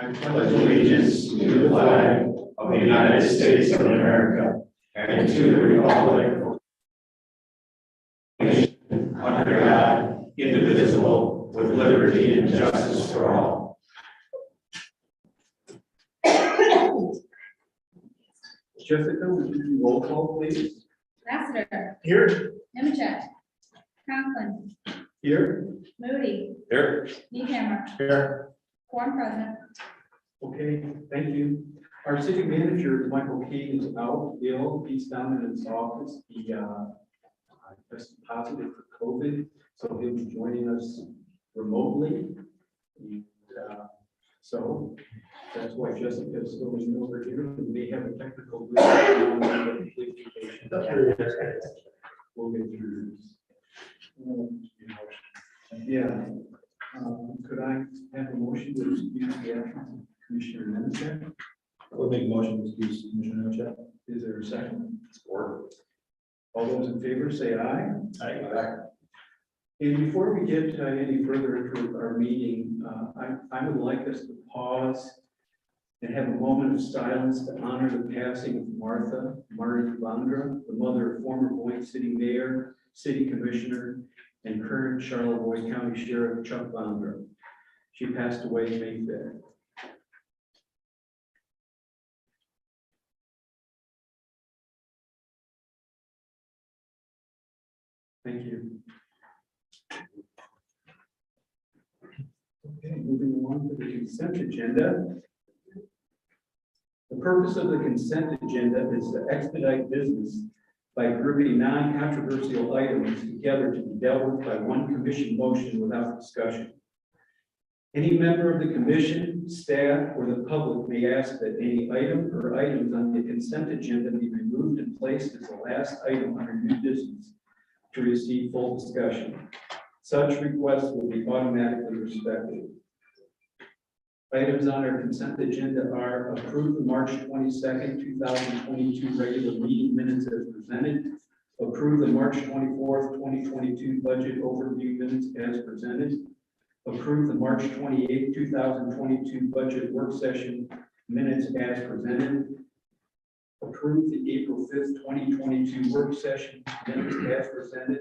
I pledge allegiance to the flag of the United States of America and to the republic under God, indivisible, with liberty and justice for all. Jessica, would you do roll call, please? Lassiter. Here. Nemechek. Conklin. Here. Moody. Here. Nehammer. Here. Quorum present. Okay, thank you. Our city manager, Michael Kane, is out ill. He's down in his office. He tested positive for COVID, so he'll be joining us remotely. And, so that's why Jessica is going over here. We may have a technical glitch. We'll get through this. Yeah. Could I have a motion to excuse the absence of Commissioner Nemechek? I would make a motion to excuse Commissioner Nemechek. Is there a second? Support. All those in favor say aye. Aye. And before we get any further into our meeting, I would like us to pause and have a moment of silence to honor the passing of Marty Vandra, the mother of former Boyne City Mayor, City Commissioner, and current Charlevoix County Sheriff Chuck Vandra. She passed away May 5th. Thank you. Okay, moving along to the consent agenda. The purpose of the consent agenda is to expedite business by grouping non-controversial items together to be dealt with by one commission motion without discussion. Any member of the commission, staff, or the public may ask that any item or items on the consent agenda be removed and placed as the last item under new business to receive full discussion. Such requests will be automatically respected. Items on our consent agenda are approve the March 22nd, 2022 regular meeting minutes as presented, approve the March 24th, 2022 budget overview minutes as presented, approve the March 28th, 2022 budget work session minutes as presented, approve the April 5th, 2022 work session minutes as presented,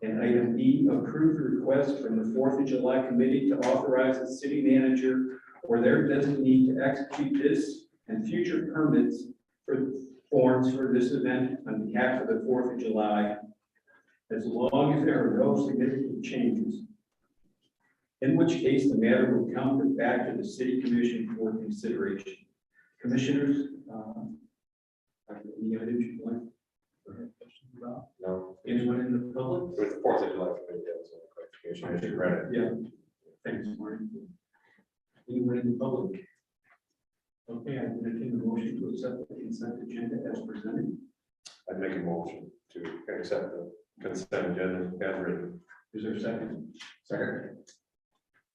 and item E, approve the request from the 4th of July committee to authorize the city manager or their designee to execute this and future permits for forms for this event on behalf of the 4th of July, as long as there are no significant changes, in which case the matter will come back to the city commission for consideration. Commissioners, any items you'd like to have questions about? No. Anyone in the public? With the 4th of July committee, that was a clarification. I should read it. Yeah. Thanks, Marty. Anyone in the public? Okay, I entertain the motion to accept the consent agenda as presented. I'd make a motion to accept the consent agenda as written. Is there a second? Second.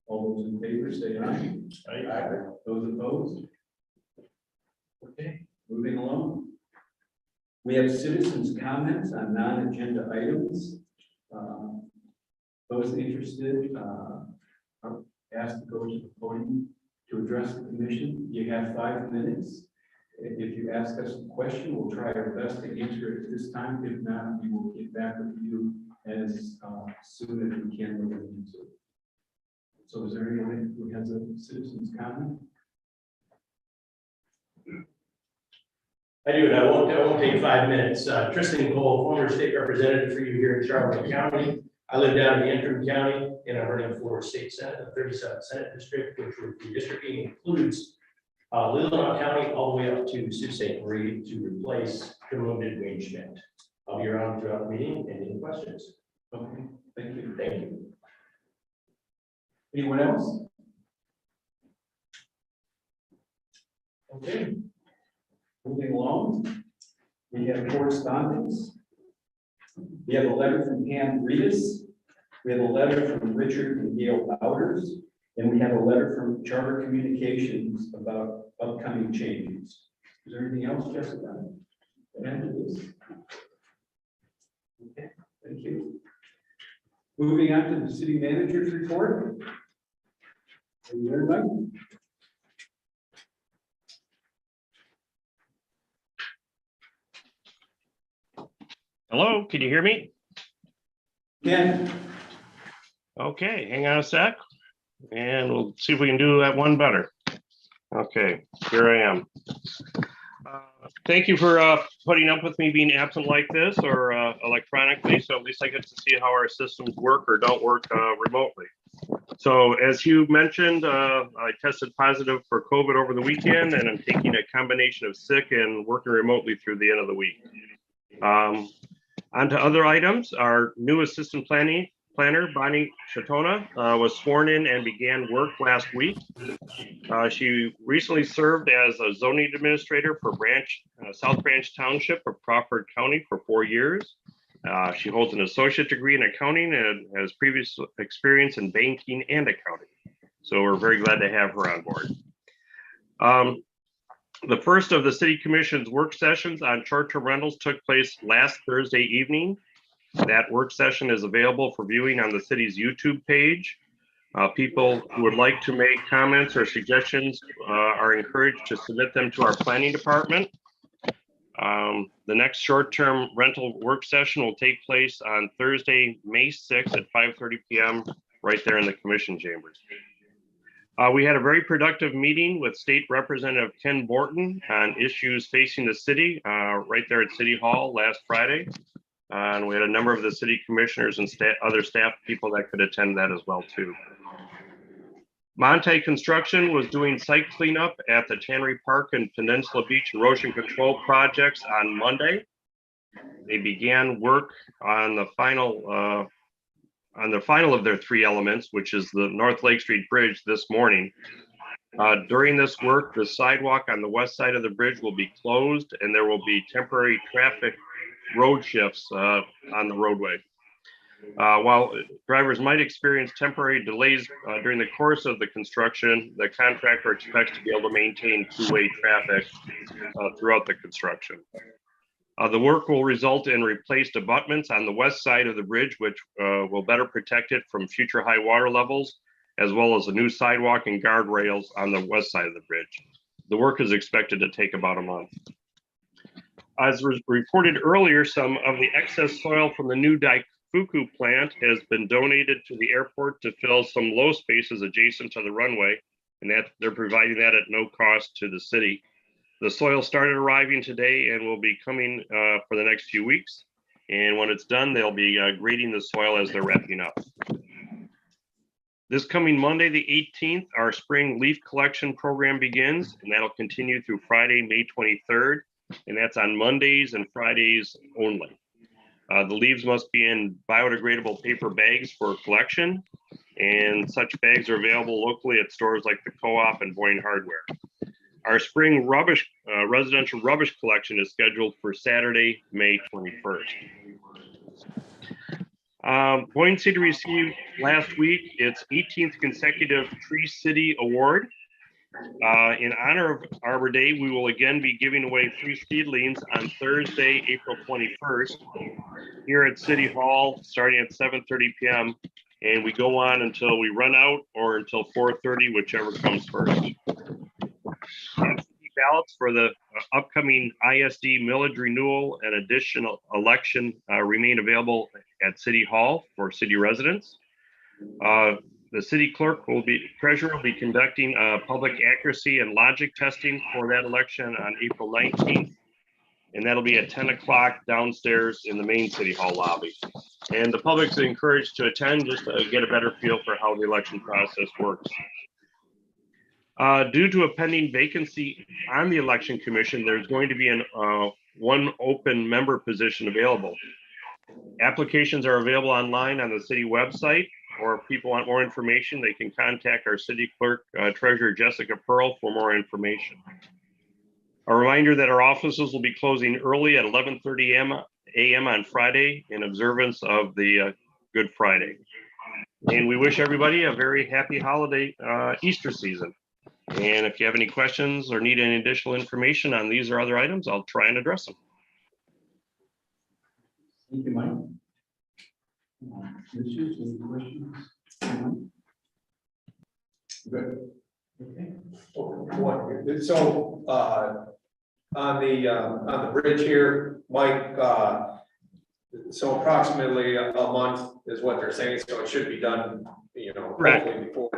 All those in favor say aye. Aye. Those opposed? Okay, moving along. We have citizens' comments on non-agenda items. Those interested are asked to go to the podium to address the commission. You have 5 minutes. If you ask us a question, we'll try our best to answer it at this time. If not, we will get back with you as soon as we can with an answer. So is there anyone who has a citizen's comment? I do, and I won't take 5 minutes. Tristan Cole, former state representative for you here in Charlotte County. I live down in the interim county, and I'm running for state senate, the 37th Senate District, which redistricting includes Leelanau County all the way up to Sault Ste. Marie to replace promoted Wayne Schmidt. I'll be around throughout the meeting and any questions. Okay, thank you. Thank you. Anyone else? Okay. Moving along, we have correspondence. We have a letter from Pam Reedus. We have a letter from Richard and Gail Bowders, and we have a letter from Charter Communications about upcoming changes. Is there anything else, Jessica? Add to this? Okay, thank you. Moving on to the city manager's report. Are you there, Mike? Hello, can you hear me? Ken? Okay, hang on a sec. And we'll see if we can do that one better. Okay, here I am. Thank you for putting up with me being absent like this or electronically, so at least I get to see how our systems work or don't work remotely. So as you mentioned, I tested positive for COVID over the weekend, and I'm taking a combination of sick and working remotely through the end of the week. On to other items. Our new assistant planner, Bonnie Chatona, was sworn in and began work last week. She recently served as a zoning administrator for South Branch Township of Crawford County for 4 years. She holds an associate degree in accounting and has previous experience in banking and accounting. So we're very glad to have her on board. The first of the City Commission's work sessions on short-term rentals took place last Thursday evening. That work session is available for viewing on the city's YouTube page. People who would like to make comments or suggestions are encouraged to submit them to our planning department. The next short-term rental work session will take place on Thursday, May 6th at 5:30 p.m. right there in the commission chambers. We had a very productive meeting with State Representative Ken Borton on issues facing the city right there at City Hall last Friday. And we had a number of the city commissioners and other staff people that could attend that as well too. Monte Construction was doing site cleanup at the Tannery Park and Peninsula Beach erosion control projects on Monday. They began work on the final of their 3 elements, which is the North Lake Street Bridge this morning. During this work, the sidewalk on the west side of the bridge will be closed and there will be temporary traffic road shifts on the roadway. While drivers might experience temporary delays during the course of the construction, the contractor expects to be able to maintain 2-way traffic throughout the construction. The work will result in replaced abutments on the west side of the bridge, which will better protect it from future high water levels, as well as a new sidewalk and guardrails on the west side of the bridge. The work is expected to take about a month. As was reported earlier, some of the excess soil from the new Daifuku plant has been donated to the airport to fill some low spaces adjacent to the runway, and that they're providing that at no cost to the city. The soil started arriving today and will be coming for the next few weeks. And when it's done, they'll be grading the soil as they're wrapping up. This coming Monday, the 18th, our spring leaf collection program begins, and that'll continue through Friday, May 23rd. And that's on Mondays and Fridays only. The leaves must be in biodegradable paper bags for collection, and such bags are available locally at stores like the Co-op and Boyne Hardware. Our spring residential rubbish collection is scheduled for Saturday, May 21st. Boyne City received last week its 18th consecutive Tree City Award. In honor of Arbor Day, we will again be giving away free seedlings on Thursday, April 21st, here at City Hall, starting at 7:30 p.m. And we go on until we run out or until 4:30, whichever comes first. Ballots for the upcoming ISD millage renewal and additional election remain available at City Hall for city residents. The city treasurer will be conducting public accuracy and logic testing for that election on April 19th. And that'll be at 10 o'clock downstairs in the main City Hall lobby. And the public's encouraged to attend just to get a better feel for how the election process works. Due to a pending vacancy on the election commission, there's going to be one open member position available. Applications are available online on the city website, or if people want more information, they can contact our city clerk, treasurer Jessica Pearl, for more information. A reminder that our offices will be closing early at 11:30 a.m. on Friday in observance of the Good Friday. And we wish everybody a very happy holiday Easter season. And if you have any questions or need any additional information on these or other items, I'll try and address them. Thank you, Mike. Commissioners, any questions? Good. Okay. So on the bridge here, Mike, So approximately a month is what they're saying, so it should be done, Correct. hopefully before.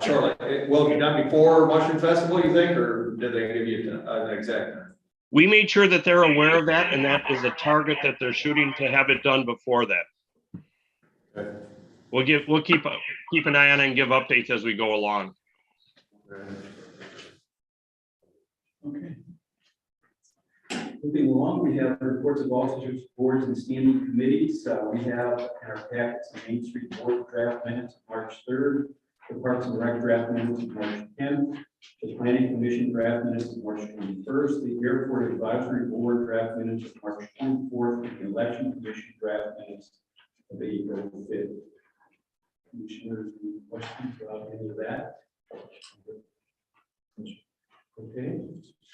Shortly, will it be done before Mushroom Festival, you think, or did they give you an exact time? We made sure that they're aware of that, and that is a target that they're shooting to have it done before that. Okay. We'll keep an eye on it and give updates as we go along. Okay. Moving along, we have reports of officers, boards, and standing committees. We have in our packets the Main Street Board draft minutes of March 3rd, the Parks and Rec draft minutes of March 10th, the Planning Commission draft minutes of March 21st, the Airport Advisory Board draft minutes of March 24th, and the Election Commission draft minutes of April 5th. Commissioners, any questions about any of that? Okay.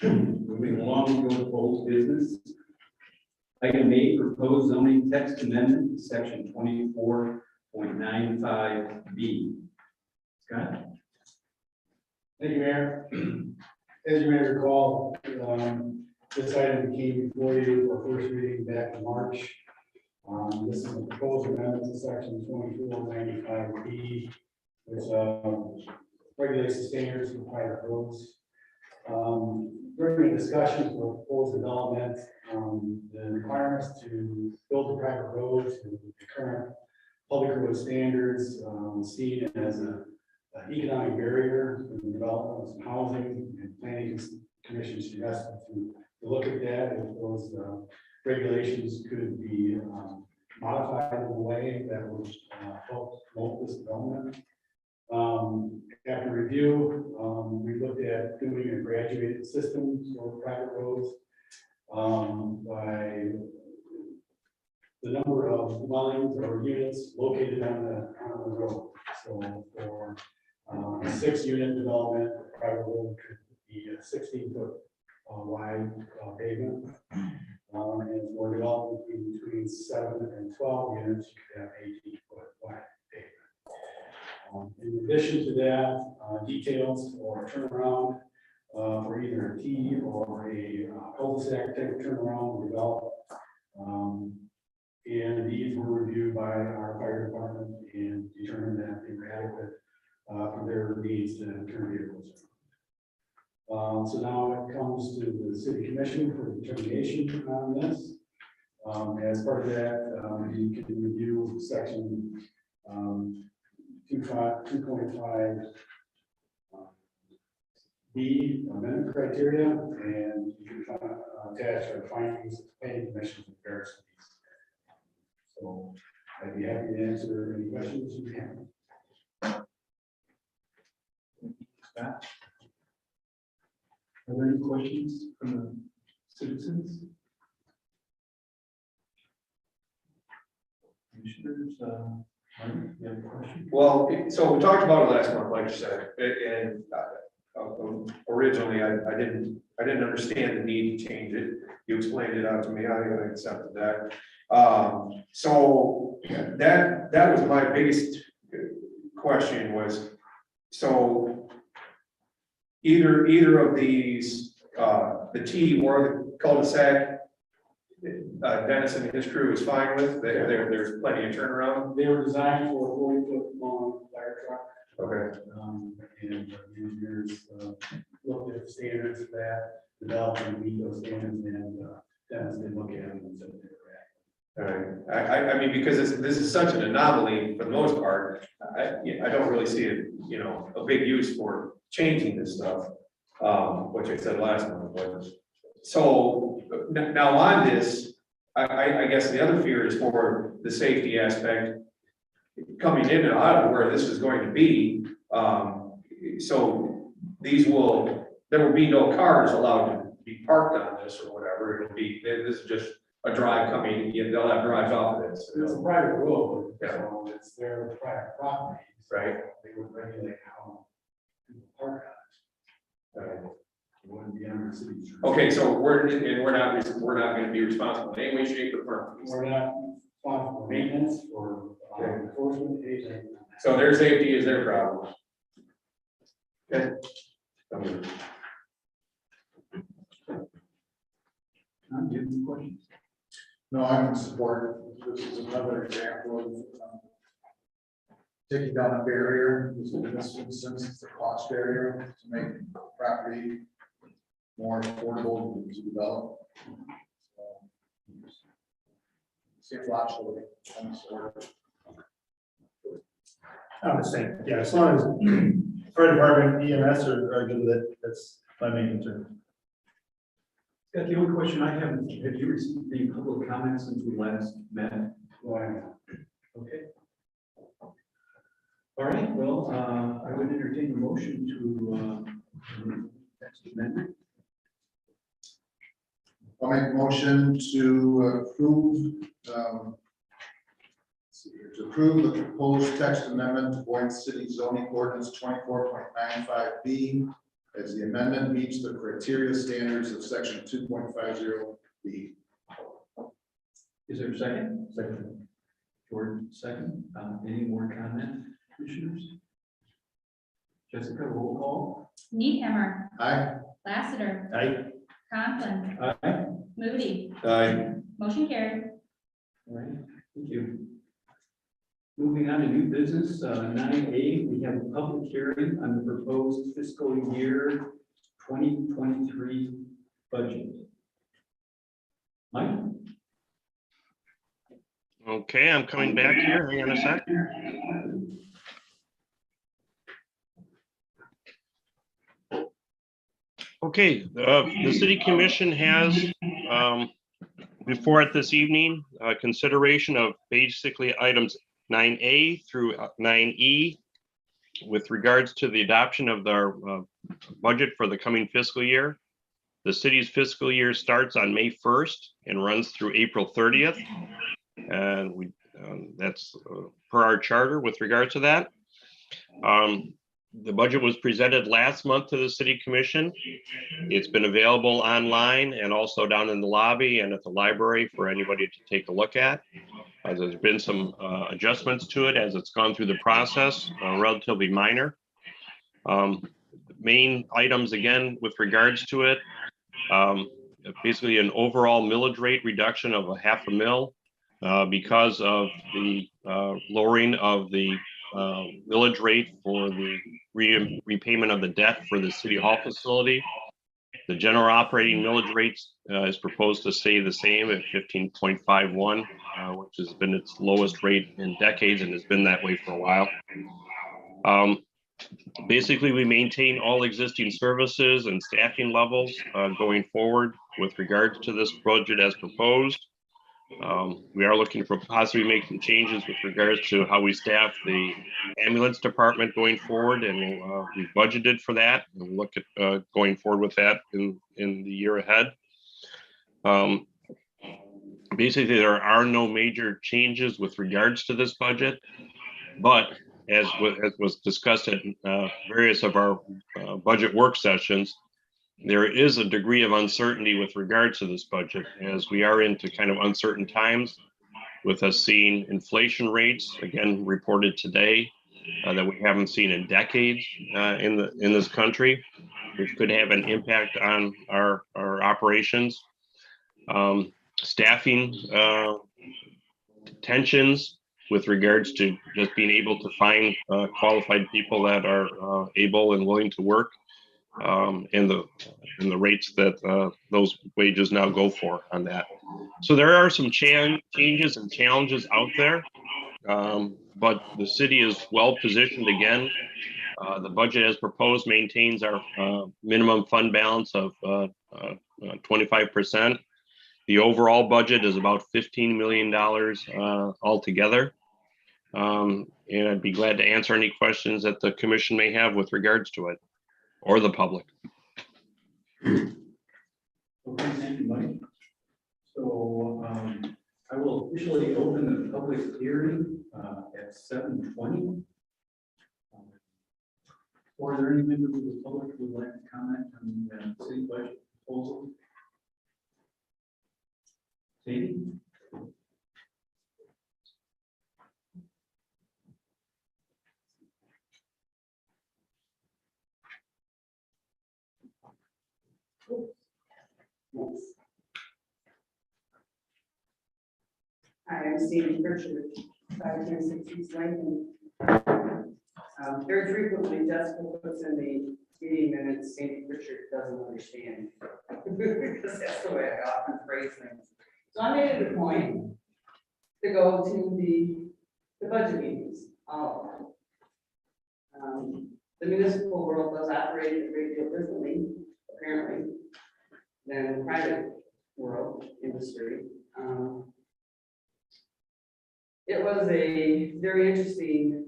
Moving along, we go to old business. Item 8, proposed zoning text amendment to section 24.95B. Scott? Thank you, Mayor. As you may recall, this item came before you for first reading back in March. This is a proposed amendment to section 24.95B, which regulates the standards for private roads. During the discussions for proposed development, the requirements to build a private road to the current public road standards seen as an economic barrier for the development of some housing, and planning commission suggested to look at that if those regulations could be modified in a way that would help promote this development. After review, we looked at doing a graduated system for private roads by the number of dwellings or units located on the road. So for a 6-unit development, a private road could be a 16-foot wide pavement. And for development between 7 and 12 units, you could have 18-foot wide pavement. In addition to that, details or turnaround for either a T or a cul-de-sac type turnaround were developed. And these were reviewed by our fire department and determined that they were adequate for their needs to turn vehicles around. So now it comes to the city commission for determination on this. As part of that, you can review section 2.5 B amendment criteria, and you can attach our findings to the planning commission in regards to these. So I'd be happy to answer any questions you have. Scott? Are there any questions from the citizens? Commissioners, Martin, you have a question? Well, so we talked about it last month, like you said, and originally I didn't understand the need to change it. You explained it out to me. I accepted that. So that was my biggest question was, so either of these, the T or the cul-de-sac, Dennis and his crew is fine with. There's plenty of turnaround. They were designed for a 40-foot long fire truck. Okay. And the engineers looked at the standards for that, developed and meet those standards, and Dennis did look at them and said they were accurate. All right. I mean, because this is such an anomaly for the most part, I don't really see it, a big use for changing this stuff, which I said last month. But so now on this, I guess the other fear is for the safety aspect coming in and out of where this is going to be. So there will be no cars allowed to be parked on this or whatever. This is just a drive coming, they'll have drives off of this. It's a private road, Yeah. so it's their private property. So Right. they would regulate how people park on it. It wouldn't be under city. Okay, so we're not going to be responsible in any way, shape, or form. We're not responsible for maintenance or enforcement agent. So their safety is their problem. Okay. Do you have any questions? No, I'm in support. This is another example of taking down a barrier. In this instance, it's a cost barrier to make property more affordable to develop. Seems logical to me. I'm in support. I'm the same, yeah, as long as fire department, EMS are good with it, that's my main concern. Scott, the only question I have, have you received any public comments since we last met? Why? Okay. All right, well, I would entertain a motion to text amendment. I'll make a motion to approve, to approve the proposed text amendment to Boyne City zoning ordinance 24.95B as the amendment meets the criteria standards of section 2.50B. Is there a second? Second. Jordan, second. Any more comment, commissioners? Jessica, roll call. Needhammer, Aye. Lassiter, Aye. Conklin, Aye. Moody, Aye. motion carried. All right, thank you. Moving on to new business, 9A, we have a public hearing on the proposed fiscal year 2023 budget. Mike? Okay, I'm coming back here. Hang on a sec. Okay, the city commission has before it this evening, consideration of basically items 9A through 9E with regards to the adoption of their budget for the coming fiscal year. The city's fiscal year starts on May 1st and runs through April 30th. And we that's per our charter with regard to that. The budget was presented last month to the city commission. It's been available online and also down in the lobby and at the library for anybody to take a look at. There's been some adjustments to it as it's gone through the process, relatively minor. Main items again with regards to it, basically an overall millage rate reduction of $0.5 mil because of the lowering of the millage rate for the repayment of the debt for the city hall facility. The general operating millage rates is proposed to stay the same at 15.51, which has been its lowest rate in decades and has been that way for a while. Basically, we maintain all existing services and staffing levels going forward with regards to this budget as proposed. We are looking for possibly making changes with regards to how we staff the ambulance department going forward, and we've budgeted for that. We'll look at going forward with that in the year ahead. Basically, there are no major changes with regards to this budget, but as was discussed at various of our budget work sessions, there is a degree of uncertainty with regards to this budget as we are into kind of uncertain times with us seeing inflation rates again reported today that we haven't seen in decades in this country, which could have an impact on our operations. Staffing tensions with regards to just being able to find qualified people that are able and willing to work. And the rates that those wages now go for on that. So there are some changes and challenges out there, but the city is well positioned again. The budget as proposed maintains our minimum fund balance of 25%. The overall budget is about $15 million altogether. And I'd be glad to answer any questions that the commission may have with regards to it. Or the public. Okay, thank you, Mike. So I will officially open the public hearing at 7:20. Or are there any members of the public who would like to comment on the city budget proposal? Katie? Sandy Pritchard, 526 East Lincoln. Very frequently, Jessica puts in the meeting minutes, Sandy Pritchard doesn't understand. Because that's the way I often phrase things. So I made it a point to go to the budget meetings. The municipal world does operate a great deal differently, apparently, than the private world industry. It was a very interesting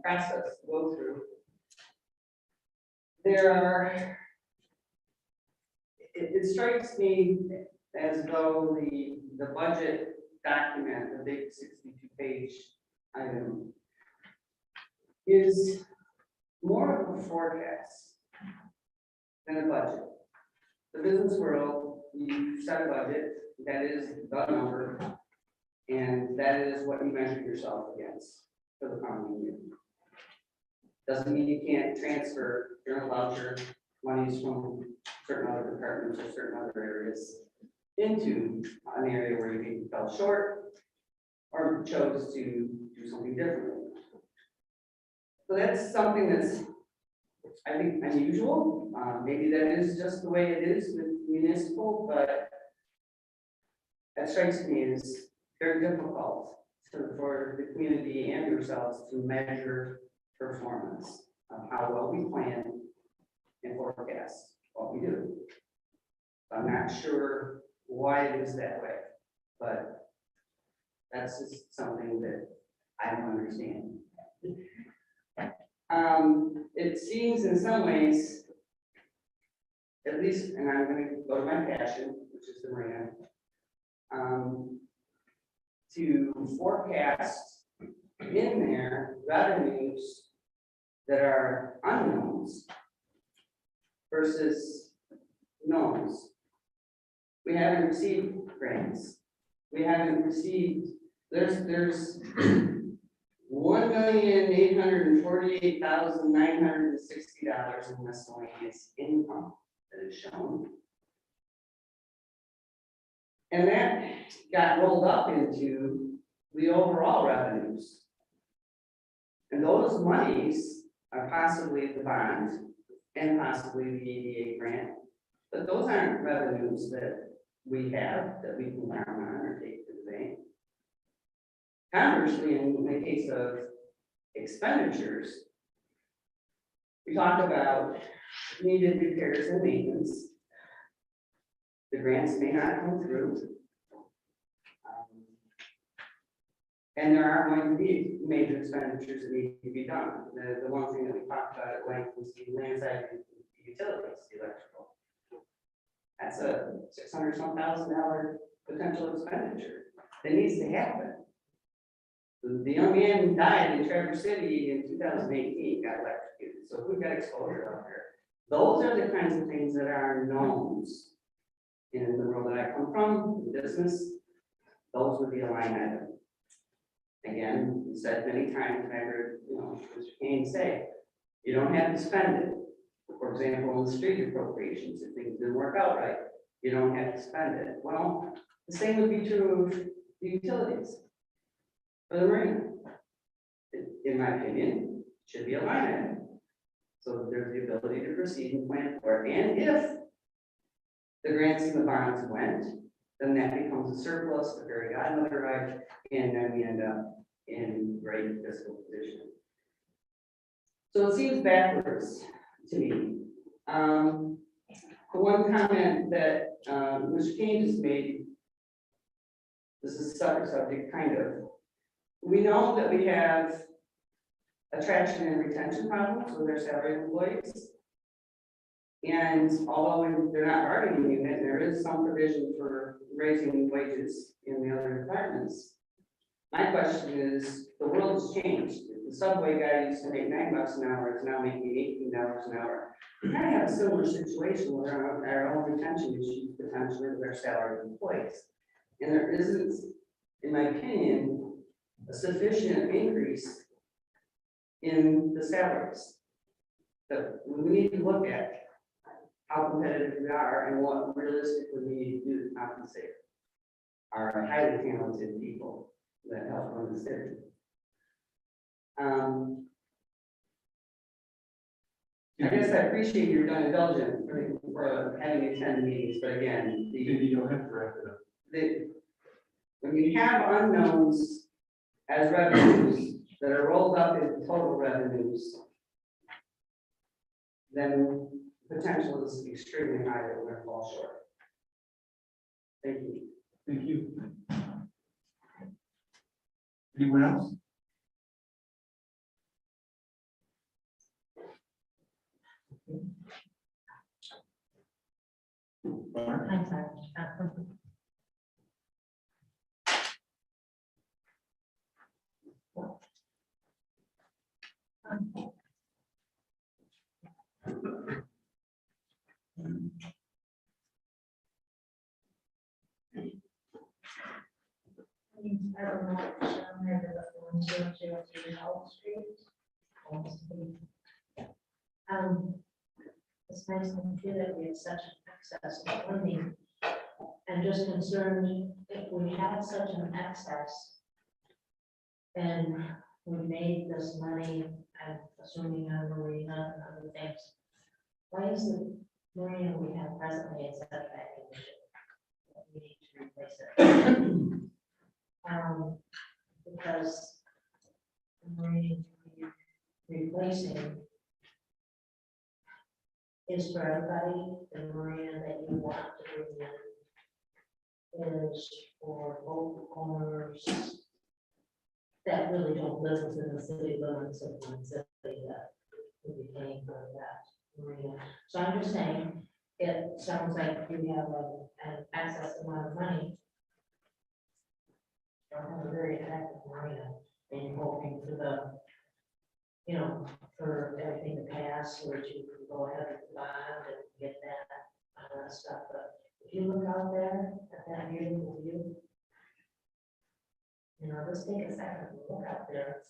process to go through. It strikes me as though the budget document, the big 62-page item, is more of a forecast than a budget. The business world, you set a budget, that is the number, and that is what you measure yourself against for the following year. Doesn't mean you can't transfer general voucher monies from certain other departments or certain other areas into an area where you think you fell short or chose to do something differently. So that's something that's, I think, unusual. Maybe that is just the way it is with municipal, but that strikes me as very difficult for the community and yourselves to measure performance of how well we plan and forecast what we do. I'm not sure why it is that way, but that's just something that I don't understand. It seems in some ways, at least, and I'm going to go to my passion, which is the marina, to forecast in there revenues that are unknowns versus knowns. We haven't received grants. We haven't received, there's $1,848,960 in miscellaneous income that is shown. And that got rolled up into the overall revenues. And those monies are possibly the bond and possibly the ADA grant, but those aren't revenues that we have that we can count on or take to the bank. Conversely, in the case of expenditures, we talk about needed repairs and maintenance. The grants may not come through. And there are going to be major expenditures that need to be done. The one thing that we talked about at length was the landside utilities, the electrical. That's a $600,000 potential expenditure that needs to happen. The young man who died in Traverse City in 2018 got electrocuted. So if we've got exposure out there, those are the kinds of things that are knowns in the world that I come from, the business. Those would be a line item. Again, we said many times, I heard, Mr. Kane say, you don't have to spend it. For example, in the street appropriations, if things didn't work out right, you don't have to spend it. Well, the same would be true of the utilities. For the marina, in my opinion, should be a line item. So there's the ability to proceed and plan for it. And if the grants and the bonds went, then that becomes a surplus, a fairy godmother right, and then we end up in great fiscal position. So it seems backwards to me. The one comment that Mr. Kane just made, this is a separate subject, kind of. We know that we have attraction and retention problems with our salaried employees. And although they're not bargaining unit, there is some provision for raising wages in the other departments. My question is, the world has changed. The subway guy used to make $9 an hour, is now making $18 an hour. We kind of have a similar situation with our own retention issues potentially with our salaried employees. And there isn't, in my opinion, a sufficient increase in the salaries. So we need to look at how competitive we are and what realistically we need to do to compensate our highly talented people. that help run the city. I guess I appreciate your indulgence for having me attend the meetings, but again, Maybe you don't have to wrap it up. when you have unknowns as revenues that are rolled up in total revenues, then potential is extremely high that we're going to fall short. Thank you. Thank you. Anyone else? Barb? I'm sorry. I don't know what shown there, but 1003 Hall Street. It's nice to hear that we have such access to funding. I'm just concerned if we have such an excess and we made this money, I'm assuming on marina and other things. Why is the marina we have presently in such bad condition? We need to replace it. Because the marina we're replacing is for everybody. The marina that you want to bring in is for boat owners that really don't live within the city limits of one city that would be paying for that marina. So I'm just saying, it sounds like you have an excess amount of money. Don't have a very effective marina, and you're hoping for the, you know, for everything to pass, so that you can go ahead and bond and get that stuff. But if you look out there at that beautiful view, you know, just take a second and look out there.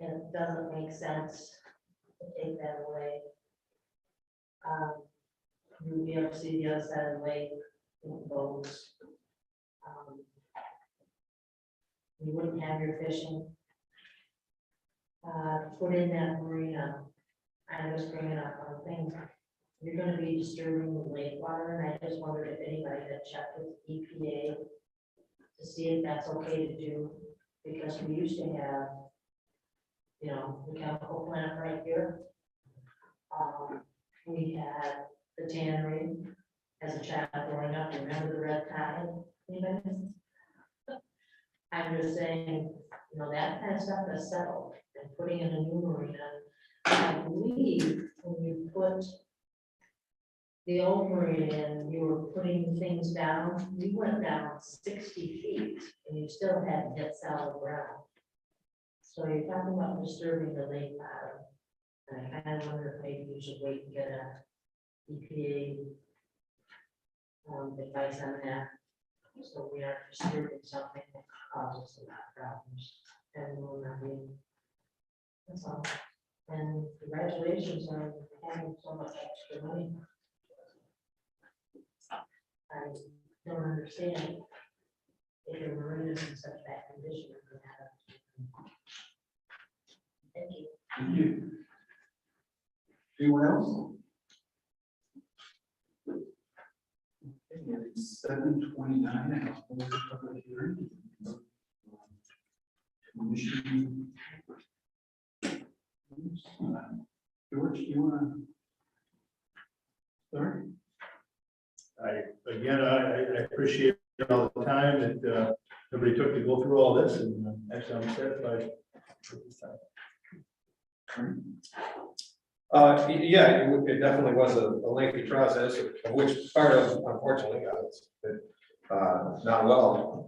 And it doesn't make sense to take that away. You'll be able to see the other side of the lake with boats. You wouldn't have your fishing. Put in that marina. I'm just bringing up one thing. You're going to be disturbing the lake water, and I just wondered if anybody had checked with EPA to see if that's okay to do, because we used to have, you know, the chemical plant right here. We had the tannery as a child growing up. Remember the red tide? Anybody? I'm just saying, you know, that kind of stuff is settled, and putting in a new marina. I believe when you put the old marina in, you were putting things down, you went down 60 feet and you still had to hit solid ground. So you're talking about disturbing the lake bottom. And I kind of wonder if maybe you should wait and get a EPA advice on that. So we are disturbing something that causes a lot of problems, and will not be. That's all. And congratulations on having so much extra money. I don't understand if your marina is in such bad condition. Thank you. Thank you. Anyone else? It's 7:29. Commission. George, do you want to start? I appreciate all the time that everybody took to go through all this, and actually I'm satisfied with this time. Yeah, it definitely was a lengthy process, of which part of, unfortunately, not well,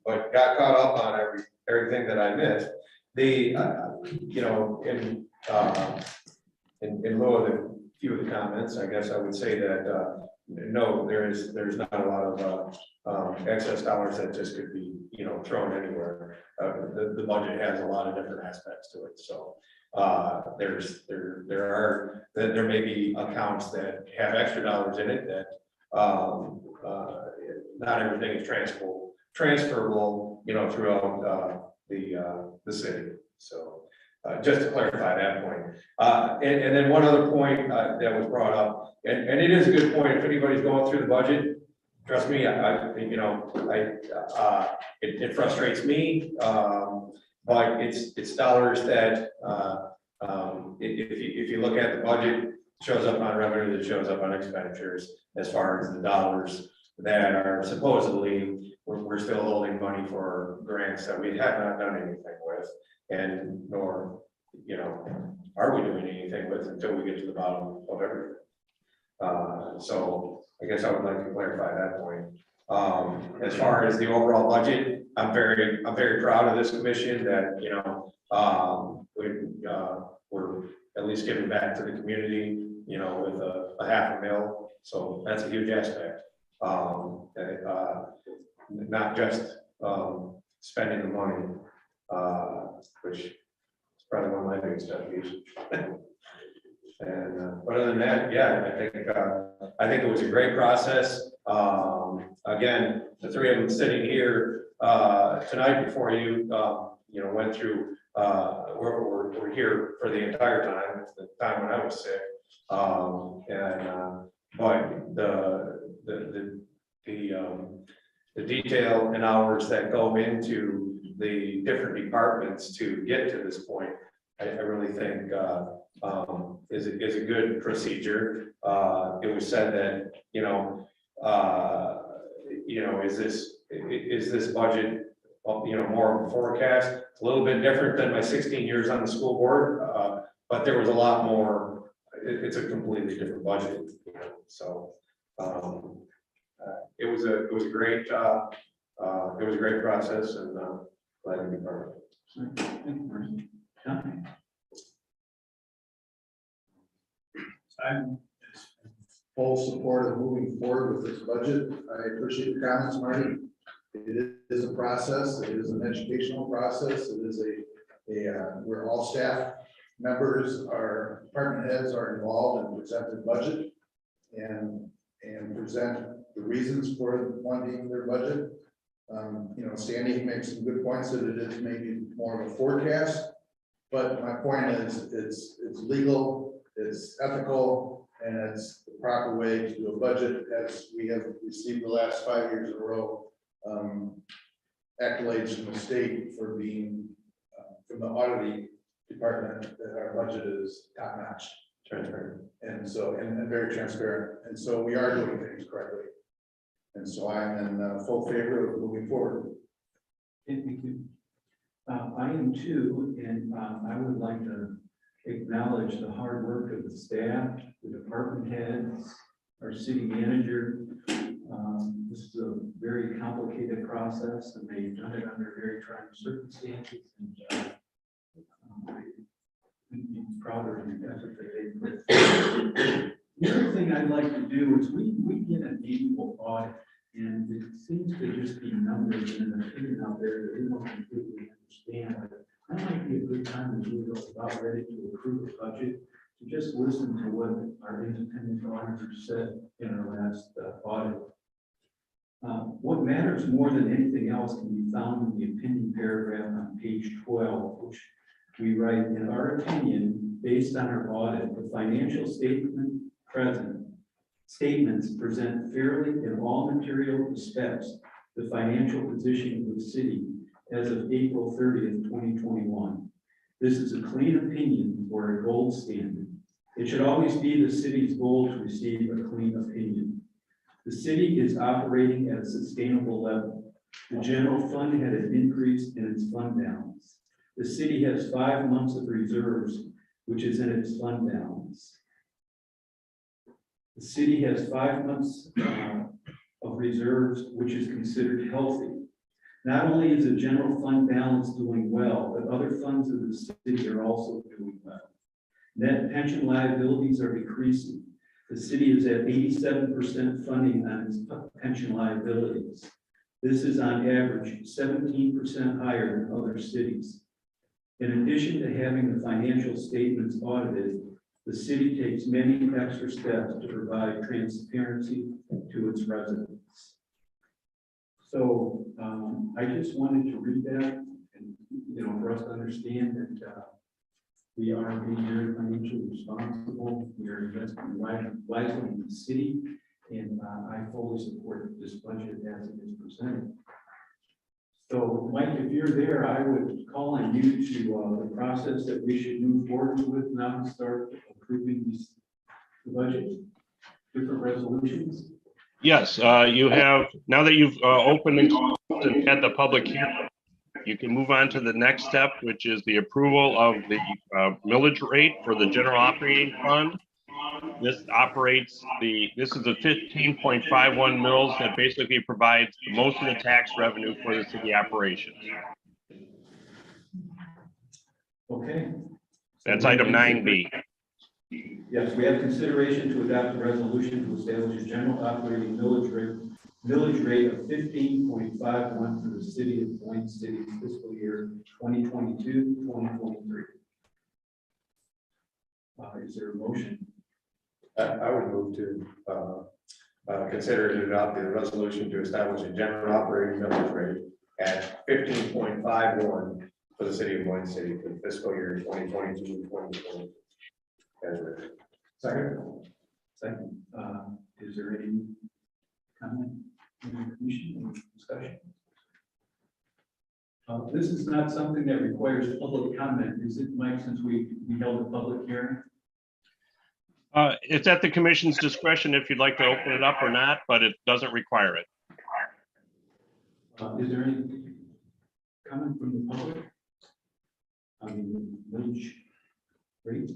but got caught up on everything that I missed. You know, in lieu of a few of the comments, I guess I would say that no, there's not a lot of excess dollars that just could be, you know, thrown anywhere. The budget has a lot of different aspects to it, so. There may be accounts that have extra dollars in it that not everything is transferable throughout the city. So just to clarify that point. And then one other point that was brought up, and it is a good point, if anybody's going through the budget, trust me, it frustrates me, but it's dollars that, if you look at the budget, it shows up on revenue, it shows up on expenditures, as far as the dollars that are supposedly, we're still holding money for grants that we have not done anything with, and nor, are we doing anything with until we get to the bottom of everything. So I guess I would like to clarify that point. As far as the overall budget, I'm very proud of this commission that, we're at least giving back to the community, with a $500,000. So that's a huge aspect. Not just spending the money, which is probably one of my biggest deviations. And but other than that, yeah, I think it was a great process. Again, the three of them sitting here tonight before you, went through. We're here for the entire time. It's the time when I was sick. But the detail and hours that go into the different departments to get to this point, I really think is a good procedure. It was said that, is this budget, more of a forecast? It's a little bit different than my 16 years on the school board, but there was a lot more. It's a completely different budget, so it was a great process, and glad to be part of it. I'm in full support of moving forward with this budget. I appreciate your comments, Marty. It is a process. It is an educational process. It is where all staff members, our department heads are involved and present the budget and present the reasons for wanting their budget. Sandy makes some good points that it is maybe more of a forecast, but my point is it's legal, it's ethical, and it's the proper way to do a budget, as we have received the last 5 years in a row. Accolades from the state for being from the auditing department that our budget is top notch, transparent, and very transparent, and so we are doing things correctly, and so I'm in full favor of moving forward. Thank you. I am too, and I would like to acknowledge the hard work of the staff, the department heads, our city manager. This is a very complicated process, and they've done it under very trying circumstances. And I'm proud of the effort that they put forth. The other thing I'd like to do is we get an annual audit, and it seems to just be numbers and an opinion out there that we don't completely understand. But that might be a good time as we're about ready to approve a budget to just listen to what our independent auditors said in our last audit. What matters more than anything else can be found in the opinion paragraph on page 12, which we write, in our opinion, based on our audit, the financial statements present fairly in all material respects the financial position of the city as of April 30th, 2021. This is a clean opinion or a gold standard. It should always be the city's goal to receive a clean opinion. The city is operating at a sustainable level. The general fund had an increase in its fund balance. The city has 5 months of reserves, which is in its fund balance. The city has 5 months of reserves, which is considered healthy. Not only is the general fund balance doing well, but other funds of the city are also doing well. Net pension liabilities are decreasing. The city is at 87% funding on its pension liabilities. This is on average 17% higher than other cities. In addition to having the financial statements audited, the city takes many extra steps to provide transparency to its residents. So, I just wanted to read that and, for us to understand that, we are being very financially responsible. We are investing wisely in the city, and I fully support this budget as it is presented. So, Mike, if you're there, I would call on you to the process that we should move forward with now and start approving the budget, different resolutions. Yes, you have, now that you've opened and had the public hearing, you can move on to the next step, which is the approval of the millage rate for the general operating fund. This is the 15.51 mils that basically provides most of the tax revenue for the city operations. Okay. That's item 9B. Yes, we have consideration to adopt a resolution to establish a general operating millage rate of 15.51 for the city of Boyne City fiscal year 2022-2023. Is there a motion? I would move to, consider and adopt the resolution to establish a general operating millage rate at 15.51 for the city of Boyne City for the fiscal year 2022-2023. As written. Second. Is there any comment from the commission or discussion? This is not something that requires public comment, is it, Mike, since we held a public hearing? It's at the commission's discretion if you'd like to open it up or not, but it doesn't require it. Is there any comment from the public? Millage rate?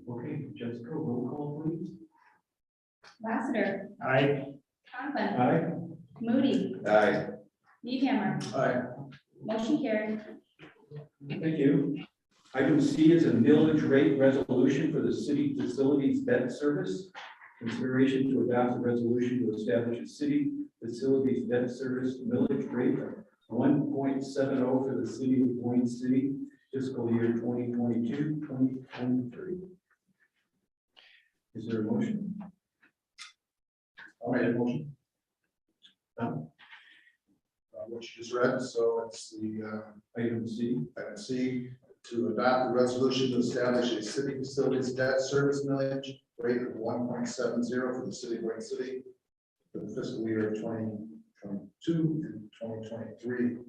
Okay, Jessica, roll call, please. Lassiter. Aye. Conklin. Aye. Moody. Aye. Needhammer. Aye. Motion carried. Thank you. Item C is a millage rate resolution for the city facilities debt service. Consideration to adopt a resolution to establish a city facilities debt service millage rate of 1.70 for the city of Boyne City fiscal year 2022-2023. Is there a motion? I'll make a motion. Tom? What you just read, so it's the, Item C. item C, to adopt the resolution to establish a city facilities debt service millage rate of 1.70 for the city of Boyne City for the fiscal year of 2022 and 2023.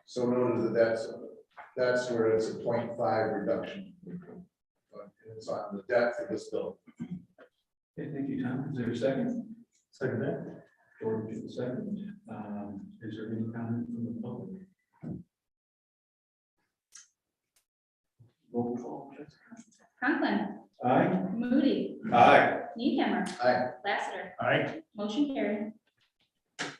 So noted that that's where it's a 0.5 reduction. But it's on the debt for this bill. Okay, thank you, Tom. Is there a second? Second that. George, is the second. Is there any comment from the public? Roll call, Jessica. Conklin. Aye. Moody. Aye. Needhammer. Aye. Lassiter. Aye. Motion carried.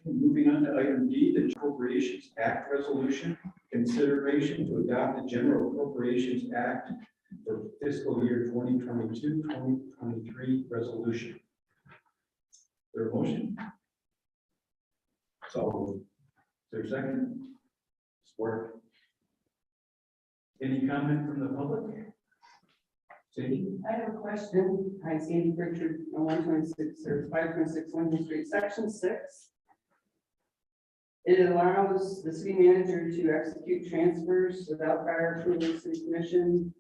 Moving on to item D, the Appropriations Act Resolution. Consideration to adopt the General Appropriations Act for fiscal year 2022-2023 resolution. Is there a motion? So, is there a second? Support. Any comment from the public? Sandy? I have a question. Hi, Sandy Pritchard, 126 or 526 Lincoln Street, section 6. It allows the city manager to execute transfers without prior approval of the city commission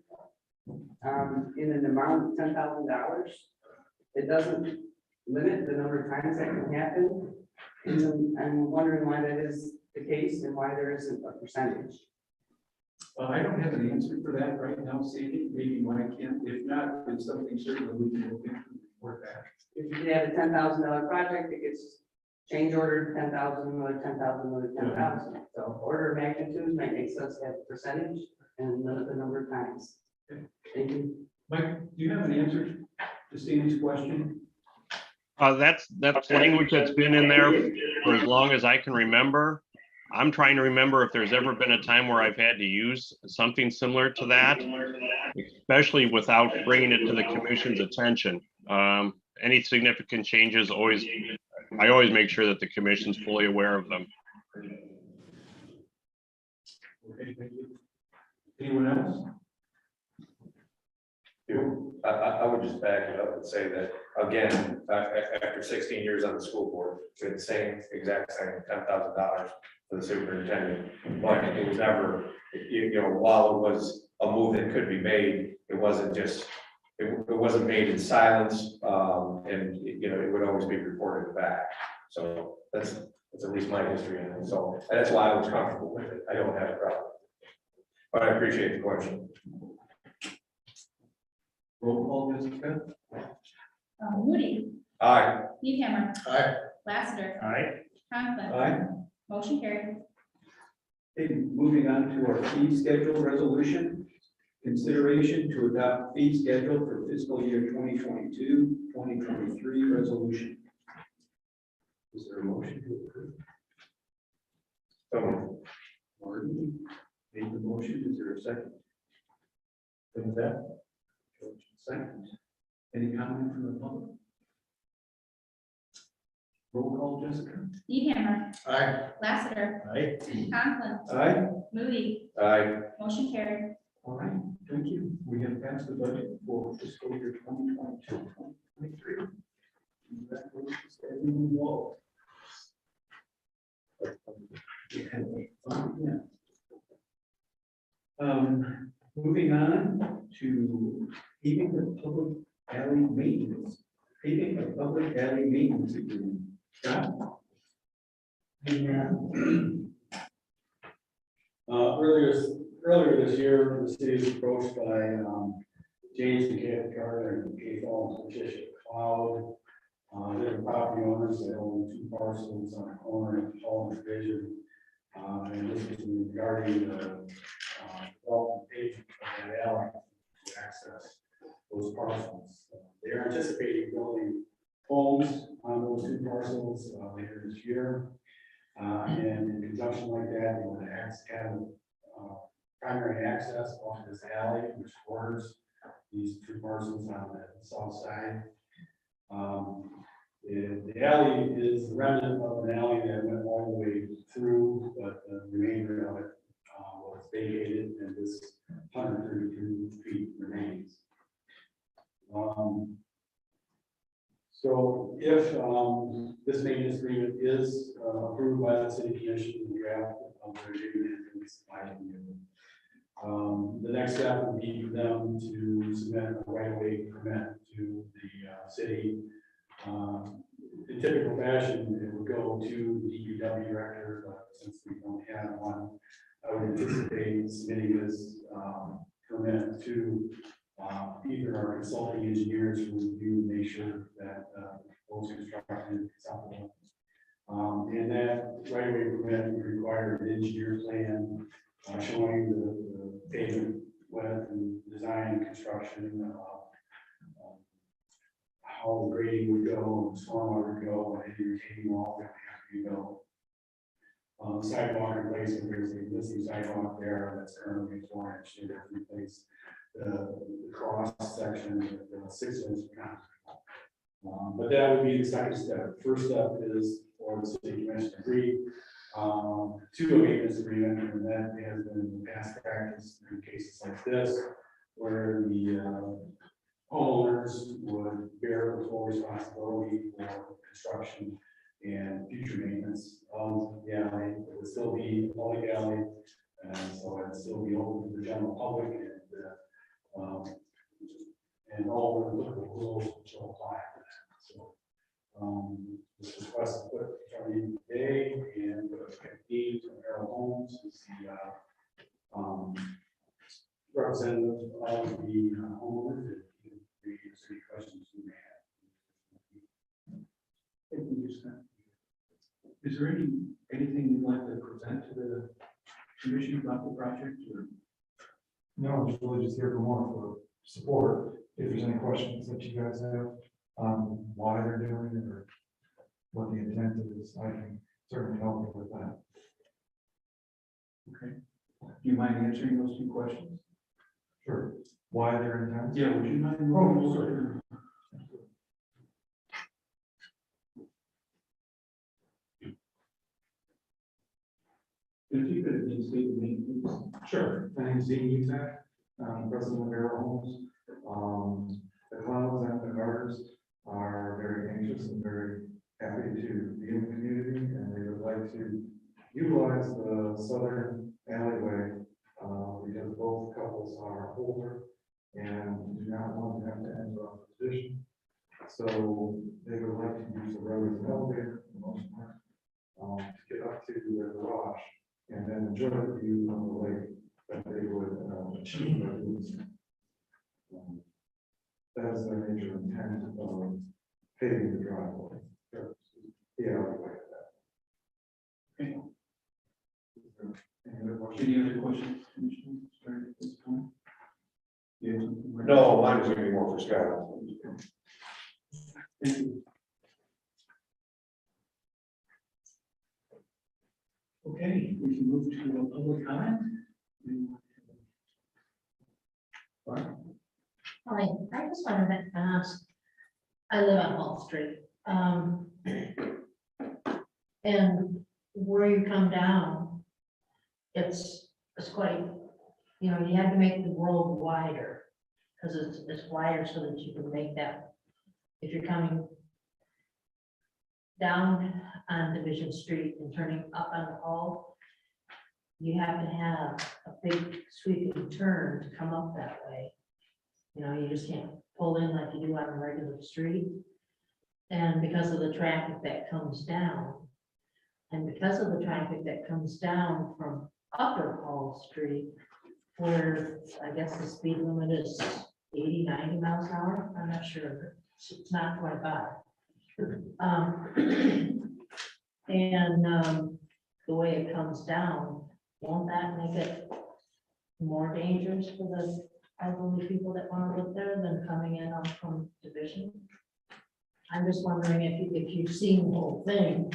in an amount of $10,000. It doesn't limit the number of times that can happen. And I'm wondering why that is the case and why there isn't a percentage. I don't have an answer for that right now, Sandy. Maybe Mike can. If not, it's something certainly we can look into and report back. If you have a $10,000 project, it gets change order 10,000, another 10,000, another 10,000. So order of magnitude might make sense to have a percentage and limit the number of times. Thank you. Mike, do you have an answer to Sandy's question? That's language that's been in there for as long as I can remember. I'm trying to remember if there's ever been a time where I've had to use something similar to that, especially without bringing it to the commission's attention. Any significant changes, I always make sure that the commission's fully aware of them. Okay, thank you. Anyone else? I would just back it up and say that, again, after 16 years on the school board, it's the same, exact same $10,000 for the superintendent. But it was never, you know, while it was a move that could be made, it wasn't just, it wasn't made in silence. And, you know, it would always be reported back. So that's at least my history in it. So and that's why I was comfortable with it. I don't have a problem. But I appreciate the question. Roll call, Jessica? Moody, Aye. Hammer. Aye. Lassiter. Aye. Conklin. Aye. Motion carried. Okay, moving on to our fee schedule resolution. Consideration to adopt fee schedule for fiscal year 2022-2023 resolution. Is there a motion to approve? So Martin made the motion. Is there a second? Second that. George, second. Any comment from the public? Roll call, Jessica. Hammer. Aye. Lassiter. Aye. Conklin. Aye. Moody. aye. Motion carried. All right, thank you. We have passed the budget for fiscal year 2022-2023. Congratulations to everyone involved. Moving on to paving the public alley maintenance. Paving the public alley maintenance agreement. Scott? Earlier this year, the city was approached by James McCann Carter and Kate Owens, Patricia Cloud. They're property owners, they own 2 parcels on a corner of Paul Division. And this is regarding the development page of that alley to access those parcels. They are anticipating building homes on those 2 parcels later this year. And in conjunction like that, they want to have primary access off this alley, which borders these 2 parcels on the south side. The alley is the remnant of an alley that went all the way through, but the remainder of it was vacated, and this 132 feet remains. So if this maintenance agreement is approved by the city commission, the draft of their agreement is supplied to you. The next step would be for them to submit a right-of-way permit to the city. In typical fashion, it would go to the DPW director, but since we don't have one, I would anticipate submitting this permit to either our consulting engineers who review and make sure that those construction is acceptable. And that right-of-way permit would require an engineer plan showing the pavement width and design and construction, how the grading would go, and stormwater would go, and any retaining wall that would have to be built. Sidewalk replacement, there's an existing sidewalk there that's currently 4 inch, they have to replace the cross section with 6 inch concrete. But that would be the second step. First step is for the city commission to agree to a maintenance agreement, and that has been past practice in cases like this, where the homeowners would bear the full responsibility for construction and future maintenance of the alley. It would still be a public alley, and so it would still be open to the general public, and all the applicable rules will apply to that. So this request is put in front of you today, and Dean from Harold Homes is the representative of the homeowners. Any questions you may have. Thank you, Scott. Is there anything you'd like to present to the commission about the project, or? No, I'm just really just here for more for support. If there's any questions that you guys have, why they're doing it or what the intent is, I can certainly help you with that. Okay. Do you mind answering those 2 questions? Sure. Why they're intent? Yeah, would you mind? Oh, sure. If you could reinstate the name, please. Sure. My name is Dean Utak, president of Harold Homes. The clowns and the garters are very anxious and very happy to be in the community, and they would like to utilize the southern alleyway, because both couples are older and do not want to have to enter off the position. So they would like to use the road as an elevator for the most part, to get up to their garage and then enjoy the view of the lake that they would achieve by doing so. That is their major intent of paving the driveway. The alleyway. Okay. Any other questions? Any other questions, Commissioner? Start at this point? Yeah. No, mine was gonna be more for Scott. Thank you. Okay, we can move to a public comment. Hi, I just wanted to ask, I live on Hall Street. And where you come down, it's quite, you know, you have to make the road wider. Because it's wider so that you can make that, if you're coming down on Division Street and turning up on the Hall, you have to have a big sweeping turn to come up that way. You know, you just can't pull in like you do on a regular street. And because of the traffic that comes down, and because of the traffic that comes down from Upper Hall Street, where I guess the speed limit is 80, 90 miles an hour, I'm not sure, it's not 25. The way it comes down, won't that make it more dangerous for the elderly people that want to live there than coming in on from Division? I'm just wondering if you've seen the whole thing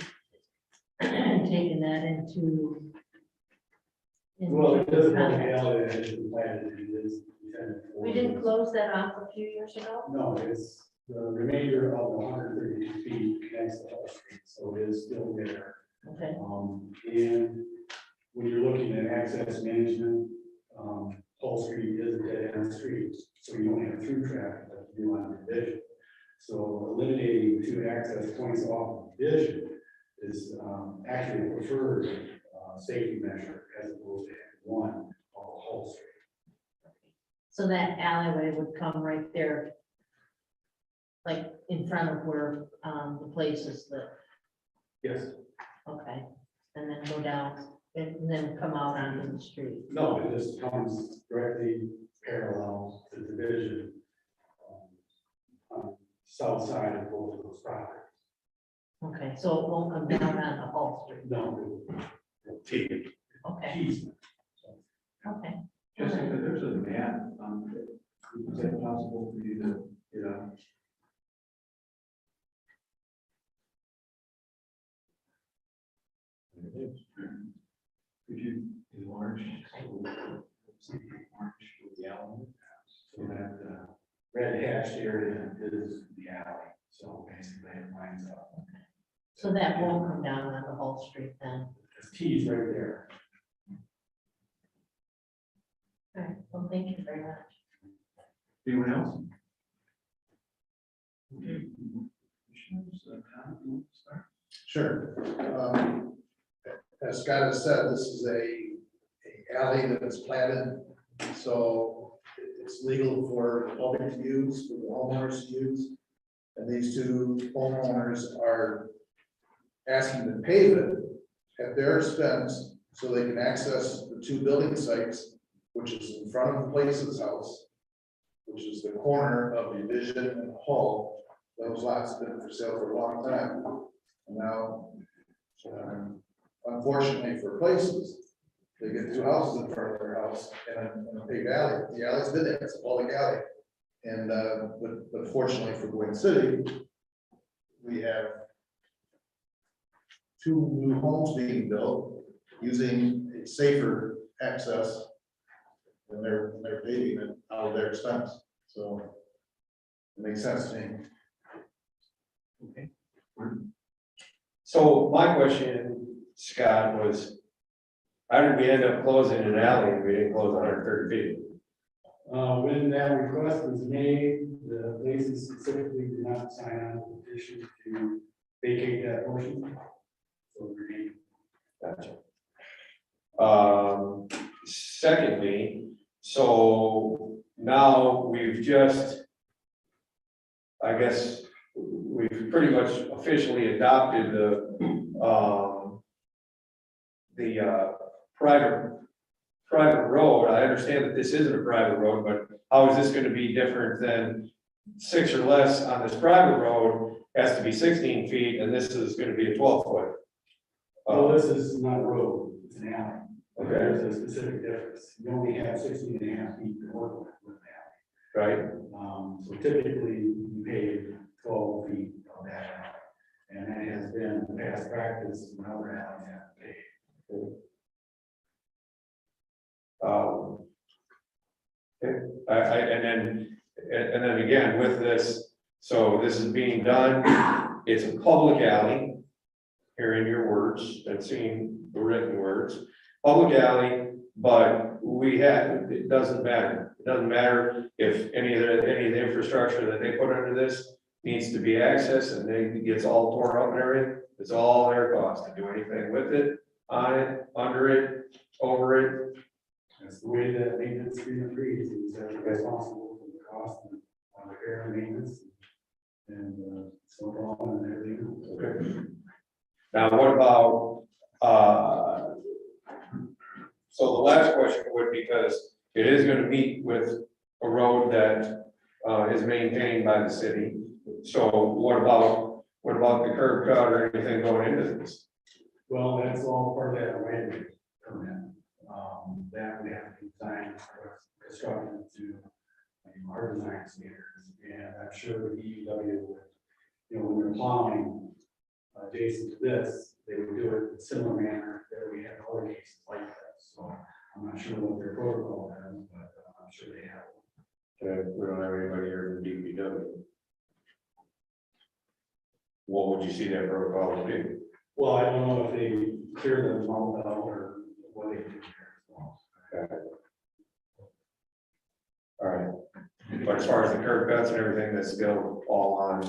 and taken that into. Well, it doesn't have the alley that is planted, it is intended for. We didn't close that off a few years ago? No, it's the remainder of the 132 feet connects the whole street, so it is still there. Okay, And when you're looking at access management, Whole Street is a dead end street, so you don't have through traffic like you do on Division. So eliminating two access points off of Division is actually a preferred safety measure as opposed to having one on the whole street. so that alleyway would come right there, like in front of where the places that, Yes. okay, and then go down and then come out onto the street. No, it just comes directly parallel to Division on the south side of both of those properties. Okay, so it won't come down on the whole street. No. Okay, Keys. okay. Jessica, there's a map, is that possible for you to, you know? Could you enlarge? The alley, so that red hashed area is the alley, so basically it lines up. So that won't come down on the whole street then? There's keys right there. All right, well, thank you very much. Anyone else? Okay. Commissioners, Tom, you want to start? Sure. As Scott has said, this is a alley that is platted, so it's legal for public to use, for the homeowners to use. And these two homeowners are asking to pave it at their expense so they can access the two building sites, which is in front of the Place's house, which is the corner of Division and Hall. Those lots have been for sale for a long time. And now, unfortunately for Places, they get two houses in front of their house and a big alley. The alley's been there, it's a public alley. And, but fortunately for Boyne City, we have two new homes being built using a safer access. And they're paving it out of their expense, so it makes sense to me. Okay. So my question, Scott, was, how did we end up closing an alley and we didn't close 130 feet? When that request was made, the places specifically did not sign on the petition to vacate that portion. So we Gotcha. Secondly, so now we've just, I guess, we've pretty much officially adopted the private road. I understand that this isn't a private road, but how is this gonna be different than 6 or less on this private road has to be 16 feet, and this is gonna be a 12-foot? well, this is not a road, it's an alley. Okay, There's a specific difference. You only have 16.5 feet to work with an alley. right, So typically, you pay 12 feet of that alley. And that has been past practice in other alleys have paid. and then again, with this, so this is being done, it's a public alley. Hearing your words and seeing the written words, public alley, but it doesn't matter. It doesn't matter if any of the infrastructure that they put under this needs to be accessed and it gets all torn up and everything. It's all their cost to do anything with it, on it, under it, over it. That's the way that maintenance agreement reads, is that you're responsible for the cost and repair and maintenance. And so on and everything. Okay. Now, what about, so the last question would, because it is gonna meet with a road that, is maintained by the city. So what about the curb cut or anything going into this? Well, that's all part of that right of way permit. That would have to be designed for construction to our design standards. And I'm sure the DPW would, when they're plowing adjacent to this, they would do it in a similar manner that we have other cases like that. So I'm not sure what their protocol is, but I'm sure they have. We don't have anybody here from DPW. What would you see that protocol to be? Well, I don't know if they clear them all out or what they do here. Okay. All right, but as far as the curb cuts and everything, that's still all on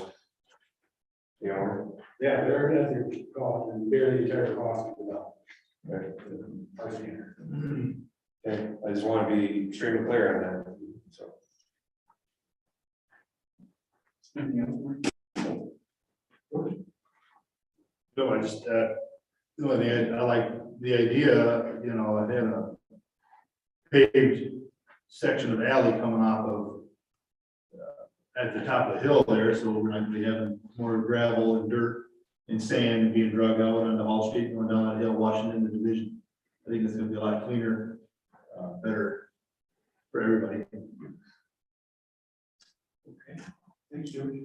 the owner? Yeah, they're at their cost and bear the entire cost of development. Okay. Our standard. Okay, I just want to be extremely clear on that, so. Anything else, Mike? No, I just, the only thing I like the idea, of having a paved section of alley coming off of at the top of the hill there, so we're not gonna be having more gravel and dirt and sand being drug out on the Hall Street, going down that hill, washing in the division. I think it's gonna be a lot cleaner, better for everybody. Okay, thanks, George.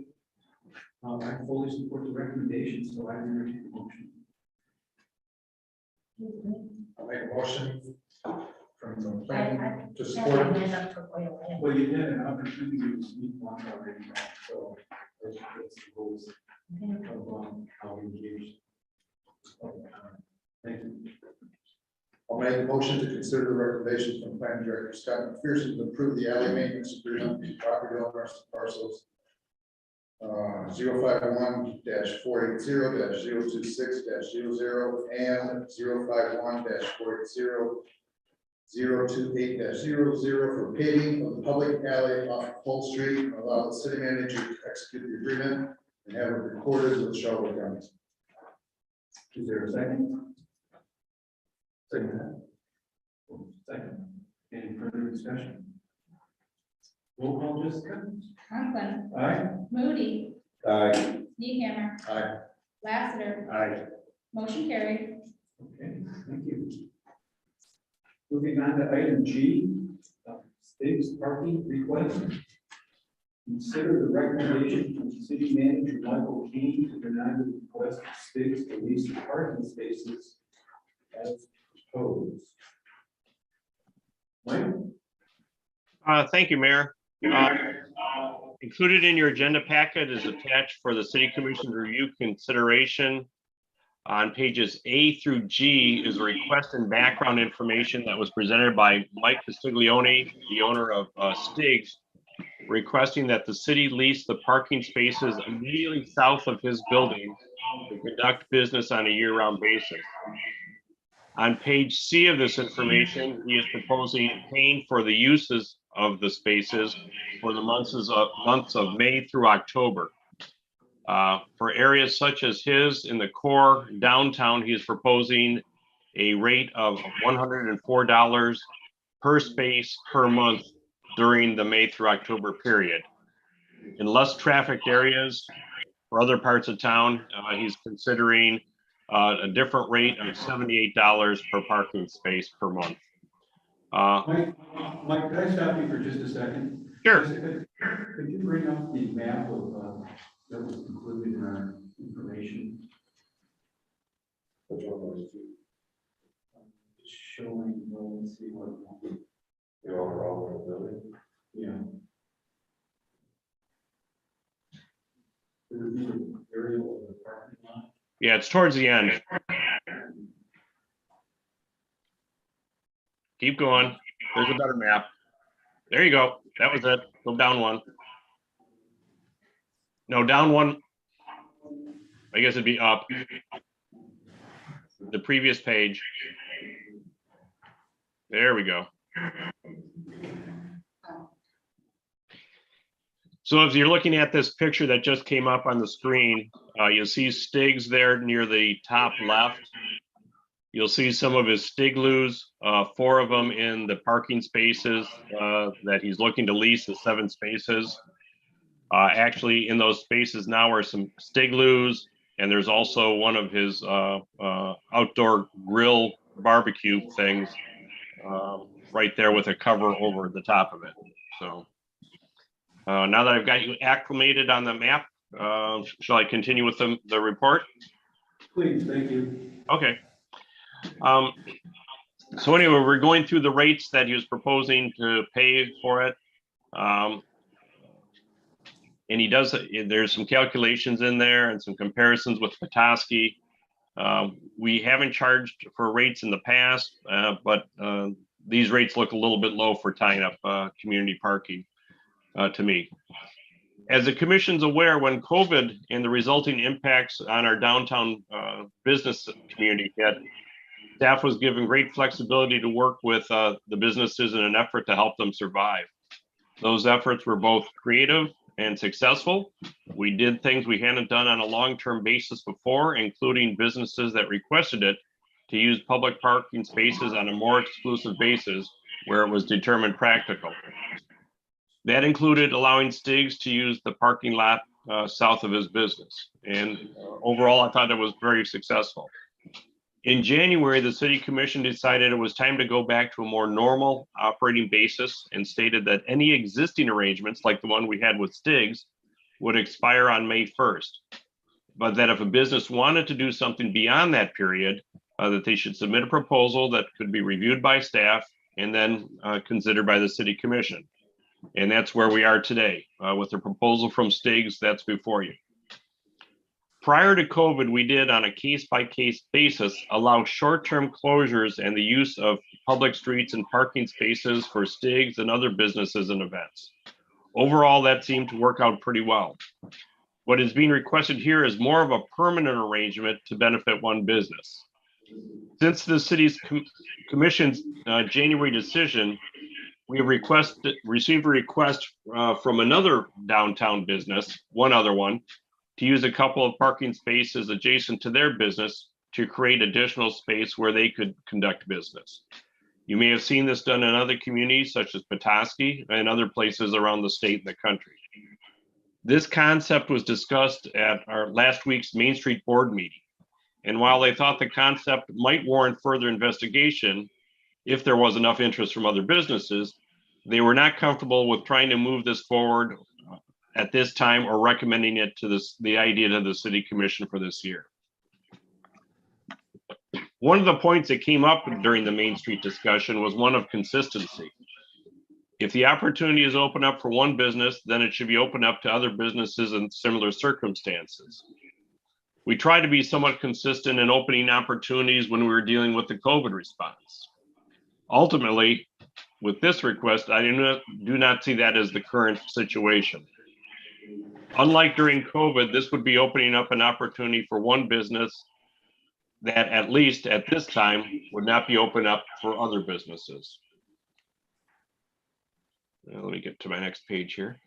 I fully support the recommendation, so I entertain the motion. I'll make a motion from the I plan to had support. my hand up for quite a while. Well, you had an opportunity to speak once already, so that's the rules of how we engage. Thank you. I'll make a motion to consider the recommendation from Planning Director Scott McPherson to approve the alley maintenance agreement with property owners to parcels 051-480-026-00 and 051-480-028-00 for paving of the public alley off Pole Street. Allow the city manager to execute the agreement and have it recorded with Shelby County. Is there a second? Second. Second. Any further discussion? Roll call, Jessica. Conklin. Aye. Moody. Aye. Nehammer. Aye. Lassiter. Aye. Motion carried. Okay, thank you. Moving on to item G, Stakes parking request. Consider the recommendation from city manager Michael Kane to deny the request of Stakes to lease the parking spaces as proposed. Mike? Thank you, Mayor. Included in your agenda packet is attached for the city commission review consideration On pages A through G is a request and background information that was presented by Mike Castiglione, the owner of Stig's, requesting that the city lease the parking spaces immediately south of his building to conduct business on a year-round basis. On page C of this information, he is proposing paying for the uses of the spaces for the months of May through October. For areas such as his in the core downtown, he is proposing a rate of $104 per space per month during the May through October period. In less trafficked areas for other parts of town, he's considering a different rate of $78 per parking space per month. Mike, could I stop you for just a second? Sure. Could you bring up the map of, that was included in our information? Which one was it? Showing, well, let's see what. The overall building? Yeah. Would it be the area of the parking lot? Yeah, it's towards the end. Keep going. There's a better map. There you go. That was it. Go down one. No, down one. I guess it'd be up. The previous page. There we go. So if you're looking at this picture that just came up on the screen, you'll see Stig's there near the top left. You'll see some of his Stigloos, 4 of them in the parking spaces that he's looking to lease, the 7 spaces. Actually, in those spaces now are some Stigloos, and there's also one of his outdoor grill barbecue things right there with a cover over the top of it. So now that I've got you acclimated on the map, shall I continue with the report? Please, thank you. Okay. So anyway, we're going through the rates that he was proposing to pay for it. And he does, there's some calculations in there and some comparisons with Petoskey. We haven't charged for rates in the past, but these rates look a little bit low for tying up community parking to me. As the commission's aware, when COVID and the resulting impacts on our downtown business community hit, staff was given great flexibility to work with the businesses in an effort to help them survive. Those efforts were both creative and successful. We did things we hadn't done on a long-term basis before, including businesses that requested it to use public parking spaces on a more exclusive basis where it was determined practical. That included allowing Stig's to use the parking lot south of his business. And overall, I thought it was very successful. In January, the City Commission decided it was time to go back to a more normal operating basis and stated that any existing arrangements, like the one we had with Stig's, would expire on May 1st. But that if a business wanted to do something beyond that period, that they should submit a proposal that could be reviewed by staff and then considered by the City Commission. And that's where we are today with the proposal from Stig's that's before you. Prior to COVID, we did on a case-by-case basis allow short-term closures and the use of public streets and parking spaces for Stig's and other businesses and events. Overall, that seemed to work out pretty well. What is being requested here is more of a permanent arrangement to benefit one business. Since the city's commission's January decision, we have received a request from another downtown business, one other one, to use a couple of parking spaces adjacent to their business to create additional space where they could conduct business. You may have seen this done in other communities such as Petoskey and other places around the state and the country. This concept was discussed at our last week's Main Street board meeting. And while they thought the concept might warrant further investigation, if there was enough interest from other businesses, they were not comfortable with trying to move this forward at this time or recommending it to the idea to the City Commission for this year. One of the points that came up during the Main Street discussion was one of consistency. If the opportunity is open up for one business, then it should be open up to other businesses in similar circumstances. We tried to be somewhat consistent in opening opportunities when we were dealing with the COVID response. Ultimately, with this request, I do not see that as the current situation. Unlike during COVID, this would be opening up an opportunity for one business that, at least at this time, would not be open up for other businesses. Now, let me get to my next page here.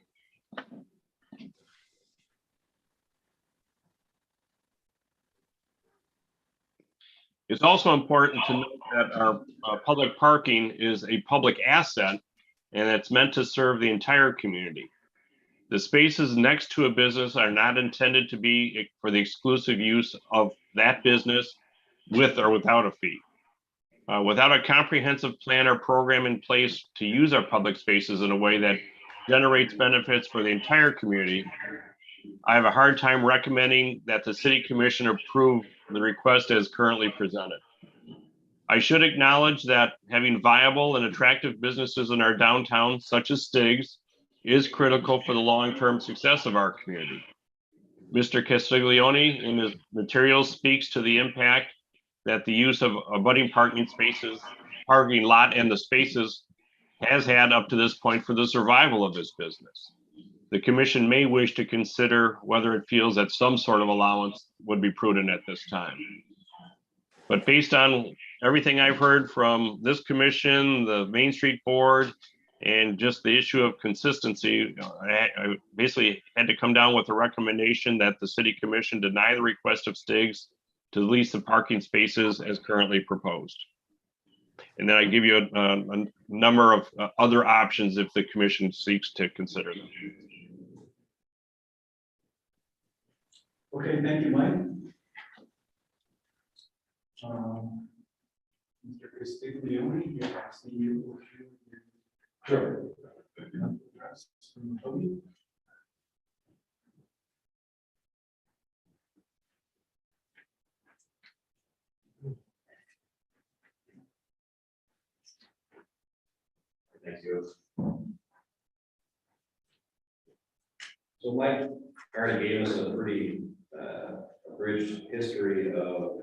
It's also important to note that our public parking is a public asset, and it's meant to serve the entire community. The spaces next to a business are not intended to be for the exclusive use of that business with or without a fee. Without a comprehensive plan or program in place to use our public spaces in a way that generates benefits for the entire community, I have a hard time recommending that the City Commission approve the request as currently presented. I should acknowledge that having viable and attractive businesses in our downtown, such as Stig's, is critical for the long-term success of our community. Mr. Castiglione in his materials speaks to the impact that the use of abutting parking lot and the spaces has had up to this point for the survival of this business. The commission may wish to consider whether it feels that some sort of allowance would be prudent at this time. But based on everything I've heard from this commission, the Main Street Board, and just the issue of consistency, I basically had to come down with a recommendation that the City Commission deny the request of Stig's to lease the parking spaces as currently proposed. And then I give you a number of other options if the commission seeks to consider them. Okay, thank you, Mike. Mr. Castiglione, you have seen you. Sure. Thank you. So Mike already gave us a pretty abridged history of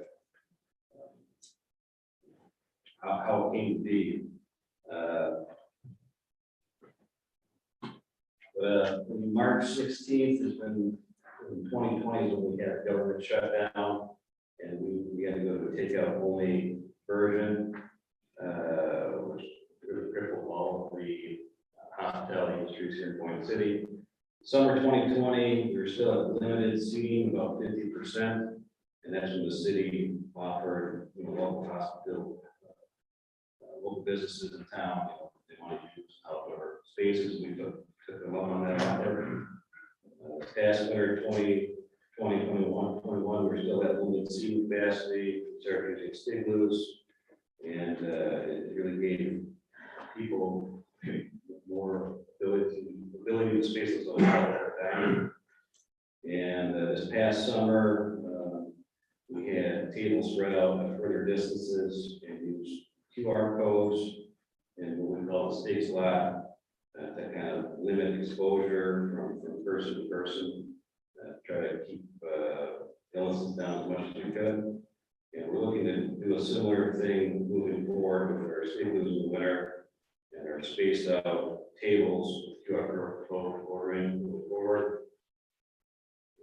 how it came to be. March 16th has been 2020 is when we had a government shutdown, and we had to go to a takeout only version, which crippled all of the hospitality industries here in Boyne City. Summer 2020, we were still at limited seating, about 50%, and that's when the city offered, local hospital, local businesses in town, they want to use outdoor spaces. We took them up on that offer. Past winter 21, we're still at limited seating capacity, started using stigloos, and it really gave people more ability to space themselves out there. And this past summer, we had tables spread out at further distances and used QR codes and what we call the state slot to kind of limit exposure from person to person, try to keep illnesses down as much as we could. And we're looking to do a similar thing moving forward with our stigloos in the winter and our spaced out tables, QR code ordering moving forward.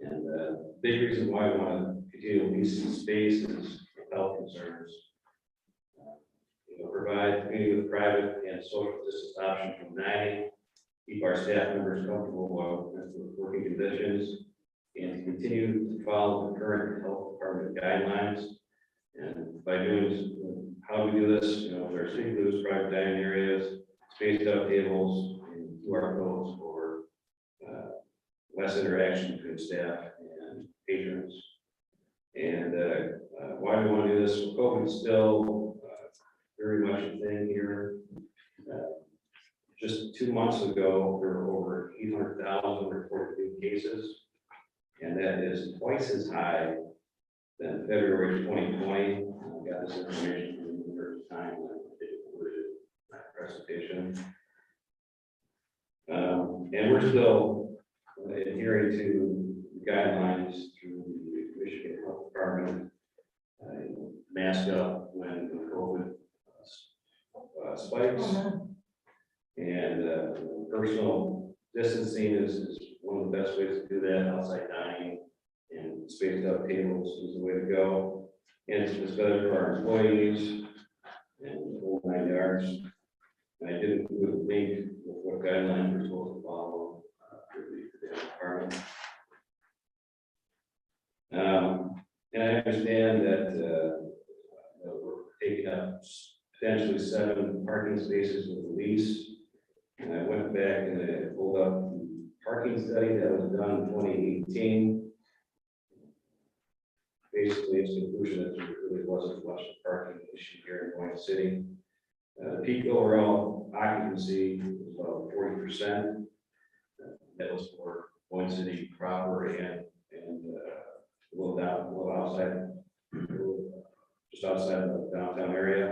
And the big reason why we want to continue to lease some space is health concerns. Provide community with private and social distance options from 90, keep our staff members comfortable with working conditions, and to continue to follow the current health department guidelines. And by doing, how do we do this? With our stigloos, private dining areas, spaced out tables, and QR codes for less interaction between staff and patrons. And why do we want to do this? COVID is still very much a thing here. Just 2 months ago, there were over 800,000 reported new cases, and that is twice as high than February 2020. I got this information from the first time when I did my presentation. And we're still adhering to guidelines through the Michigan Health department. Mask up when COVID spikes. And personal distancing is one of the best ways to do that. Outside dining and spaced out tables is the way to go. And it's better for our employees and the whole 9 yards. And I did include a link with what guidelines we're supposed to follow for the department. And I understand that we're taking up potentially 7 parking spaces with the lease. And I went back and I pulled up the parking study that was done in 2018. Basically, it's conclusion that there really wasn't much of a parking issue here in Boyne City. Peak overall occupancy was about 40%. That was for Boyne City proper and a little outside, just outside of the downtown area.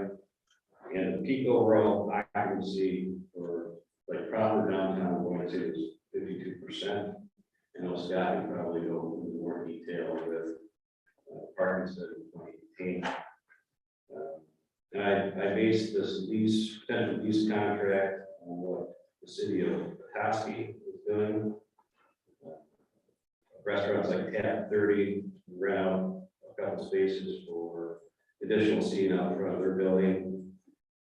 And the peak overall occupancy for like proper downtown Boyne City is 52%. And I'll Scott can probably go into more detail with parking study in 2018. And I based this potential lease contract on what the city of Petoskey is doing. Restaurants like Tap 30 rent out a couple spaces for additional seating out front of their building.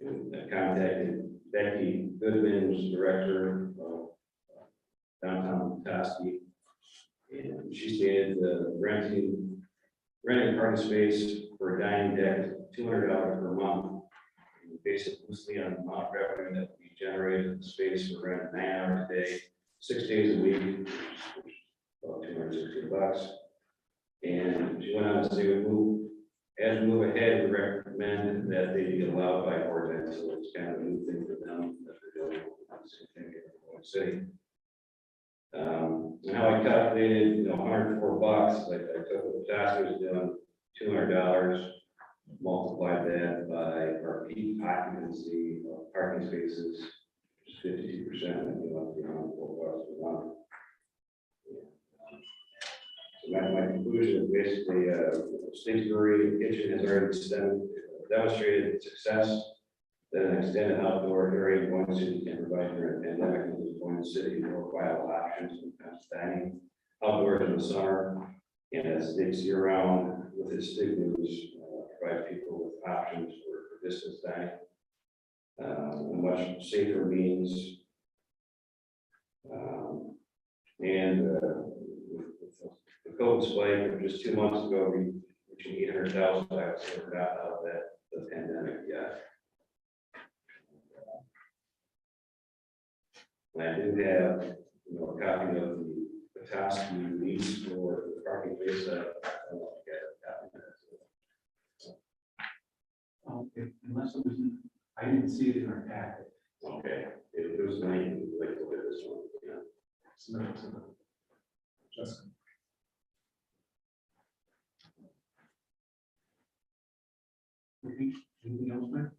And I contacted Becky Goodman, who's director of downtown Petoskey, and she stated renting parking space for a dining deck is $200 per month. And based loosely on the amount of revenue that we generated in the space for rent 9 hours a day, 6 days a week, about $260. And she went on to say, as we move ahead, we recommend that they be allowed by ordinance. So it's kind of a new thing for them that they're doing. Same thing in Boyne City. And how I calculated, $104. Like I took what the task was doing, $200, multiplied that by our peak occupancy of parking spaces, which is 52%, and you know, around $4 a month. So my conclusion is basically, Stingsbury Kitchen has already demonstrated success that an extended outdoor area in Boyne City can provide during a pandemic. And Boyne City more viable options when it comes to dining outdoors in the summer, and as Sticks year round with his Stig News, provide people with options for distance dining, a much safer means, and the COVID spike of just 2 months ago, reaching 800,000, I would say we're not out of the pandemic yet. And I do have, a copy of the Petoskey lease for the parking place. I want to get a copy of that. Unless it was, I didn't see it in our packet. Okay, it was nice. Like look at this one. Yeah. Justin. Anything else, Matt?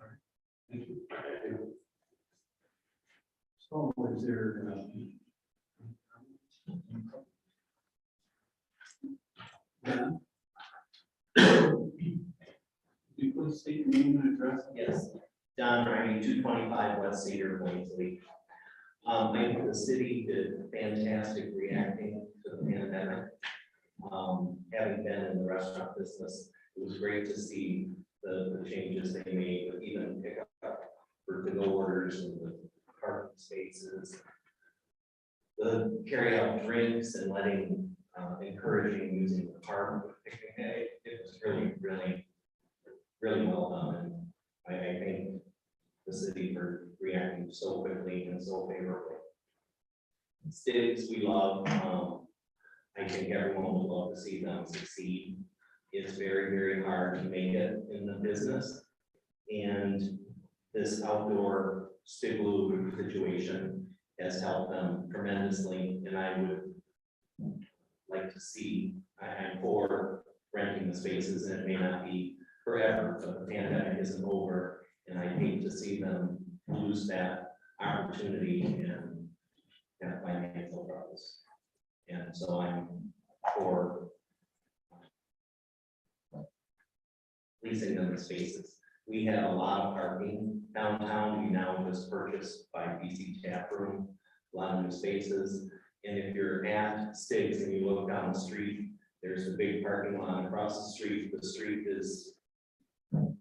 All right, thank you. So is there, Dan? You please state your name and address? Yes, Don Riney, 225 West Cedar, Boyne City. I think the city did fantastic reacting to the pandemic. Having been in the restaurant business, it was great to see the changes they made, with even pick up for to-go orders and the parking spaces, the carry out drinks and encouraging using the park with picnic day. It was really well done, and I thank the city for reacting so quickly and so favorably. Sticks we love. I think everyone would love to see them succeed. It's very hard to make it in the business, and this outdoor Stig Blue situation has helped them tremendously. And I would like to see, I'm for renting the spaces, and it may not be forever, but the pandemic isn't over, and I hate to see them lose that opportunity and have financial troubles. And so I'm for leasing them the spaces. We have a lot of parking downtown. We now just purchased by BC Tap Room, a lot of new spaces. And if you're at Stiggs and you look down the street, there's a big parking lot across the street. The street is in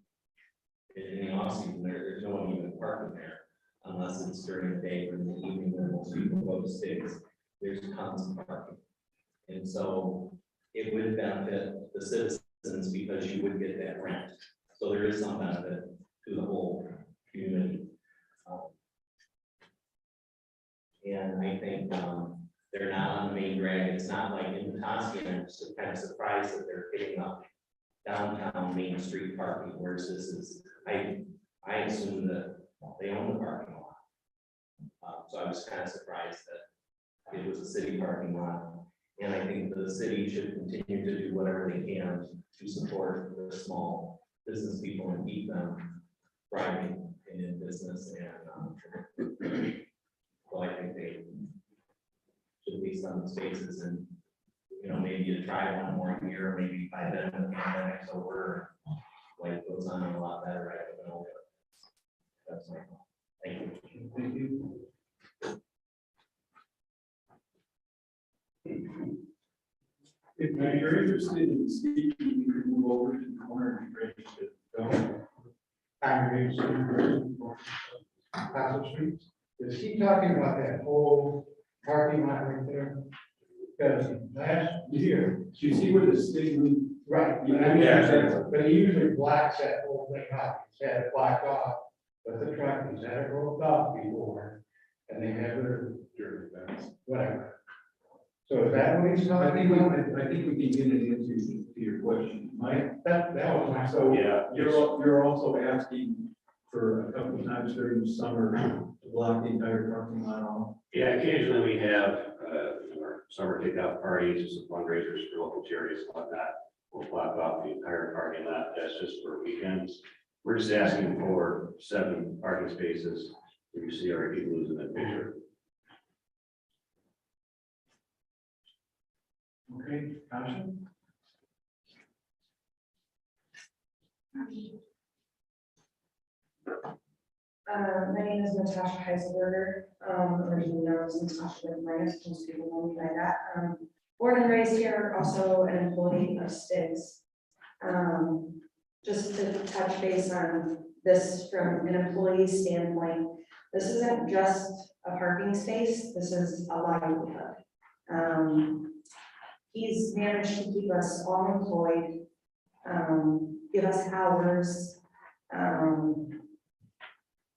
the off season, there's no one even parking there unless it's during the day or in the evening when most people go to Stiggs. There's tons of parking. And so it would benefit the citizens because you would get that rent. So there is some benefit to the whole community. And I think they're not on the main drag. It's not like in Petoskey, and I'm just kind of surprised that they're getting up downtown Main Street parking, whereas this is, I assume that they own the parking lot. So I was kind of surprised that it was a city parking lot. And I think the city should continue to do whatever they can to support the small business people and keep them thriving in business. And so I think they should lease some spaces and, you know, maybe you try one more year, maybe by then the pandemic's over, life goes on a lot better. I don't know. That's my thought. Thank you. Thank you. If you're interested in speaking, you can move over to the corner and be ready to go. Pastor Street. Is he talking about that whole parking lot right there? Because last year, Do you see where the stigma? right, Yeah. but he usually blacks that whole thing out. He's had it blacked off, but the truck has had it roped off before, and they have their whatever. So is that what he's I talking think about? I think we can get an answer to your question, Mike. That was my, So Yeah. you're also asking for a couple of times during the summer to block the entire parking lot off. Yeah, occasionally we have, our summer kickoff parties, some fundraisers for local charities and whatnot. We'll block off the entire parking lot. That's just for weekends. We're just asking for 7 parking spaces. If you see our igloos in that picture. Okay, Tasha? My name is Natasha Heiselberger, originally known as Natasha McManus, most people know me by that. Born and raised here, also an employee of Stiggs. Just to touch base on this from an employee standpoint, this isn't just a parking space, this is a livelihood. He's managed to keep us all employed, give us hours.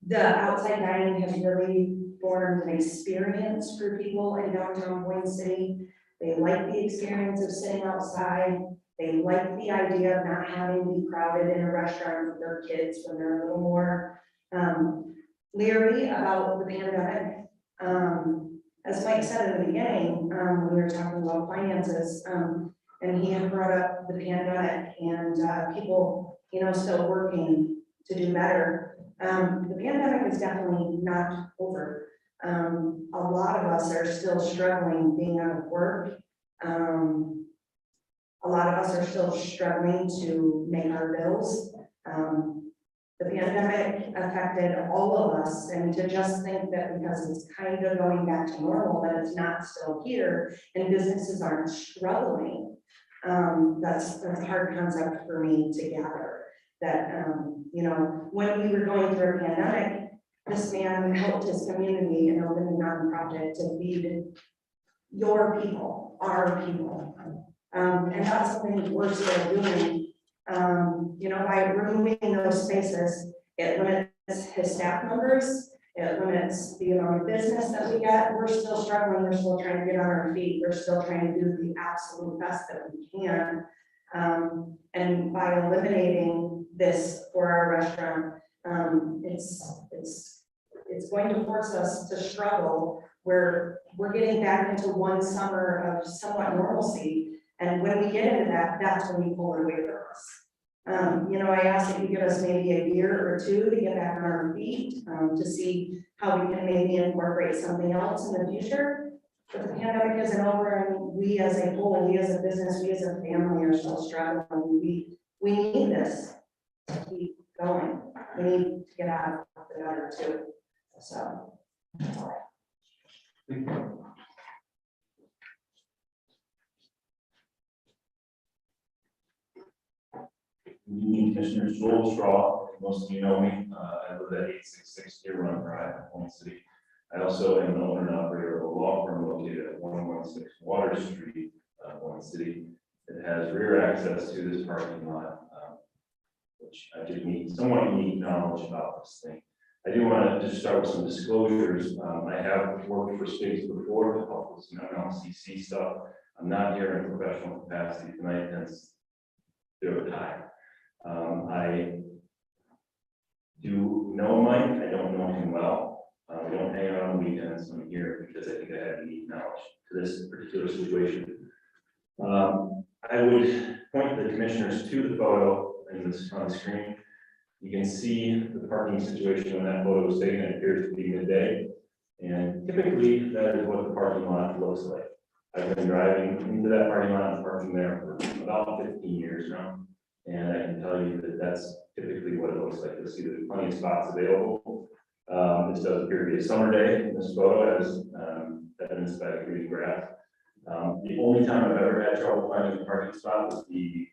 The outside dining has really formed an experience for people in downtown Boyne City. They like the experience of sitting outside. They like the idea of not having to be crowded in a restaurant with their kids when they're a little more leery about the pandemic. As Mike said in the beginning, we were talking about finances, and he had brought up the pandemic and people, you know, still working to do better. The pandemic is definitely not over. A lot of us are still struggling being out of work. A lot of us are still struggling to make our bills. The pandemic affected all of us, and to just think that because it's kind of going back to normal, that it's not still here and businesses aren't struggling. That's a hard concept for me to gather. That, you know, when we were going through a pandemic, this man helped his community and opened a nonprofit to feed your people, our people. And that's something that we're still doing. You know, by removing those spaces, it limits his staff members, it limits the amount of business that we get. We're still struggling, we're still trying to get on our feet, we're still trying to do the absolute best that we can. And by eliminating this for our restaurant, it's going to force us to struggle where we're getting back into one summer of somewhat normalcy. And when we get into that, that's when we pull it away from us. You know, I asked if you give us maybe a year or two to get back on our feet, to see how we can maybe incorporate something else in the future. But the pandemic isn't over, and we as a whole, we as a business, we as a family are still struggling. We need this. keep going. We need to get out of the gutter too, so. that's all I have. Good evening, Commissioners. Joel Straw, most of you know me. I live at 866 Deer Run Drive, Boyne City. I also am the owner and operator of a law firm located at 116 Water Street, Boyne City. It has rear access to this parking lot, which I do need somewhat unique knowledge about this thing. I do want to just start with some disclosures. I have worked for states before to help with some MLCC stuff. I'm not here in professional capacity tonight, hence do a tie. I do know Mike, I don't know him well. We don't hang out on the weekends. I'm here because I think I have unique knowledge to this particular situation. I would point the commissioners to the photo in this on the screen. You can see the parking situation when that photo was taken. It appears to be midday. And typically that is what the parking lot looks like. I've been driving into that parking lot and parking there for about 15 years now. And I can tell you that that's typically what it looks like. You'll see there's plenty of spots available. This does appear to be a summer day in this photo, as evidenced by the green grass. The only time I've ever had trouble finding a parking spot was the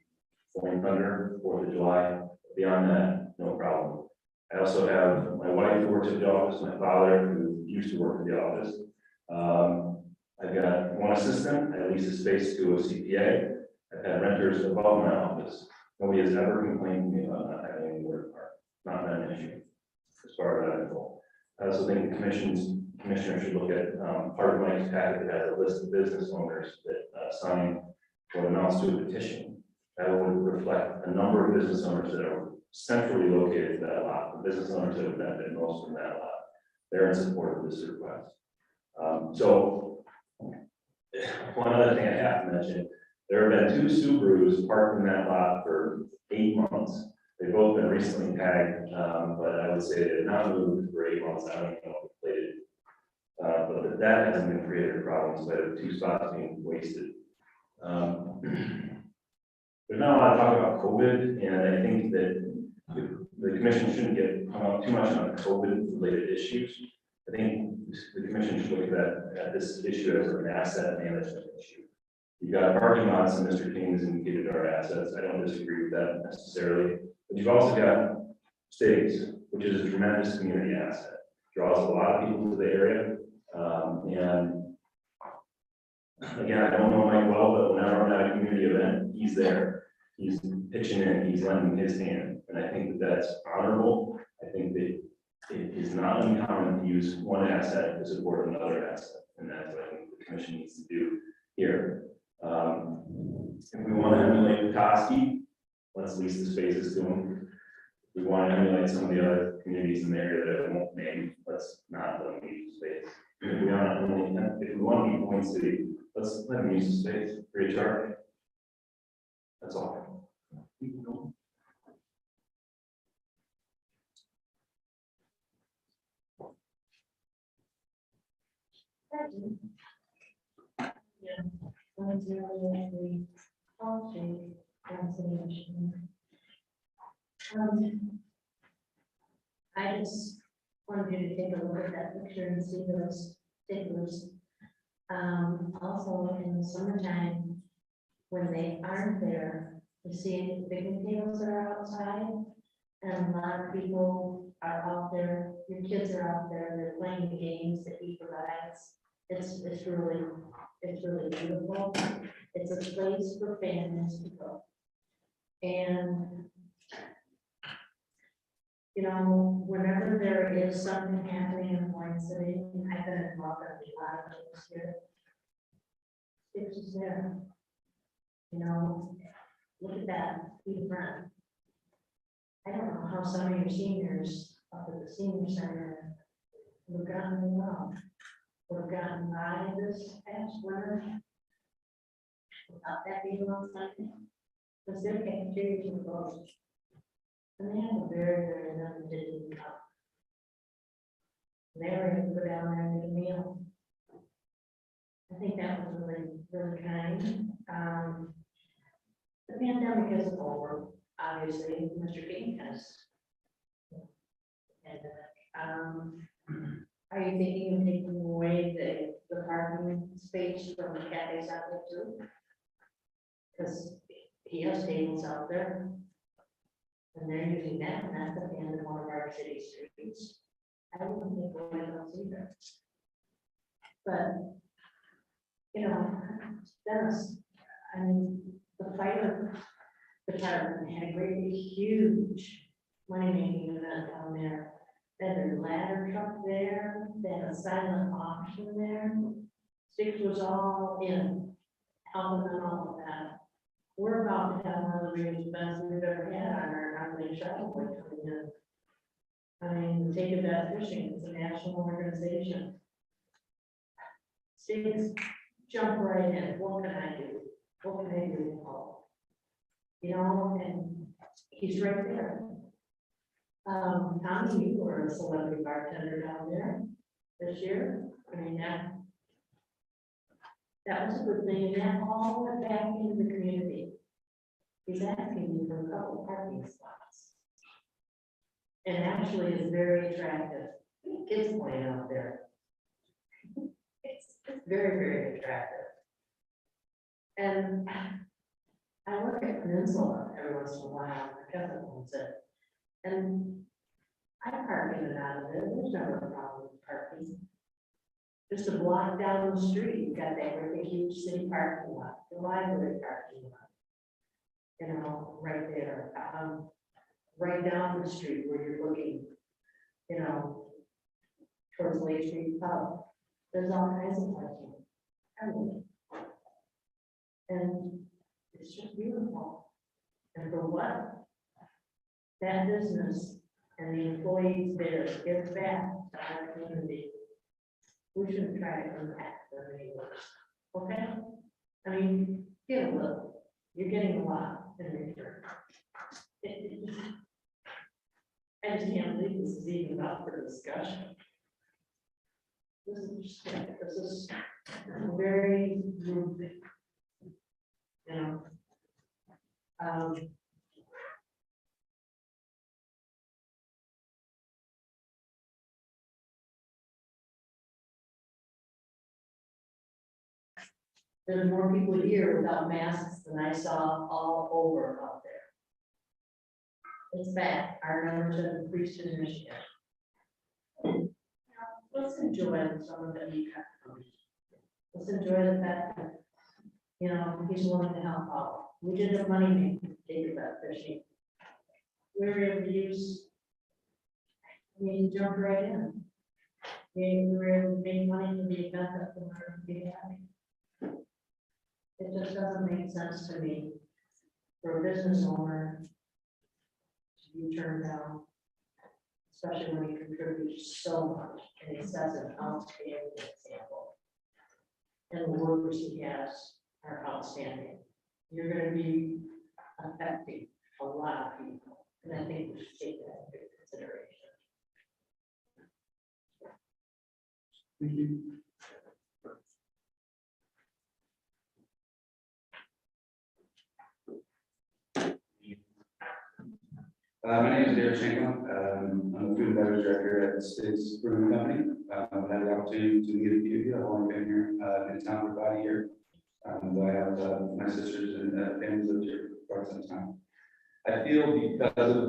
Boyne Thunder, 4th of July. Beyond that, no problem. I also have my wife who works at the office, my father who used to work at the office. I've got one assistant. I lease a space to a CPA. I've had renters above my office. Nobody has ever complained to me about not having anywhere to park. Not been an issue as far as I know. I also think the commissioner should look at part of my packet that has a list of business owners that sign what amounts to a petition. That would reflect a number of business owners that are centrally located to that lot. The business owners that have benefited most from that lot. They're in support of this request. So one other thing I have to mention. There have been 2 Subarus parked in that lot for 8 months. They've both been recently tagged, but I would say they've not moved for 8 months. I don't even know if it's plated. But that hasn't been created a problem instead of 2 spots being wasted. There's not a lot of talk about COVID, and I think that the commission shouldn't get hung up too much on COVID-related issues. I think the commission should look at this issue as an asset management issue. You've got parking lots, and Mr. King has indicated are assets. I don't disagree with that necessarily. But you've also got States, which is a tremendous community asset. Draws a lot of people to the area. And again, I don't know Mike well, but whenever I'm at a community event, he's there. He's pitching in, he's lending his hand. And I think that that's honorable. I think that it is not uncommon to use one asset to support another asset. And that's what I think the commission needs to do here. If we want to emulate Petoskey, let's lease the spaces to them. If we want to emulate some of the other communities in the area that I won't name, let's not let them use the space. If we want to be Boyne City, let's let them use the space free of charge. That's all. Yeah. 103 policy consideration. I just wanted you to take a look at that picture and see those stickers. Also in the summertime, when they aren't there, you see the picnic tables are outside, and a lot of people are out there. Your kids are out there, they're playing the games that he provides. It's really beautiful. It's a place for families to go. And, you know, whenever there is something happening in Boyne City, I've been involved in a lot of things here. It's just there. You know, look at that, be a friend. I don't know how some of your seniors up at the senior center would have gotten along. Would have gotten by this past winter without that being on Sunday, because their cafeterias were closed. And they have a very limited income. They were able to go down there and get a meal. I think that was really kind. The pandemic isn't over. obviously, Mr. King has. And, are you thinking of taking away the parking space from the cafes out there too? Because he has tables out there. And they're using that, and that's at the end of one of our city streets. I wouldn't think away those either. But, you know, Dennis, I mean, the fire department had a great, big, huge money-making event down there. They had a ladder truck there, they had a silent auction there. Six was all in, helping them all with that. We're about to have one of the biggest events we've ever had on our shuttle coming in. I mean, Take It Back Fishing is a national organization. Six, jump right in, what can I do? What can I do? You know, and he's right there. Tommy, you were a celebrity bartender down there this year. I mean, that was a good thing, and that all went back into the community. He's asking me for a couple parking spots. And actually is very attractive. Kids playing out there. It's very, very attractive. And I work at Peninsula every once in a while, my cousin owns it. And I park in and out of it, there's never a problem with parking. Just a block down the street, you've got that really huge city parking lot, the library parking lot. You know, right there, right down the street where you're looking, you know, towards Lake Street Pub. There's all kinds of parking. everywhere. And it's just beautiful. And for what? That business and the employees there give back to our community. We shouldn't try to come back to the neighbors, okay? I mean, give a little, you're getting a lot in return. I just can't believe this is even up for discussion. This is very, you know. There's more people here without masks than I saw all over out there. It's bad. Our numbers have increased in Michigan. Let's enjoy some of the new technology. Let's enjoy the fact that, you know, he's willing to help out. We did the money making, Take It Back Fishing. We were able to use, I mean, jump right in. We were able to make money for the event that we were going to be having. It just doesn't make sense to me for a business owner to be turned down, especially when he contributes so much and he sets an outstanding example. And the workers he has are outstanding. You're going to be affecting a lot of people, and I think we should take that into consideration. Thank you. My name is David Shanklin. I'm the food and beverage director at the State's Brewing Company. I've had the opportunity to meet a few of you. I've only been here in town for about a year. I have my sisters and families lived here for quite some time. I feel because of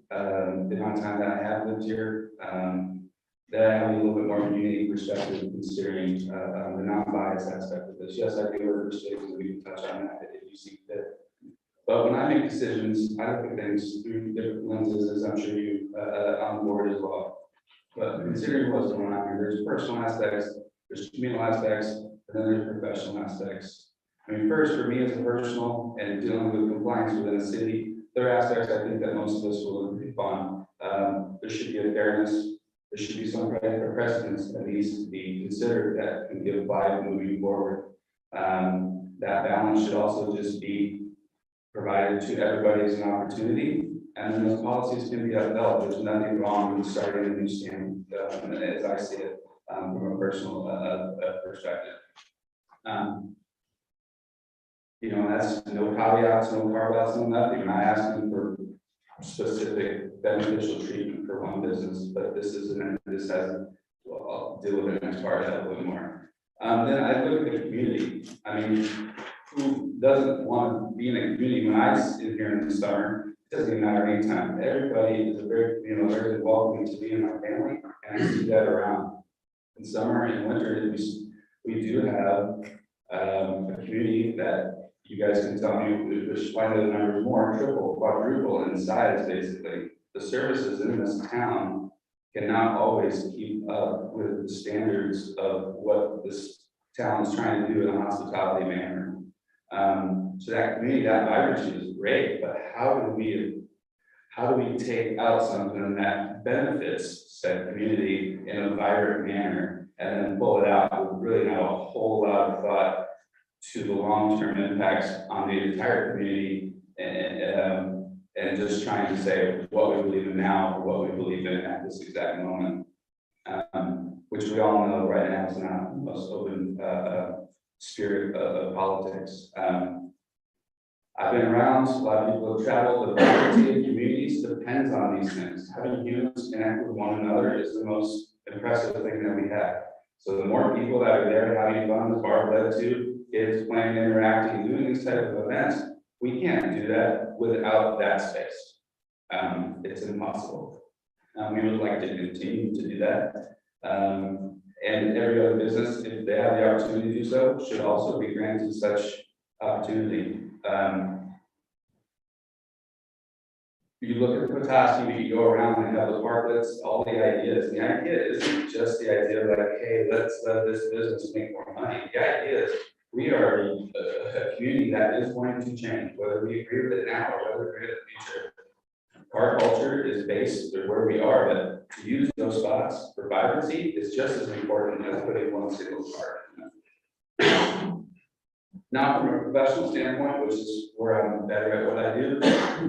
the amount of time that I have lived here, that I have a little bit more of a unique perspective considering the non-biased aspect of this. Yes, I do work for states, and we can touch on that if you see fit. But when I make decisions, I look at things through different lenses, as I'm sure you on board as well. But considering what's going on here, there's personal aspects, there's communal aspects, and then there's professional aspects. I mean, first, for me as a personal and dealing with compliance within a city, there are aspects I think that most of us will agree upon. There should be a fairness. There should be some precedence that needs to be considered that can be applied moving forward. That balance should also just be provided to everybody as an opportunity, and then those policies can be upheld. There's nothing wrong with starting a new standard, as I see it, from a personal perspective. You know, that's no caveats, no carve outs, no nothing. I'm not asking for specific beneficial treatment for one business, but this isn't, this hasn't, well, I'll deal with it next part of that a little more. Then I look at the community. I mean, who doesn't want to be in a community? When I sit here in the summer, it doesn't even matter anytime. Everybody is very, very welcoming to me and my family, and I see that around. In summer and winter, we do have a community that you guys can tell me which one of the numbers more, triple, quadruple in size, basically. The services in this town cannot always keep up with the standards of what this town is trying to do in a hospitality manner. So that community, that vibrancy is great, but how do we take out something that benefits said community in a vibrant manner and then pull it out with really not a whole lot of thought to the long-term impacts on the entire community and just trying to say what we believe in now or what we believe in at this exact moment, which we all know right now is not the most open spirit of politics. I've been around, a lot of people have traveled, the variety of communities depends on these things. Having humans connect with one another is the most impressive thing that we have. So the more people that are there having fun, as Barb led to, kids playing, interacting, doing these type of events, we can't do that without that space. It's impossible. We would like to continue to do that. And every other business, if they have the opportunity to do so, should also be granted such opportunity. You look at the Petoskey, you go around and have the parklets, all the ideas. The idea isn't just the idea of like, hey, let's let this business make more money. The idea is we are a community that is going to change, whether we agree with it now or whether we agree with it in the future. Car culture is based where we are, but to use those spots for vibrancy is just as important as putting one single car in. Now, from a professional standpoint, which is where I'm better at what I do,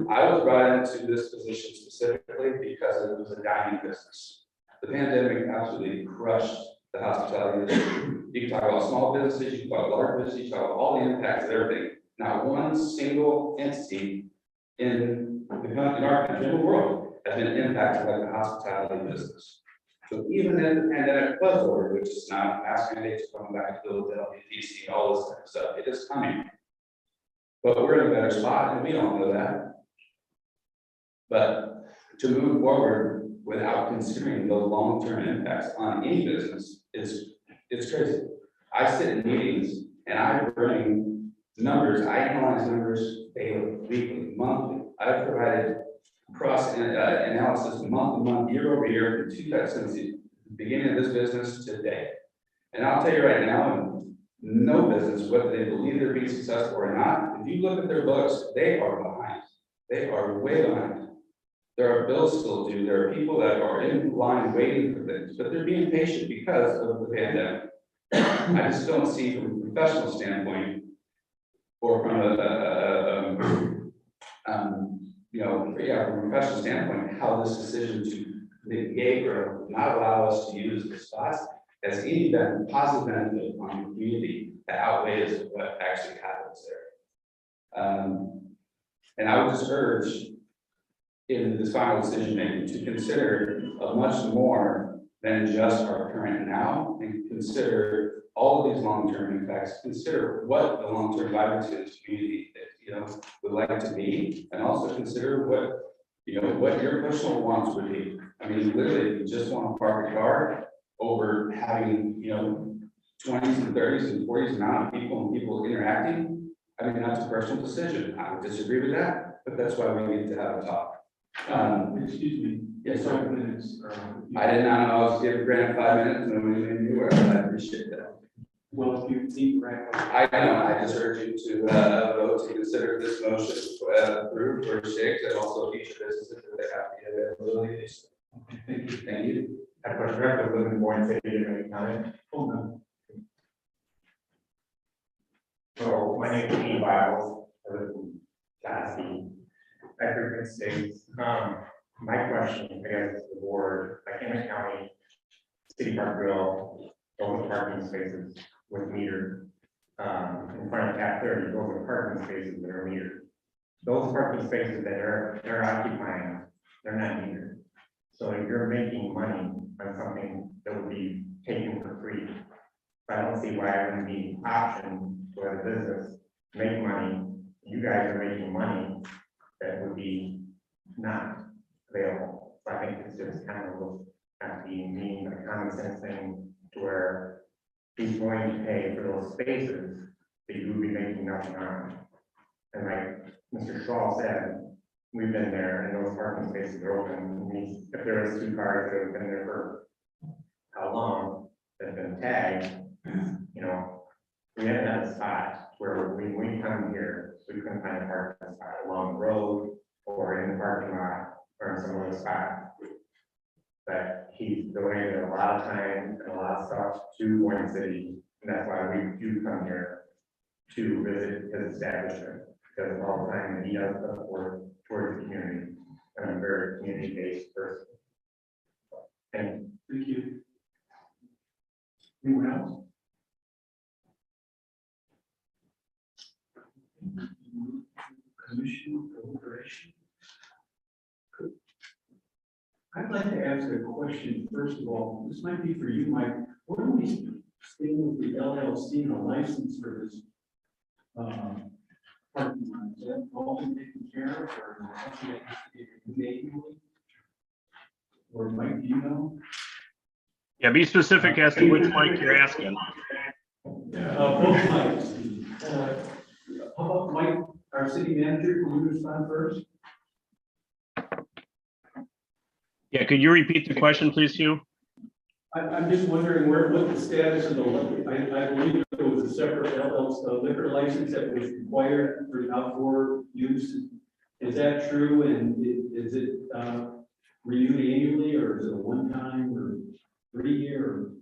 I was brought into this position specifically because it was a dining business. The pandemic absolutely crushed the hospitality industry. You can talk about small businesses, you can talk about large businesses, you can talk about all the impacts of everything. Not one single entity in our country, in the world, has been impacted like the hospitality business. So even if the pandemic was over, which is not mask mandates coming back to Philadelphia, DC, all this type of stuff, it is coming. But we're in a better spot, and we all know that. But to move forward without considering the long-term impacts on any business it's crazy. I sit in meetings and I bring numbers, I analyze numbers daily, weekly, monthly. I've provided cross analysis month to month, year over year, since the beginning of this business to today. And I'll tell you right now, in no business, whether they believe they're being successful or not, if you look at their books, they are behind. They are way behind. There are bills still due. There are people that are in line waiting for things, but they're being patient because of the pandemic. I just don't see from a professional standpoint or from from a professional standpoint, how this decision to negate or not allow us to use the spots has any positive benefit on the community that outweighs what actually happens there. And I would just urge in this final decision making to consider a much more than just our current now, and consider all of these long-term impacts, consider what the long-term vibrancy of this community would like to be, and also consider what your personal wants would be. I mean, literally, if you just want to park a car over having 20s and 30s and 40s amount of people interacting, I mean, that's a personal decision. I would disagree with that, but that's why we need to have a talk. Excuse me. Yes, 5 minutes. I did not know I was given granted 5 minutes, and we knew where. I appreciate that. Well, if you see right. I know, I just urge you to vote to consider this motion approved for 6, and also future businesses that they have the availability. Thank you. Thank you. I have a question. I live in Boyne City, City Commission. Oh, no. So my name is Lee Biles. I live in Cassie. I frequent states. My question, I guess, to the board, McKenna County City Park Grill, those parking spaces with meter. In front of Cat 30, those are parking spaces that are metered. those parking spaces that they're occupying, they're not needed. So if you're making money on something that would be taken for free, I don't see why it wouldn't be an option for the business to make money. You guys are making money that would be not available. So I think it's just kind of have to be mean, a common sense thing to where he's going to pay for those spaces that you would be making nothing on. And like Mr. Shaw said, we've been there and those parking spaces are open. I mean, if there was 2 cars that have been there for how long, that have been tagged, you know, we haven't had a spot where we come here, we couldn't find a parking spot along the road or in the parking lot or in some other spot. But he's donated a lot of time and a lot of stuff to Boyne City, and that's why we do come here to visit his establishment, because of all the time that he does put forth towards the community, and I'm a very community-based person. And Thank you. Anyone else? Commission deliberation. I'd like to ask a question, first of all. This might be for you, Mike. What are we staying with the LLC and a license for this? Parking lot? Is that all been taken care of, or something that has to be made manually? Or Mike, do you know? Yeah, be specific as to which mic you're asking. Both Mikes. How about Mike, our city manager, can you respond first? Yeah, could you repeat the question, please, Hugh? I'm just wondering what the status of the, I believe there was a separate liquor license that was required for outdoor use. Is that true? And is it renewed annually, or is it a one-time or 3-year, or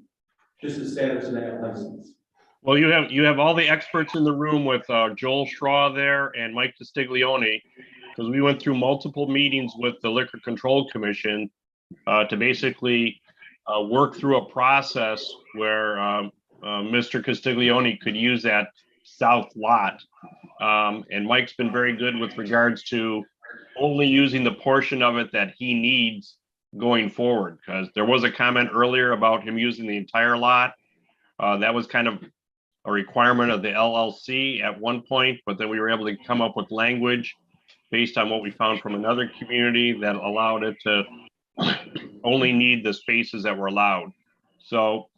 just the status of that license? Well, you have all the experts in the room with Joel Straw there and Mike Castiglione, because we went through multiple meetings with the Liquor Control Commission to basically work through a process where Mr. Castiglione could use that south lot. And Mike's been very good with regards to only using the portion of it that he needs going forward, because there was a comment earlier about him using the entire lot. That was kind of a requirement of the LLC at one point, but then we were able to come up with language based on what we found from another community that allowed it to only need the spaces that were allowed. So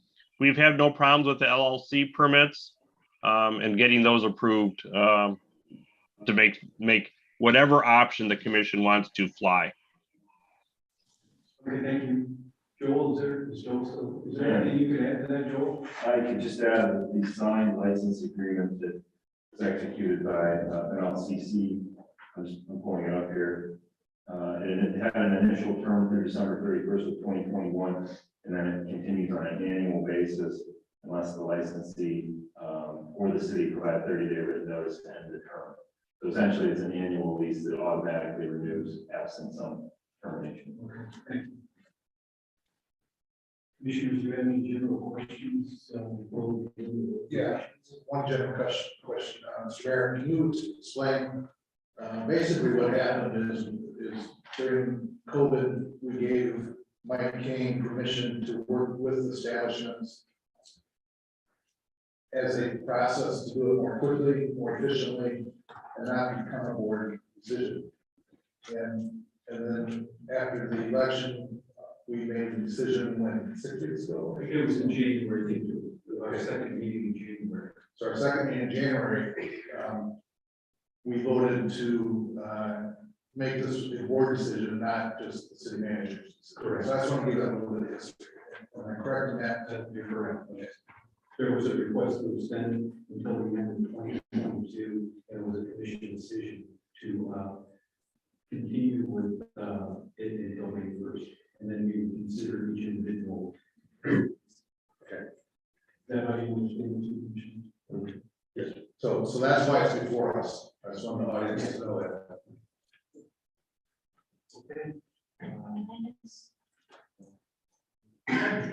we've had no problems with the LLC permits and getting those approved to make whatever option the commission wants to fly. Okay, thank you. Joel, is there anything you could add to that, Joel? I could just add the signed license agreement that was executed by NLCC. I'm pulling it up here. And it had an initial term through December 31st of 2021, and then it continues on an annual basis unless the licensee or the city provide 30-day written notice to end the term. So essentially, it's an annual lease that automatically renews absent some termination. Okay, thank you. Commissioners, do you have any general questions? Yeah, one general question. Mr. Mayor, can you explain, basically what happened is during COVID, we gave Mike Kane permission to work with establishments as a process to do it more quickly, more efficiently, and not become a board decision. And then after the election, we made the decision when 6 weeks ago. It was in January, I think, our second meeting in January. So our second meeting in January, we voted to make this a board decision, not just the city managers. Correct. So I just want to give that a little bit of history. When I correct that, that'd be correct. There was a request to extend until the end of 2022, and it was a commission decision to continue with it until May 1st, and then we consider each individual. Okay. Is that how you understand the commission? Yes. So that's why it's before us. I just want the audience to know that. Okay.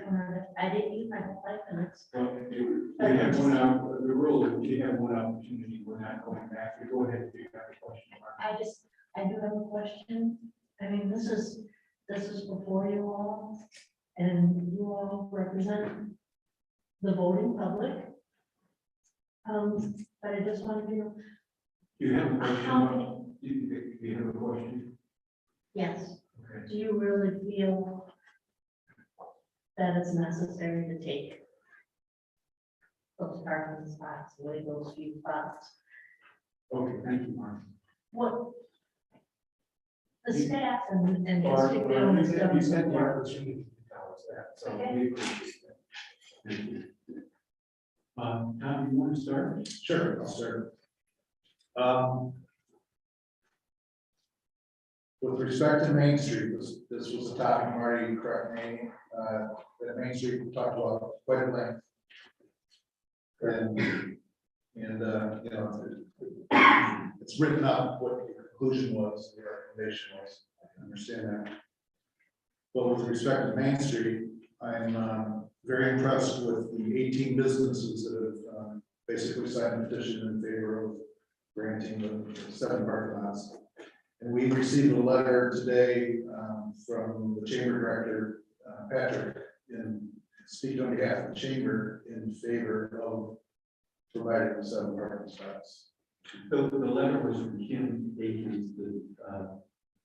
I didn't use my 5 minutes. You have one out, the rule, is you have one opportunity, we're not going back, you go ahead if you have a question. I do have a question. I mean, this is before you all, and you all represent the voting public. But I just want to know, Do you have a question? how many, Do you have a question? yes, Okay. do you really feel that it's necessary to take those parking spots, away those few spots? Okay, thank you, Mark. What? The staff and the Or, district or building you is said done you said some the work. opportunity to tell us that, so Okay. we appreciate that. Thank you. Tom, you want to start? Sure, I'll start. With respect to Main Street, this was a topic, Marty, you correct me, that Main Street we talked about quite at length. And you know, it's written up what the conclusion was, the recommendation was, I can understand that. But with respect to Main Street, I'm very impressed with the 18 businesses that have basically signed a petition in favor of granting the 7 parking lots. And we received a letter today from the chamber director, Patrick, and speak on behalf of the chamber in favor of providing the 7 parking spots. The letter was from Kim Akins, the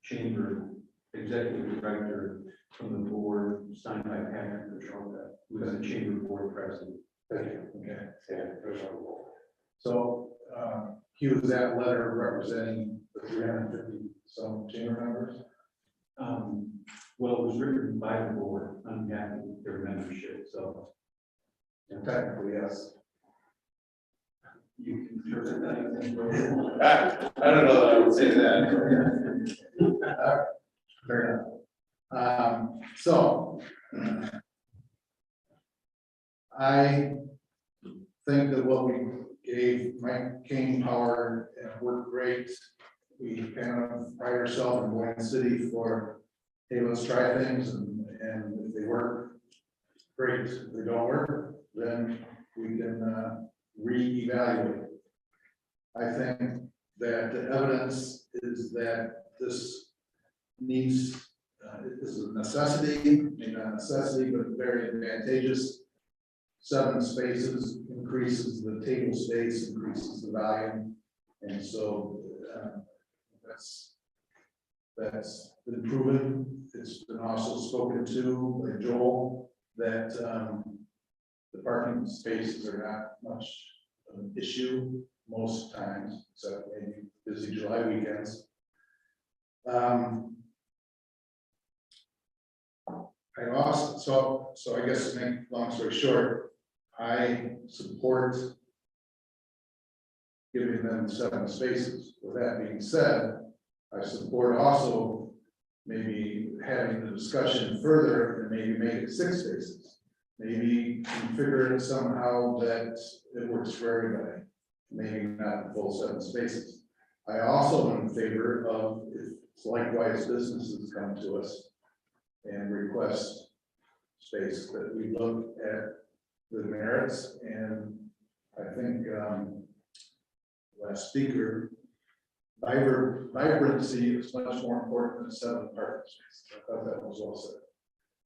chamber executive director from the board, signed by Patrick Patrolka, who is the chamber board president. Thank you. Okay. So he was that letter representing the 350 some chamber members. Well, it was written by the board on behalf of their membership, so And technically, yes. you can interpret that. I don't know that I would say that. Fair enough. So I think that what we gave Mike Kane power and worked great. We kind of pride ourselves in Boyne City for, hey, let's try things, and if they work, great. If they don't work, then we can reevaluate. I think that the evidence is that this needs, this is a necessity, maybe not a necessity, but very advantageous. 7 spaces increases the table space, increases the volume, and so that's been proven. It's been also spoken to by Joel that the parking spaces are not much of an issue most times, except maybe busy July weekends. I also, so I guess to make long story short, I support giving them 7 spaces. With that being said, I support also maybe having the discussion further and maybe make it 6 spaces. Maybe configure it somehow that it works for everybody, maybe not the full 7 spaces. I also am in favor of, if likewise businesses come to us and request space, that we look at the merits, and I think last speaker, vibrancy is much more important than 7 parking spaces. I thought that was well said.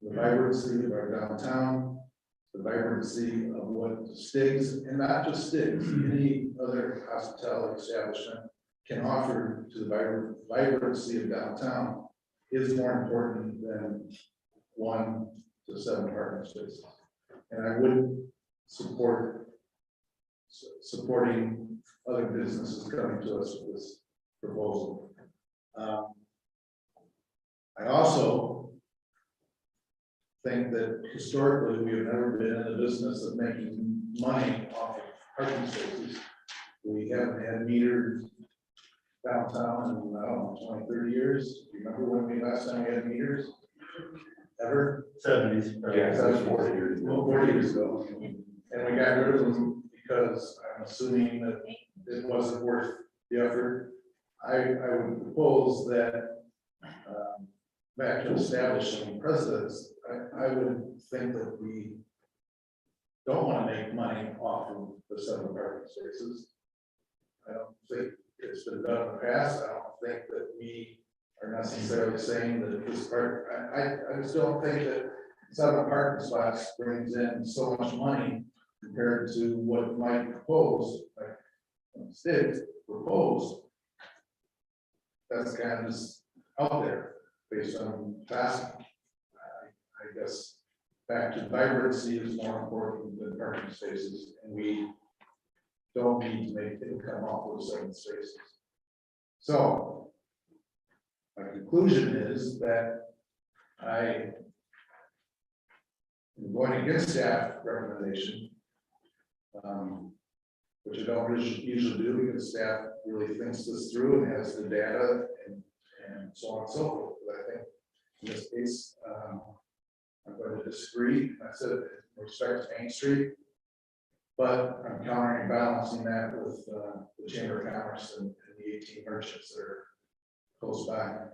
The vibrancy of our downtown, the vibrancy of what Stig's, and not just Stig's, any other hospitality establishment can offer to the vibrancy of downtown is more important than 1 to 7 parking spaces. And I would supporting other businesses coming to us with this proposal. I also think that historically, we have never been in the business of making money off of parking spaces. We haven't had meters downtown in, I don't know, 20, 30 years. Do you remember when last time we had meters? Ever? 70s. Yeah, that was 40 years ago. 40 years ago. And we got rid of them because I'm assuming that it wasn't worth the effort. I would propose that back to establishing precedents, I would think that we don't want to make money off of the 7 parking spaces. I don't think it's been done in the past. I don't think that we are necessarily saying that this part, I just don't think that 7 parking spots brings in so much money compared to what Mike proposed, like Stig proposed. That's kind of just out there based on past. I guess back to vibrancy is more important than parking spaces, and we don't need to make it come off with 7 spaces. So my conclusion is that I am going against staff recommendation, which I don't usually do because staff really thinks this through and has the data and so on and so forth. But I think in this case, I'm going to disagree. I said in respect to Main Street, but I'm countering and balancing that with the Chamber of Commerce and the 18 merchants that are close by.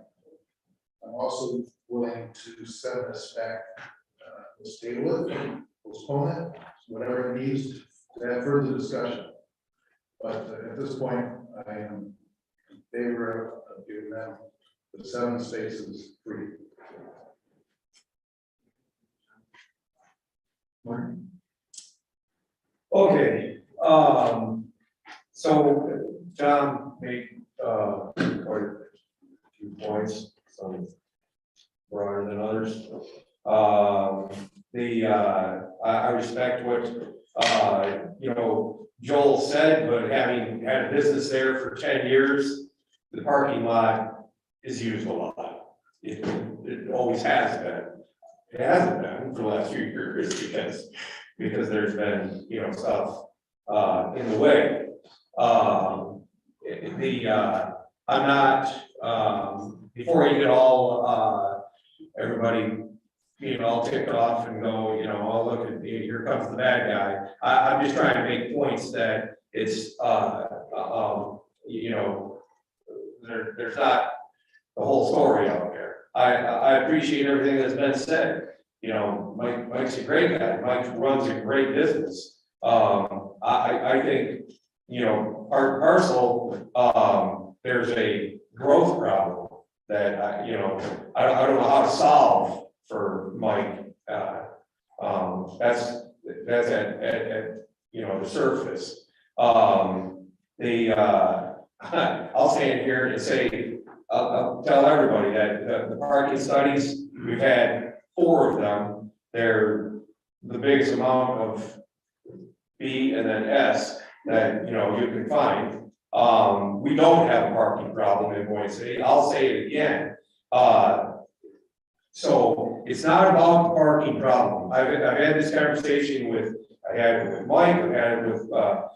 I'm also willing to send this back, let's table it, postpone it, whatever it needs to have further discussion. But at this point, I am in favor of giving them the 7 spaces free. Okay, so John made quite a few points, some broader than others. I respect what Joel said, but having had a business there for 10 years, the parking lot is used a lot. It always has been. It hasn't been for the last few years because there's been, stuff in the way. I'm not, before you get all, everybody, all ticked off and go, oh, look at, here comes the bad guy. I'm just trying to make points that it's, there's not the whole story out there. I appreciate everything that's been said. Mike's a great guy. Mike runs a great business. I think, part and parcel, there's a growth problem that I don't know how to solve for Mike. That's at the surface. I'll stand here and say, I'll tell everybody that the parking studies, we've had 4 of them. They're the biggest amount of B and then S that you can find. We don't have a parking problem in Boyne City. I'll say it again. So it's not about the parking problem. I've had this conversation with Mike. I've had it with a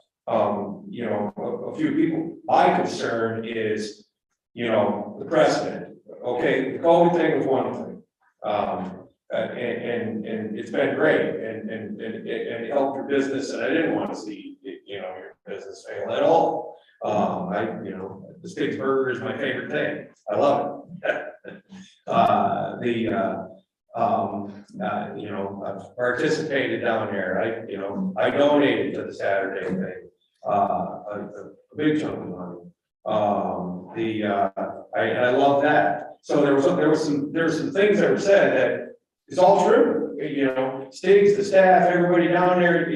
few people. My concern is the precedent. Okay, the COVID thing was one thing. And it's been great and it helped your business, and I didn't want to see your business fail at all. The Stig's Burger is my favorite thing. I love it. I've participated down there. I donated to the Saturday thing, a big chunk of money. I love that. So there was some things that were said that it's all true. Stig's, the staff, everybody down there,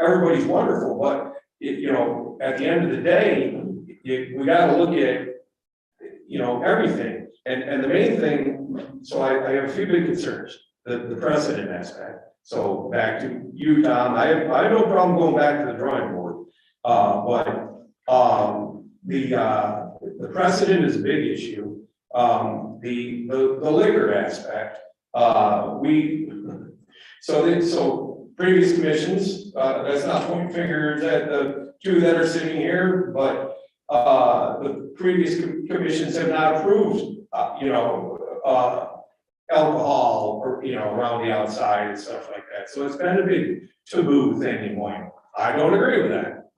everybody's wonderful, but at the end of the day, we got to look at everything. And the main thing, so I have a few big concerns. The precedent aspect. So back to you, Tom. I have no problem going back to the drawing board, but the precedent is a big issue. The liquor aspect. So previous commissions. That's not pointing fingers at the 2 that are sitting here, but the previous commissions have not approved. Alcohol or around the outside and stuff like that. So it's been a big taboo thing in Boyne. I don't agree with that.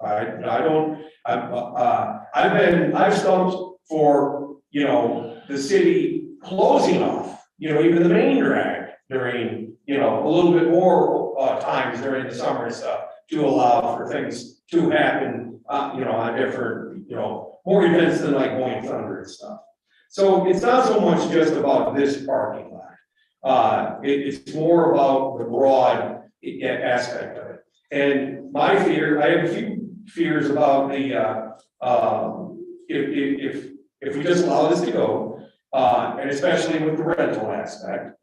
I've stumped for the city closing off even the main drag during, you know, a little bit more, times during the summer and stuff to allow for things to happen, you know, on different, you know, more events than like Boyne Thunder and stuff. So it's not so much just about this parking lot. It's more about the broad aspect of it. And my fear, I have a few fears about the, if we just allow this to go, and especially with the rental aspect,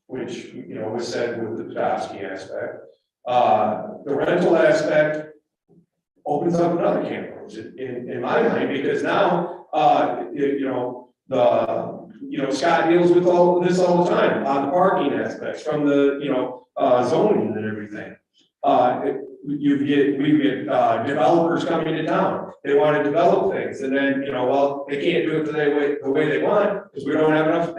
which, you know, was said with the Petoskey aspect, the rental aspect opens up another can of worms in my mind, because now, you know, Scott deals with all of this all the time on the parking aspects from the, you know, zoning and everything. We get developers coming to town. They want to develop things, and then, you know, well, they can't do it the way they want because they don't have enough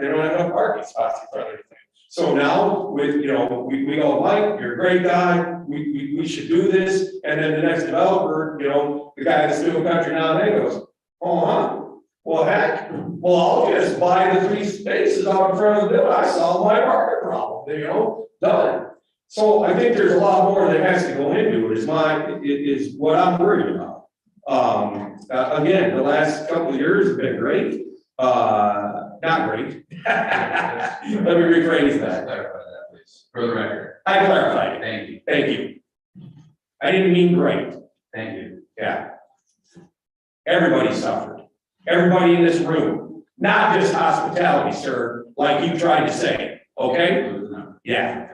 parking spots in front of everything. So now with, you know, we go, Mike, you're a great guy. We should do this. And then the next developer, you know, the guy that's doing country now, then goes, well, heck, well, I'll just buy the 3 spaces out in front of the building. I solved my parking problem, you know, done. So I think there's a lot more that has to go into it, is what I'm worried about. Again, the last couple of years have been great. Not great. Let me rephrase that. Clarify that, please, for the record. I clarified it. Thank you. Thank you. I didn't mean great. Thank you. Yeah. Everybody suffered. Everybody in this room, not just hospitality, sir, like you tried to say, okay? Yeah.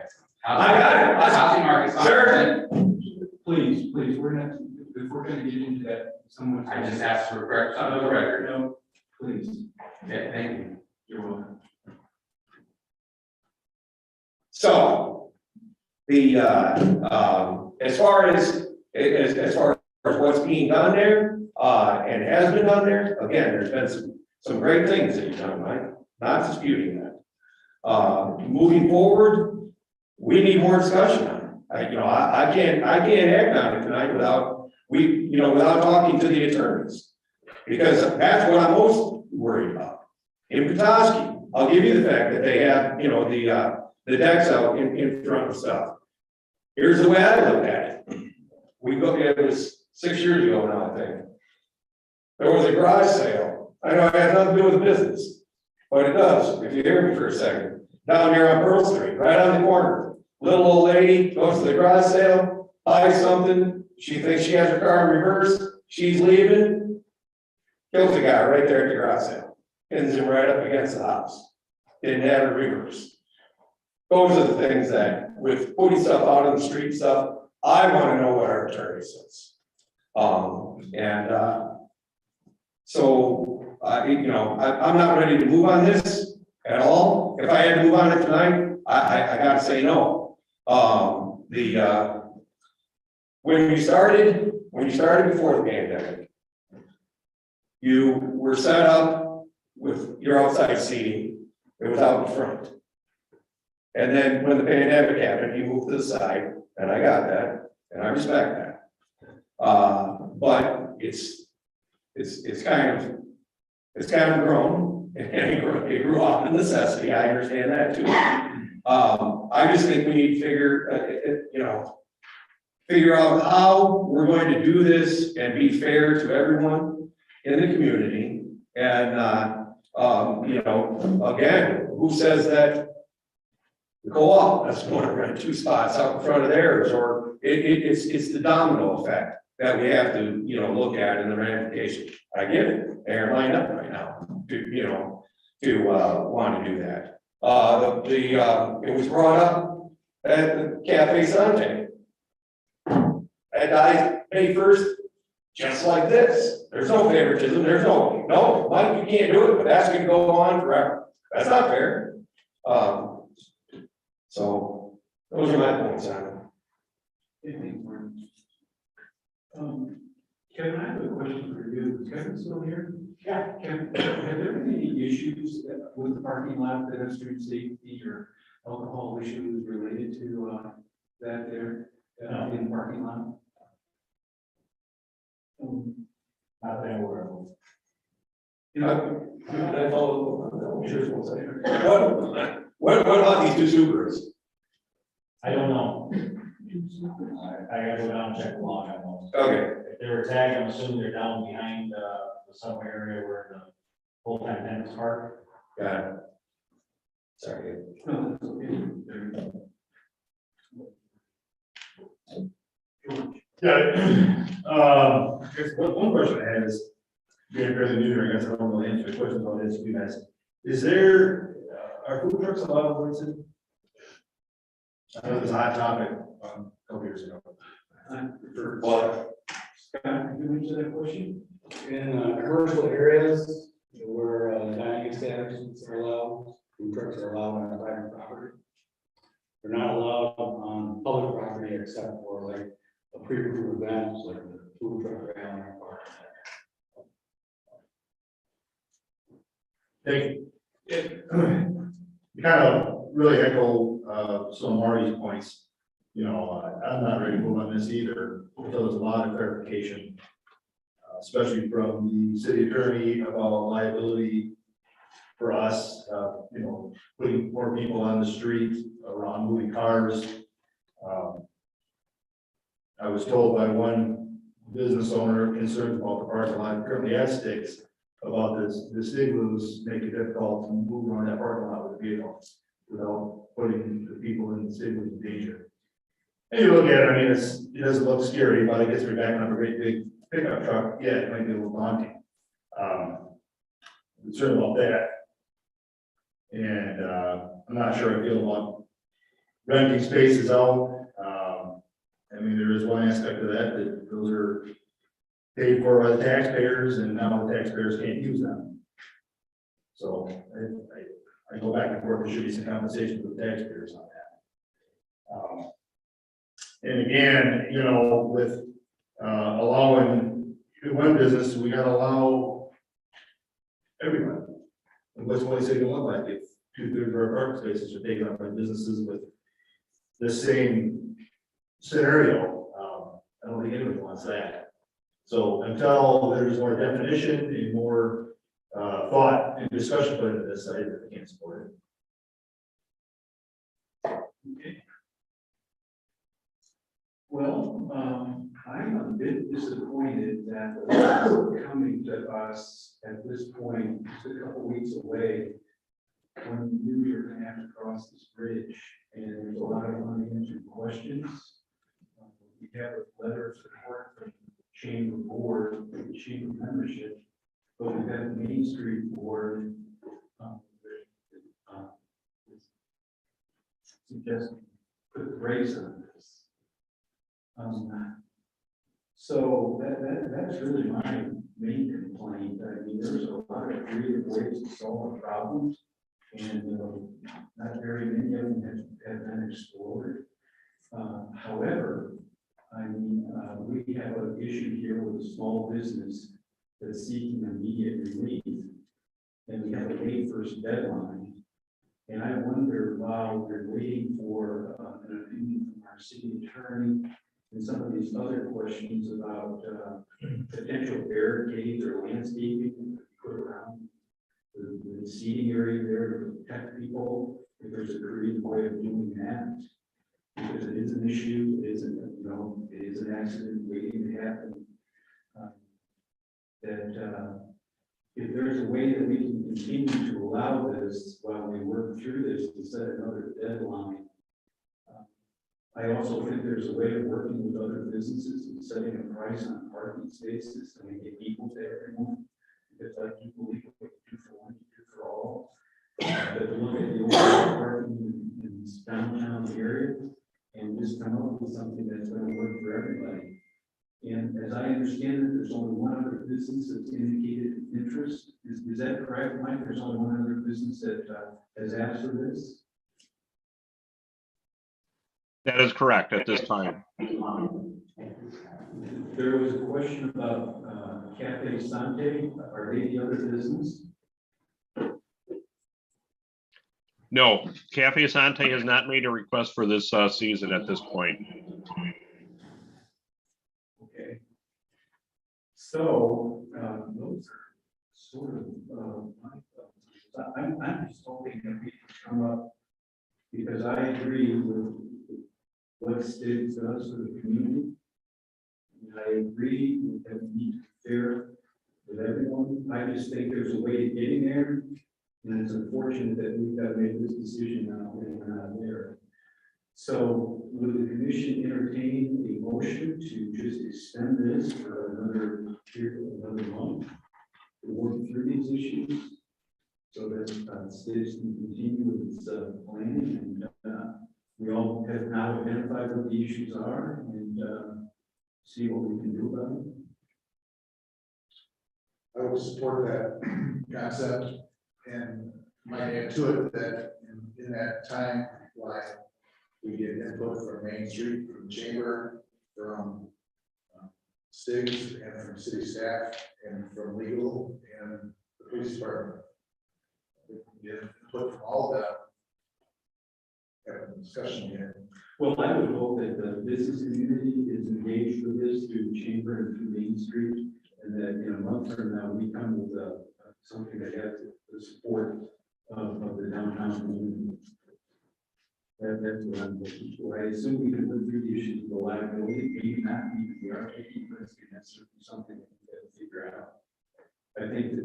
I got it. Housing market. Sir. Please, we're not, if we're gonna get into that, someone. I just asked for correction on the record. No, please. Yeah, thank you. You're welcome. So, the, as far as what's being done there, and has been done there, again, there's been some great things that you've done, Mike, not disputing that. Moving forward, we need more discussion on it. I can't act on it tonight without talking to the attorneys. Because that's what I'm most worried about. In Petoskey, I'll give you the fact that they have, you know, the decks out in front of stuff. Here's the way I look at it. It was 6 years ago now, I think. There was a garage sale. I know it has nothing to do with business, but it does, if you hear me for a second. Down here on Pearl Street, right on the corner. Little old lady goes to the garage sale, buys something. She thinks she has her car in reverse. She's leaving. Kills the guy right there at the garage sale. Pins him right up against the house. Didn't have a reverse. Those are the things that, with putting stuff out on the street stuff, I want to know what our attorney says. So I'm not ready to move on this at all. If I had to move on it tonight, I gotta say no. When you started before the pandemic, you were set up with your outside seating. It was out in front. And then when the pandemic happened, you moved to the side, and I got that, and I respect that. But it's kind of grown, and it grew off of necessity. I understand that too. I just think we need to figure out how we're going to do this and be fair to everyone in the community. And again, who says that the co-op that's going to rent 2 spots out in front of theirs, or it's the domino effect that we have to look at in the ramification. I get it. They're lined up right now to want to do that. It was brought up at the Cafe Sante. That guy paid first, just like this. There's no favoritism. There's no, Mike, you can't do it, but that's going to go on forever. That's not fair. So those are my points on it. Kevin, I have a question for you. Is Kevin still here? Yeah. Kevin, have there been any issues with the parking lot, pedestrian safety, or alcohol issues related to that there in the parking lot? Not that we're aware of. Can I follow? What two Subarus? I don't know. I gotta go down and check the log on those. Okay, If they were tagged, I'm assuming they're down behind, the summer area where the full-time tennis park. got it. Sorry. No, that's okay. Yeah, I guess one question I had is, being fairly new here, I guess I don't really answer the questions on this, you guys. Is there, are food trucks allowed in Boyne City? I know it was a hot topic, a couple years ago. Well, Scott, can you answer that question? In commercial areas where dining establishments are allowed, food trucks are allowed on private property. They're not allowed on public property except for like a pre-approved events like the food truck rally. Thank you. You kind of really echo some of Marty's points. You know, I'm not ready to move on this either, until there's a lot of clarification, especially from the city attorney about liability for us, you know, putting more people on the street around moving cars. I was told by one business owner concerned about the parking lot currently has sticks about this, the stigmas make it difficult to move around that parking lot with a vehicle without putting the people in the stigmas in danger. And you look at it, I mean, it doesn't look scary, but I guess we're backing up a great big pickup truck. Yeah, it might be a little daunting. Concerned about that. And I'm not sure I feel about renting spaces out. I mean, there is one aspect of that those are paid for by the taxpayers, and now the taxpayers can't use them. So I go back and forth. There should be some compensation for the taxpayers on that. And again, you know, with allowing one business, we gotta allow everyone. And what's Boyne City gonna look like if 2/3 of our parking spaces are taken up by businesses with the same scenario? I don't think anyone wants that. So until there's more definition and more thought and discussion put into this, I can't support it. Okay. Well, I'm a bit disappointed that the coming to us at this point, just a couple weeks away, when we knew we were gonna have to cross this bridge, and there's a lot of unanswered questions. We have a letter of support from the Chamber Board, the Chamber membership, but we've got the Main Street Board suggesting put the brakes on this. So that's really my main complaint. I mean, there's a lot of creative ways to solve the problems, and not very many of them have been explored. However, I mean, we have an issue here with a small business that's seeking immediate relief, and we have a May 1st deadline. And I wonder, while we're waiting for an opinion from our city attorney and some of these other questions about potential barricades or landscaping that we put around the seating area there to protect people, if there's a creative way of doing that. Because it is an issue, it isn't, you know, it is an accident waiting to happen. If there's a way that we can continue to allow this while we work through this to set another deadline. I also think there's a way of working with other businesses and setting a price on parking spaces to make it equal to everyone. Because like you believe what you do for one, you do for all. But look at the overall parking in this downtown area and just come up with something that's going to work for everybody. And as I understand it, there's only one other business that's indicated interest. Is that correct, Mike? There's only one other business that has asked for this? That is correct at this time. There was a question about Cafe Sante. Are they the other business? No, Cafe Sante has not made a request for this season at this point. Okay. So those are sort of my thoughts. I'm just hoping that we can come up because I agree with what Stiggs does for the community. And I agree that we need to be fair with everyone. I just think there's a way to getting there. And it's unfortunate that we've got to make this decision now when we're not there. So would the commission entertain a motion to just extend this for another period, another month? To work through these issues? So that Stiggs can continue with its planning, and we all have now identified what the issues are and see what we can do about it. I would support that concept and might add to it that in that time, why we get input from Main Street, from Chamber, from Stiggs, and from city staff, and from legal, and the police department. We can get input from all of them. Have a discussion here. Well, I would hope that the business community is engaged with this through the chamber and through Main Street, and that in a month from now, we come with something that has the support of the downtown community. That's what I'm looking for. I assume we can look through the issues of the liability, maybe not, maybe we are taking risk, and that's certainly something that we have to figure out. I think the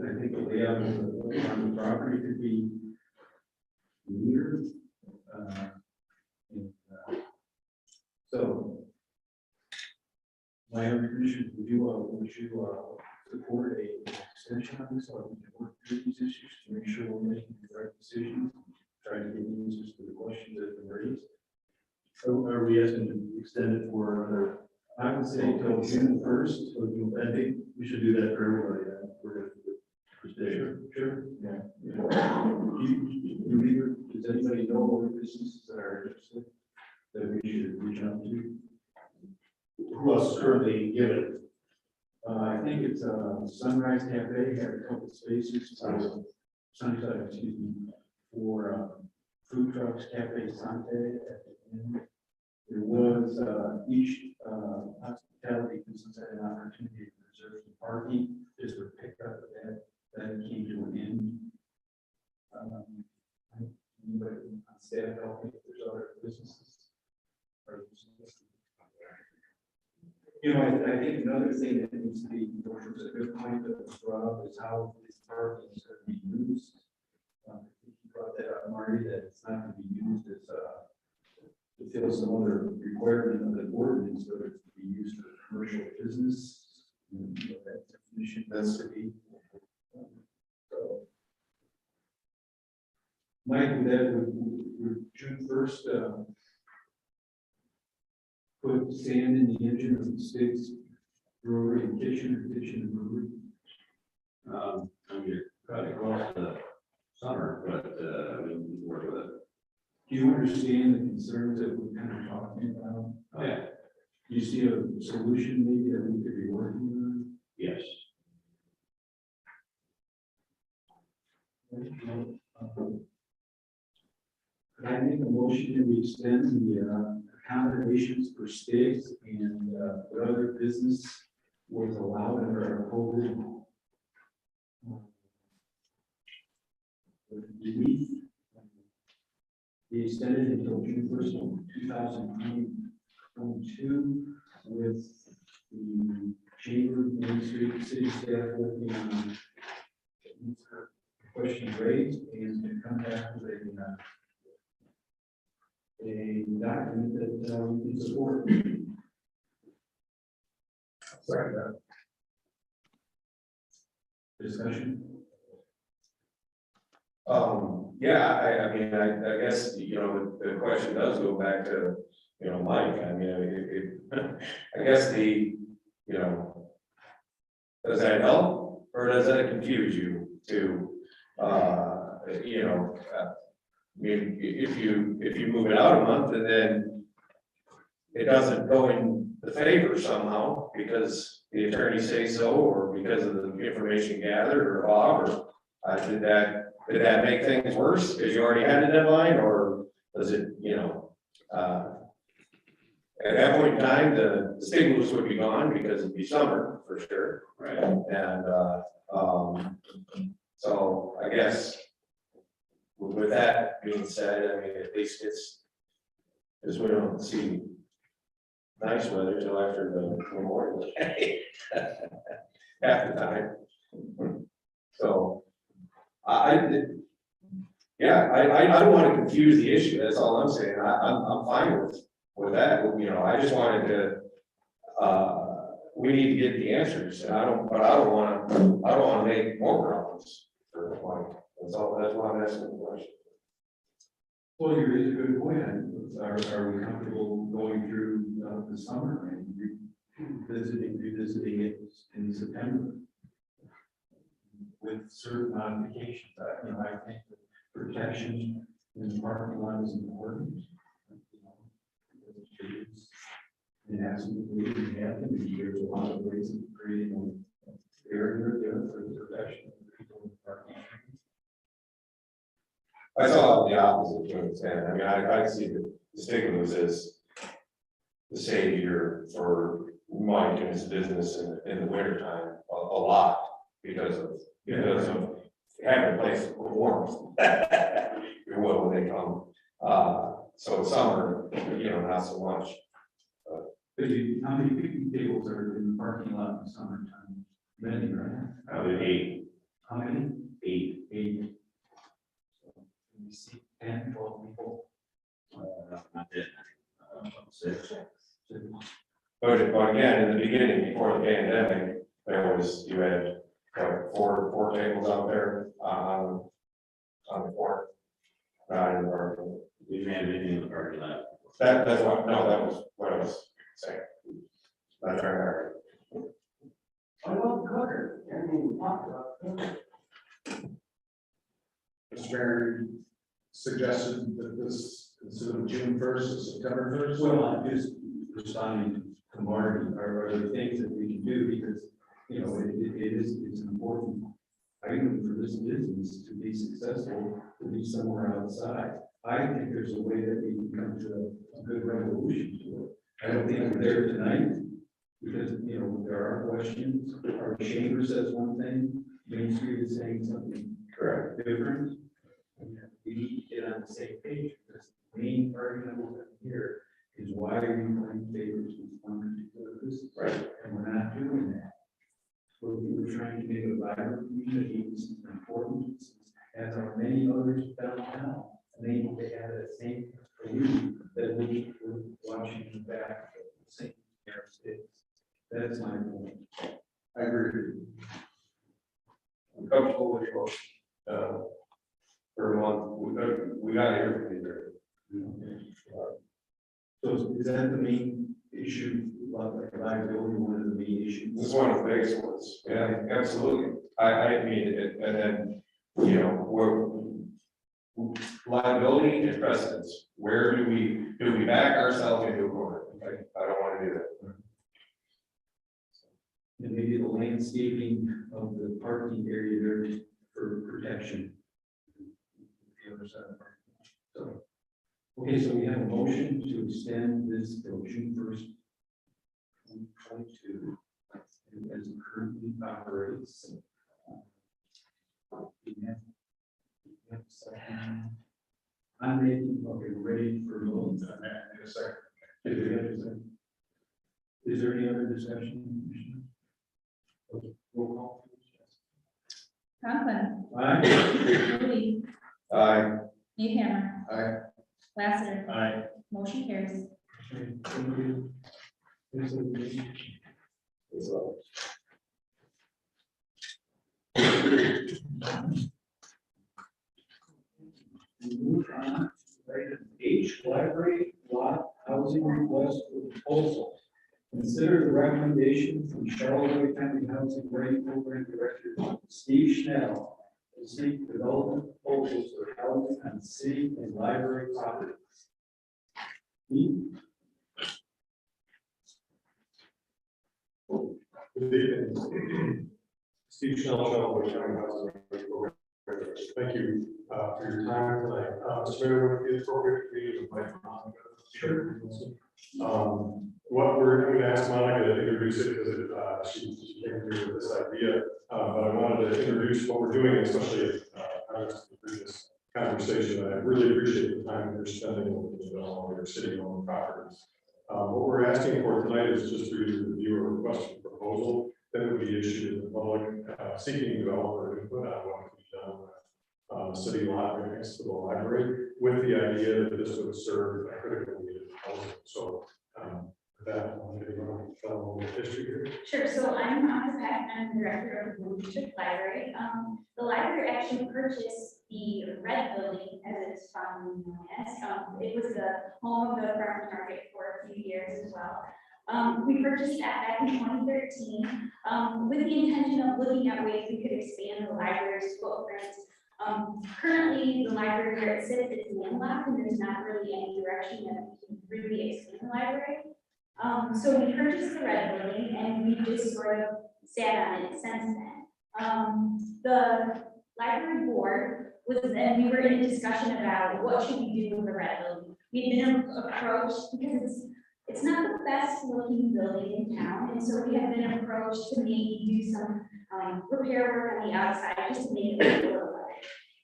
layout on the property could be near. So, my other commissioners, would you support a extension on this, so we can work through these issues to make sure we're making the right decisions, trying to get answers to the questions that have been raised? Are we asking to extend it for another? I would say till June 1st. I think we should do that for everybody. Sure. Yeah. Does anybody know other businesses that are interested that we should reach out to? Who else is currently given? I think it's Sunrise Cafe had a couple spaces. Sunside, excuse me, for food trucks, Cafe Sante at the end. There was each hospitality business had an opportunity to reserve the parking, just for pickup of that. That came to an end. Anybody on staff help me if there's other businesses? You know, I think another thing that needs to be, which was a good point that was brought up, is how this parking is going to be used. I think you brought that up, Marty, that it's not going to be used as to fill some other requirement of the ordinance, but it's to be used for commercial business. That definition has to be. So, Mike, that would June 1st, put sand in the engine of the Stiggs brewery and kitchen and brewery. I mean, you're probably close to summer, but we can work with it. Do you understand the concerns that we're kind of talking about? Yeah. Do you see a solution maybe that we could be working on? Yes. Could I make a motion to extend the accommodations for Stiggs and what other business was allowed under our COVID relief? Be extended until June 1st, 2022, with the Chamber, Main Street, city staff working on questions raised and to come back with a document that we can support. Sorry, Discussion. Yeah, I mean, I guess, you know, the question does go back to, you know, Mike, I mean, I guess you know, does that help or does that confuse you to, you know, I mean, if you move it out a month and then it doesn't go in the favor somehow because the attorneys say so, or because of the information gathered or however, did that make things worse because you already had a deadline, or does it, you know, at that point in time, the stimulus would be gone because it'd be summer for sure. Right. And, so I guess with that being said, I mean, at least because we don't see nice weather till after the Memorial Day. Half the time. So, I don't want to confuse the issue, that's all I'm saying, I'm fine with that, you know, I just wanted to, we need to get the answers, and I don't want to make more problems for the point, that's why I'm asking the question. Well, you raise a good point. Are we comfortable going through the summer and revisiting it in September? With certain modifications, I think that protection in the parking lot is important. And absolutely, we have to be, there's a lot of ways of creating an area there for the protection of the people in the parking. I saw the opposite to an extent. I mean, I see the stigmas as the savior for Mike and his business in the wintertime a lot because of having a place for warmth. When they come. So summer, not so much. But how many picnic tables are in the parking lot in the summertime? Many, right? 8. How many? 8. 8. You see 10, 12 people. Not that many. 6. But again, in the beginning, before the pandemic, you had like four tables out there on the court. Not in the parking. We ran it in the parking lot. That was what I was saying. Not trying to argue. What about the cooker? I mean, we talked about cooker. Mr. Mayor suggested that this, instead of June 1st, is September 1st. Well, I'm just responding to Marty, are there things that we can do, because, it's an important item for this business to be successful, to be somewhere outside. I think there's a way that we can come to a good resolution to it. I don't think we're there tonight, because, there are questions. Our chamber says one thing, Main Street is saying something different. We need to get on the same page, because the main argument here is why are you playing favorites with one particular business? Right. And we're not doing that. We're trying to make a vibrant community, this is important, as are many others downtown. And they need to have that same community that we're watching in the back of the same states. That's my point. I agree. I'm comfortable with your motion. For a month, we got to hear from you. So is that the main issue, like liability, one of the main issues? This is one of the biggest ones. Yeah, absolutely. I mean, and then, we're liability and precedence. Where do we back ourselves into a corner? I don't want to do that. And maybe the landscaping of the parking area there for protection. The other side of the parking lot. So, okay, so we have a motion to extend this till June 1st, 2022, as it currently operates. We have a second. I'm making, okay, we're ready for a vote. Is there any other discussion? Roll call. Conklin. Aye. Rudy. Aye. Nehammer. Aye. Lassiter. Aye. Motion carries. Thank you. Move on to item H, library lot housing request proposal. Consider the recommendation from Charlotte County Housing Rate Program Director Steve Schnell to seek development proposals for housing on city and library properties. Steve? Good evening. Steve Schnell, Charlotte County Housing Rate Program. Thank you for your time tonight. Mr. Mayor, would it be appropriate for you to invite Monica? Sure. What we're going to ask Monica to introduce it because she came through with this idea, but I wanted to introduce what we're doing, especially the previous conversation. I really appreciate the time you're spending with all your city-owned properties. What we're asking for tonight is just for you to review a request for proposal that would be issued to the public, seeking developer input on what can be done with the city lot right next to the library, with the idea that this would serve a critical need of housing. So with that, I'm going to tell a little history here. Sure, so I'm Monica Peck, I'm the director of the Boyne City Library. The library actually purchased the red building, as it's commonly known as. It was the home of the farmers market for a few years as well. We purchased that back in 2013 with the intention of looking at ways we could expand the library's footprint. Currently, the library where it sits is landlocked, and there's not really any direction that we can really expand the library. So we purchased the red building, and we just sort of sat on it since then. The library board was then, we were in a discussion about what should we do with the red building. We've been approached because it's not the best looking building in town, and so we have been approached to maybe do some repair work on the outside just to make it look a little better.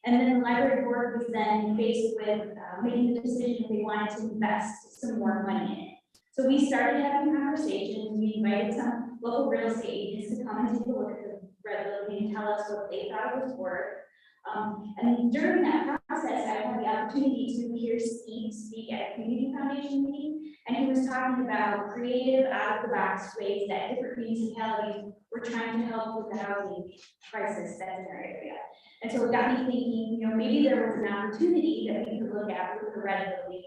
And then the library board was then faced with making the decision they wanted to invest some more money in it. So we started having conversations. We invited some local real estate agents to come and take a look at the red building and tell us what they thought it was worth. And during that process, I had the opportunity to hear Steve speak at a community foundation meeting, and he was talking about creative, out-of-the-box ways that different municipalities were trying to help with the housing crisis that's in our area. And so it got me thinking, maybe there was an opportunity that we could look at with the red building.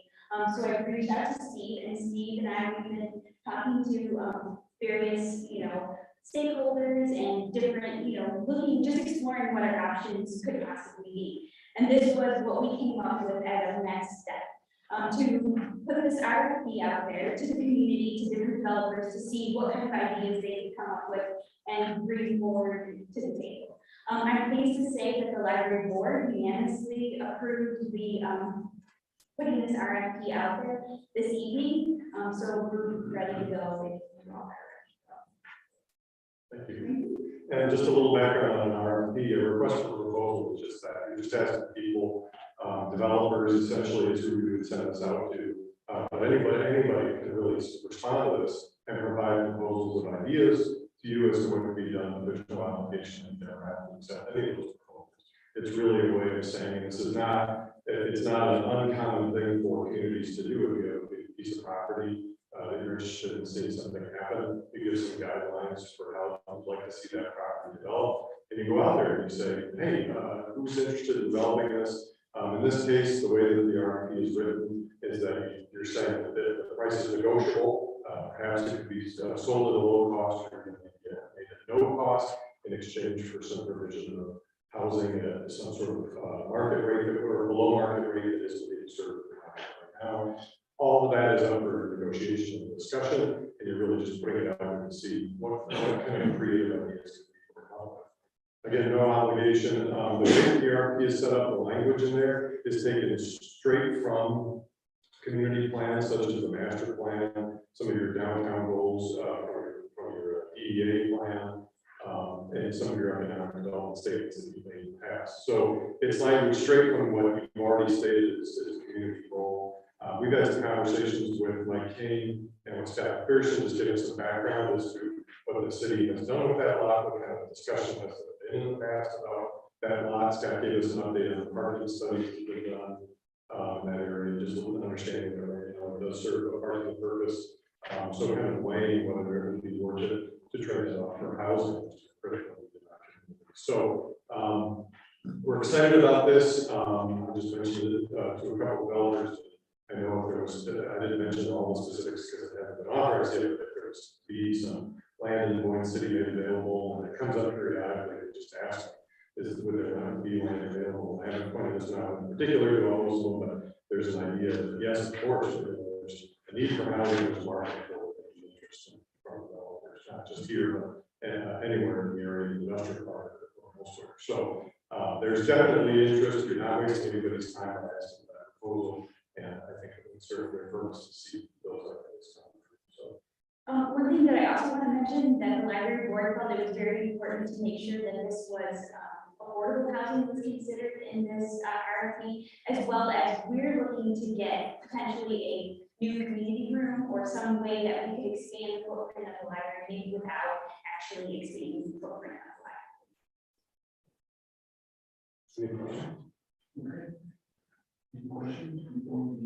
So I reached out to Steve, and Steve and I have been talking to various, stakeholders and different, looking, just exploring what our options could possibly be. And this was what we came up with as a next step, to put this RFP out there to the community, to different developers, to see what kind of ideas they could come up with and bring forward to the table. I'm pleased to say that the library board unanimously approved the putting this RFP out there this evening, so we're ready to go with all that. Thank you. And just a little background on RFP, a request for proposal is just that. You just ask people, developers essentially is who we would send this out to. But anybody can really respond to this and provide proposals and ideas to you as to what could be done. There's no obligation and never have to accept any of those proposals. It's really a way of saying this is not, it's not an uncommon thing for communities to do. If you have a big piece of property that you're interested in seeing something happen, you give some guidelines for how you'd like to see that property develop. And you go out there and you say, hey, who's interested in developing this? In this case, the way that the RFP is written is that you're saying that the price is negotiable. Perhaps it could be sold at a low cost or made at no cost in exchange for some provision of housing at some sort of market rate or below market rate that is being served right now. All of that is up for negotiation and discussion, and you're really just putting it out to see what kind of creative ideas can be come up with. Again, no obligation. The way the RFP is set up, the language in there is taken straight from community plans, such as the master plan, some of your downtown goals from your EDA plan, and some of your economic development statements that you made in the past. So it's language straight from what you've already stated as a community goal. We've had some conversations with Mike Kane and with Scott Pearson, just giving some background as to what the city has done with that lot, what kind of discussion has been in the past about that lot. Scott gave us an update on the parking studies that have been done in that area, just a little understanding of it does serve a parking purpose. So kind of weighing whether it would be worth it to try to offer housing, which is critical. So we're excited about this. I just mentioned it to a couple of developers. I know if there was, I didn't mention all the specifics because it hasn't been authorized yet, but if there was to be some land in Boyne City made available, and it comes up periodically, just ask, would there not be land available? I haven't pointed this out in particular to all of them, but there's an idea that yes, of course, there's a need for housing, there's a market for interest from developers, not just here, but anywhere in the area of the industrial park or elsewhere. So there's definitely interest. You're not wasting anybody's time by asking that proposal. And I think it would serve their purpose to see those ideas come through. So, one thing that I also want to mention that the library board felt it was very important to make sure that this was affordable housing was considered in this RFP, as well as we're looking to get potentially a new community room or some way that we could expand the footprint of the library without actually expanding the footprint of the library. Any questions? Okay. Any questions before we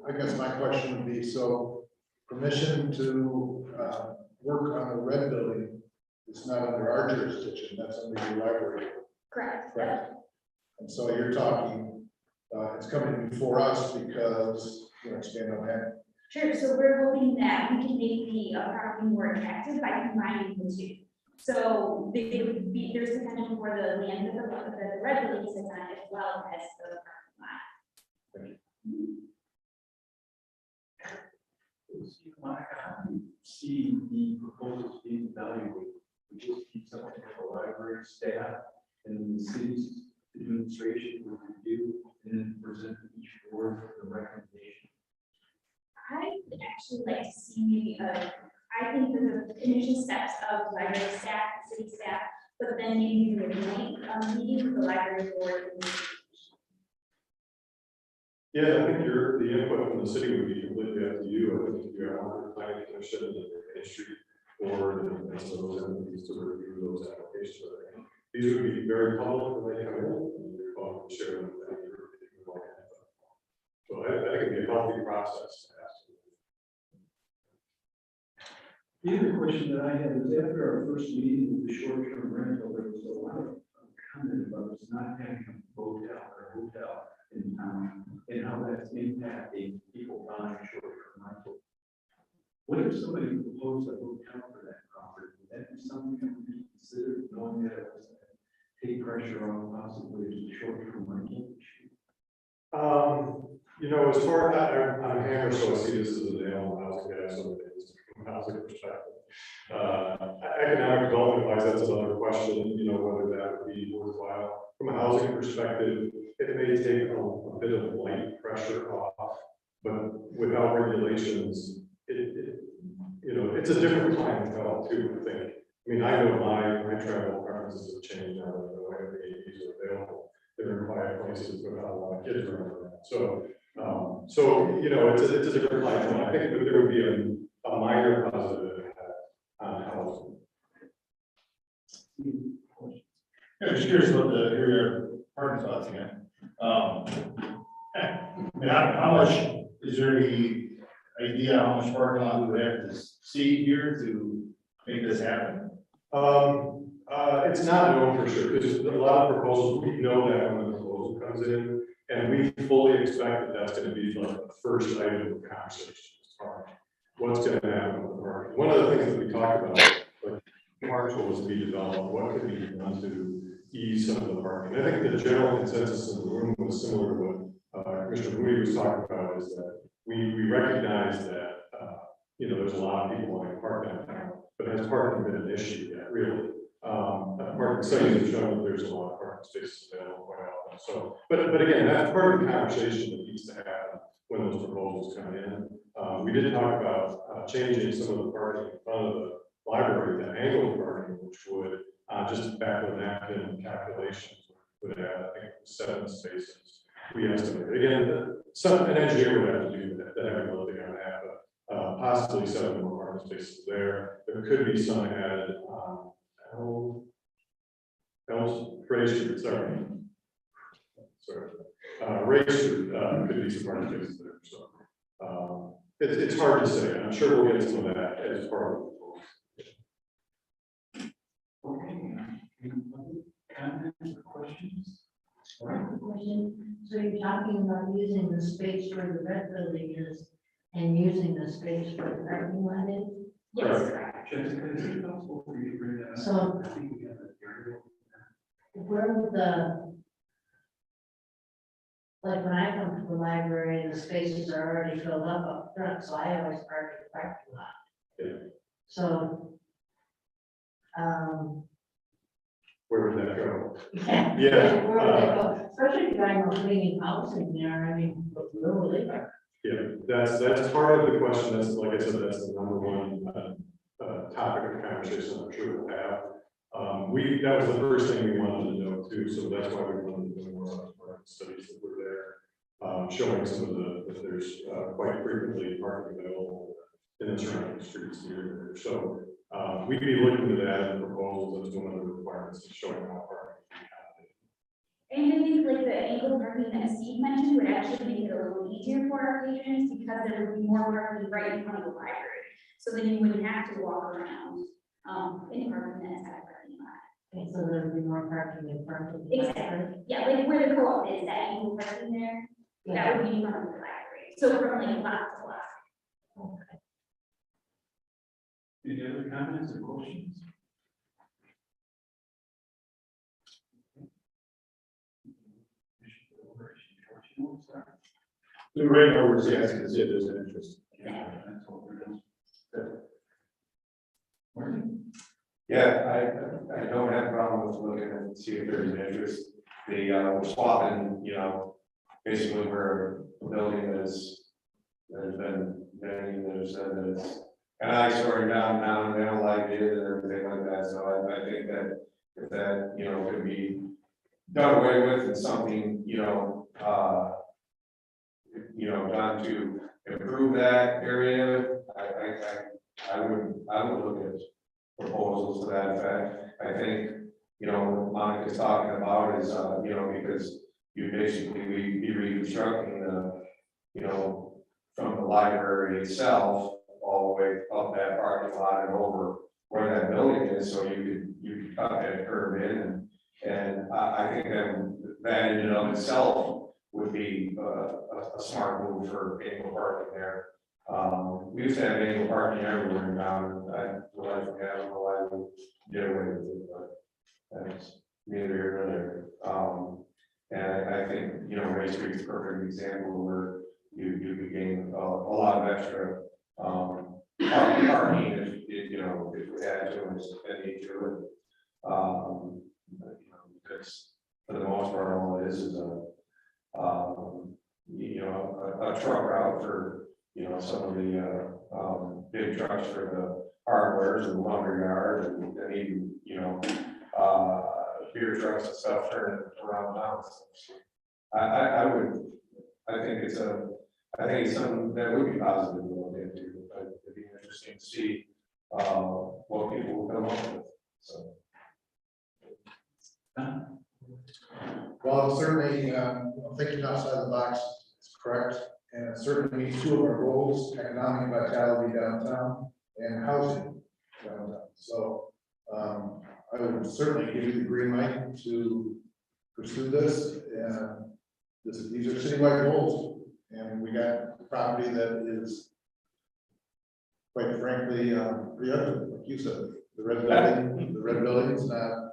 I guess my question would be, so permission to work on a red building is not under our jurisdiction, that's under your library. Correct. Correct. And so you're talking, it's coming before us because, you know, expand on that. Sure, so we're hoping that we can make the property more attractive by combining the two. So they would be, there's potential for the land that the red building sits on as well as the parking lot. How do you see the proposals being evaluated? We just keep something at the library staff and the city's administration will review and then present to each board for the recommendation. I'd actually like to see, I think that the initial steps of library staff, city staff, but then maybe do a joint meeting with the library board. Yeah, I think the input from the city would be completely up to you. I think you have one planning commission and the Main Street board and some of those entities to review those applications. But I think these would be very public when they come in, and you're welcome to share them with any group that you would like. So I think it'd be a healthy process to ask. The other question that I had is after our first meeting with the short-term rental, there was a lot of comment about us not having a hotel in town and how that's impacting people buying short-term rental. What if somebody proposed a hotel for that property? Would that be something that would be considered, knowing that it was take pressure on possibly a short-term rental issue? You know, as far as I'm hammered, so I see this as a nail housing guy, so it's from a housing perspective. Economic development wise, that's another question, you know, whether that would be worthwhile. From a housing perspective, it may take a bit of light pressure off, but without regulations, you know, it's a different clientele too, I think. I mean, I know my travel preferences have changed now that the Airbnbs are available. They're in quiet places without a lot of kids running around. So you know, it's a different clientele. I think that there would be a minor positive impact on housing. I'm just curious about your parking thoughts again. How much, is there any idea how much parking lot we would have to see here to make this happen? It's not known for sure. There's a lot of proposals. We know that when the proposal comes in, and we fully expect that that's going to be like the first item of conversation. What's going to happen with the parking? One of the things that we talked about, like parcels to be developed, what could be done to ease some of the parking. I think the general consensus in the room was similar to what Commissioner Moody was talking about, is that we recognize that you know, there's a lot of people wanting to park downtown, but has parking been an issue yet, really? Parking studies have shown that there's a lot of parking spaces available quite often. So, but again, that's part of the conversation that needs to happen when those proposals come in. We did talk about changing some of the parking in front of the library, the angled parking, which would just back of the napkin calculations would add, I think, 7 spaces. We estimate again, an engineer would have to do that, heavy lifting on that, but possibly 7 more parking spaces there. There could be some added. Ray Street, sorry. Ray Street could be some parking spaces there. So it's hard to say. I'm sure we'll get some of that as part of the Okay. Any comments or questions? Question, so you're talking about using the space where the red building is and using the space where the parking lot is? Yes. Jessica, is it possible for you to bring that up? So- I think we have an area. Where would like when I come to the library, the spaces are already filled up front, so I always park in the parking lot. Yeah. So, where would that go? yeah. Yeah, Where would they go? Especially if I'm cleaning house in there, I mean, where will they park? Yeah, that's part of the question. That's, like I said, that's the #1 topic of conversation I'm sure we'll have. That was the first thing we wanted to know too, so that's why we wanted to do more studies that were there, showing some of that there's quite frequently parking available in the surrounding streets here. So we'd be looking to that in the proposals as one of the requirements of showing how parking. And I think like the angled parking that Steve mentioned would actually make it a little easier for our patrons because there would be more parking right in front of the library. So then you wouldn't have to walk around in parking that side parking lot. Okay, so there would be more parking in front of the Exactly. library? Yeah, like where the co-op is, that angled parking there, that would be in front of the library. So from like block to block. Okay. Any other comments or questions? Right now, we're just asking to see if there's an interest. Yeah, that's what we're doing. Martin? Yeah, I don't have a problem with looking and see if there's an interest. We're swapping, basically where the building is, there's been many that have said that it's an eyesore downtown, and they don't like it and everything like that, so I think that if that, could be done away with and something, done to improve that area, I would look at proposals to that effect. I think, what Monica's talking about is, because you basically be reconstructing from the library itself all the way up that parking lot and over where that building is, so you could cut that curve in, and I think that in and of itself would be a smart move for angle parking there. We used to have angle parking everywhere in town. I don't know why we did away with it, but that's neither here nor there. And I think, Ray Street's a perfect example where you could gain a lot of extra parking if we had to and need to. Because for the most part, all it is a truck route for, some of the big trucks for the hardwares and lumber yard and even, beer trucks and stuff turning around town. I think it's something that would be positive to look into, but it'd be interesting to see what people will come up with, so. Well, certainly, thinking outside the box is correct, and it certainly meets two of our goals: economic vitality downtown and housing downtown. So, I would certainly give you the green light to pursue this, and these are citywide goals, and we got property that is, quite frankly, pretty ugly, like you said. The red building is not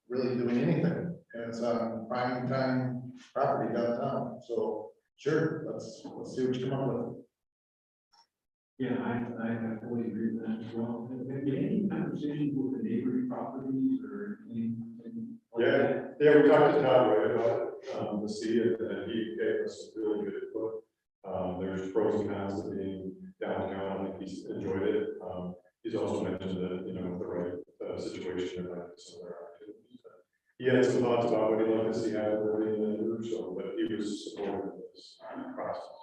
really doing anything, and it's on prime time property downtown. So sure, let's see what you come up with. Yeah, I fully agree with that as well. Have you had any conversations with the neighboring properties or anything? Like that? Yeah, we talked to Todd Ray about it, to see it, and he gave us really good input. There's pros and cons to being downtown. I think he's enjoyed it. He's also mentioned that, with the right situation, there might be some other activities. He had some thoughts about what he'd like to see happen in the neighborhood, so, but he was supportive of this process.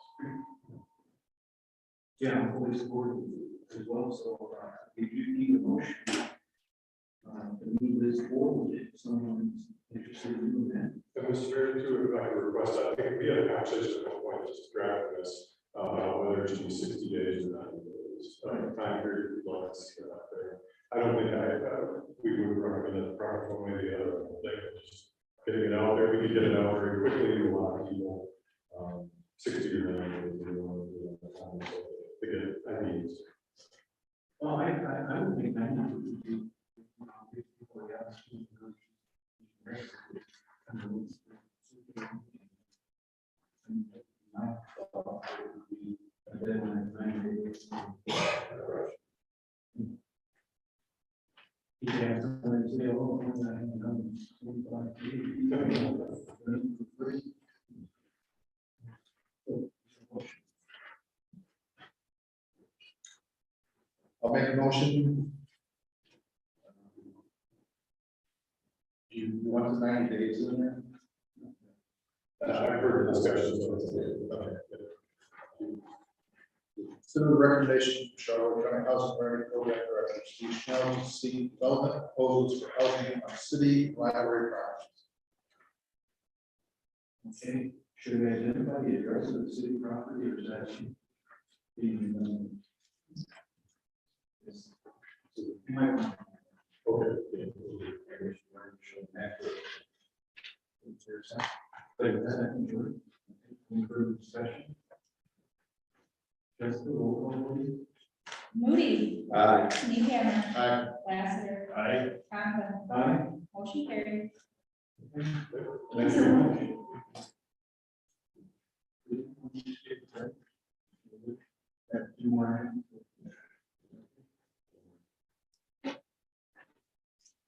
Yeah, I'm fully supportive as well, so if you need a motion to move this forward, if someone's interested in doing that. And Mr. Mayor, too, if I could request, I think we had a conversation at one point, just drafting this, about whether it should be 60 days or 90 days, time period we'd like to see it out there. I don't think we would recommend it probably one way or the other. I think just getting it out there, we can get it out very quickly to a lot of people. 60 or 90 days, we don't want to do that time. To get ideas. Well, I would think that would be people else. I'll make a motion 90 days in there. I've heard the discussions. Okay. Consider the recommendation from Charlotte County Housing Authority Program Director Steve Schnell to seek development proposals for housing on city library projects. Okay, should we identify the address of the city property or is that being? You might want but is that enjoyed? Any further discussion? Just the roll call, please. Moody. Aye. Newhammer. Aye. Lassiter. Aye. Conklin. Aye. Motion carried. Thank you very much. Have two more.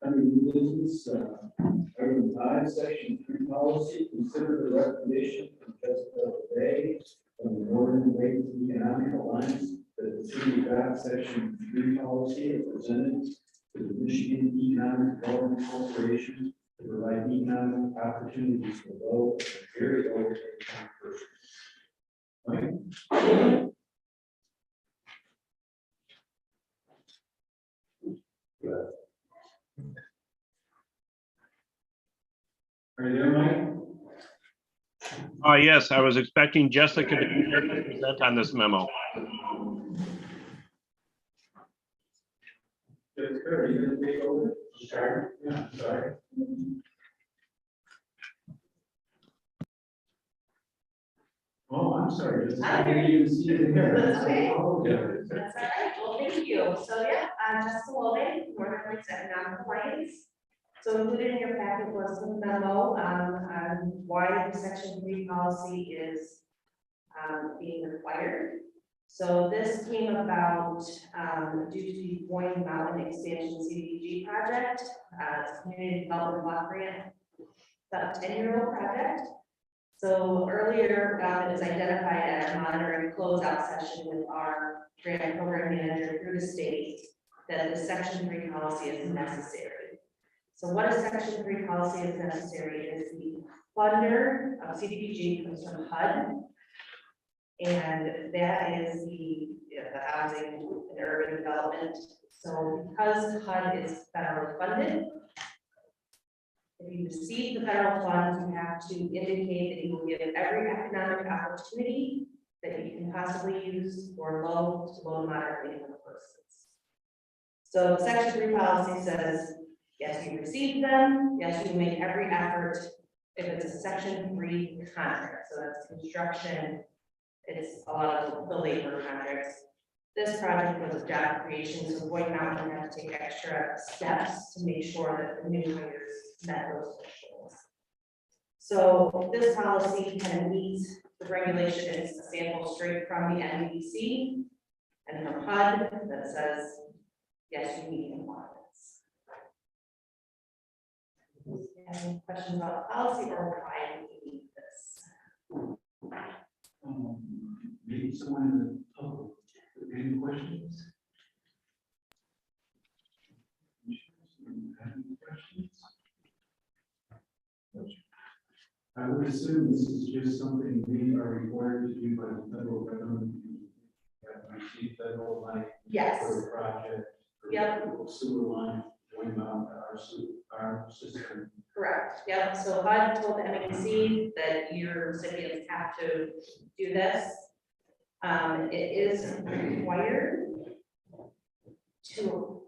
Under new business, item 5, section 3 policy, consider the recommendation from Jessica Bay from the Northern Lake Economic Alliance that the city adopt section 3 policy as presented to the Michigan Economic Development Corporation to provide economic opportunities for low and very low income persons. Mike? Are you there, Mike? Yes, I was expecting Jessica to be here to present on this memo. Jessica, are you going to take over? Sorry. Yeah, sorry. Oh, I'm sorry. Jessica. I didn't even see it there. That's okay. Oh, yeah. That's all right. Well, thank you. So yeah, Jessica Logan, Northern Lakes Economic Alliance. So included in your packet was a memo on why the section 3 policy is being required. So this came about due to the Boyne Mountain Expansion CDBG project. It's a community development block grant. It's about a 10-year-old project. So earlier, it was identified at a monitoring closeout session with our grant program manager through the state that the section 3 policy is necessary. So what a section 3 policy is necessary is the funder of CDBG comes from HUD. And that is the housing and urban development. So because HUD is federally funded, if you receive the federal funds, you have to indicate that you will give every economic opportunity that you can possibly use for low to low moderate income persons. So section 3 policy says, yes, you receive them. Yes, you make every effort if it's a section 3 contract. So that's construction. It's a lot of the labor contracts. This project was a job creation, so Boyne Mountain had to take extra steps to make sure that the new hires met those thresholds. So this policy kind of meets the regulation. It's a sample straight from the NBC and from HUD that says, yes, you meet compliance. Any questions about the policy or why we need this? Maybe someone in the public, any questions? Any questions? I would assume this is just something we are required to do by the federal government. We receive federal money Yes. for the project. For Yep. the sewer line, going out our system. Correct, yep, so HUD told the MEC that your recipients have to do this. It is required to,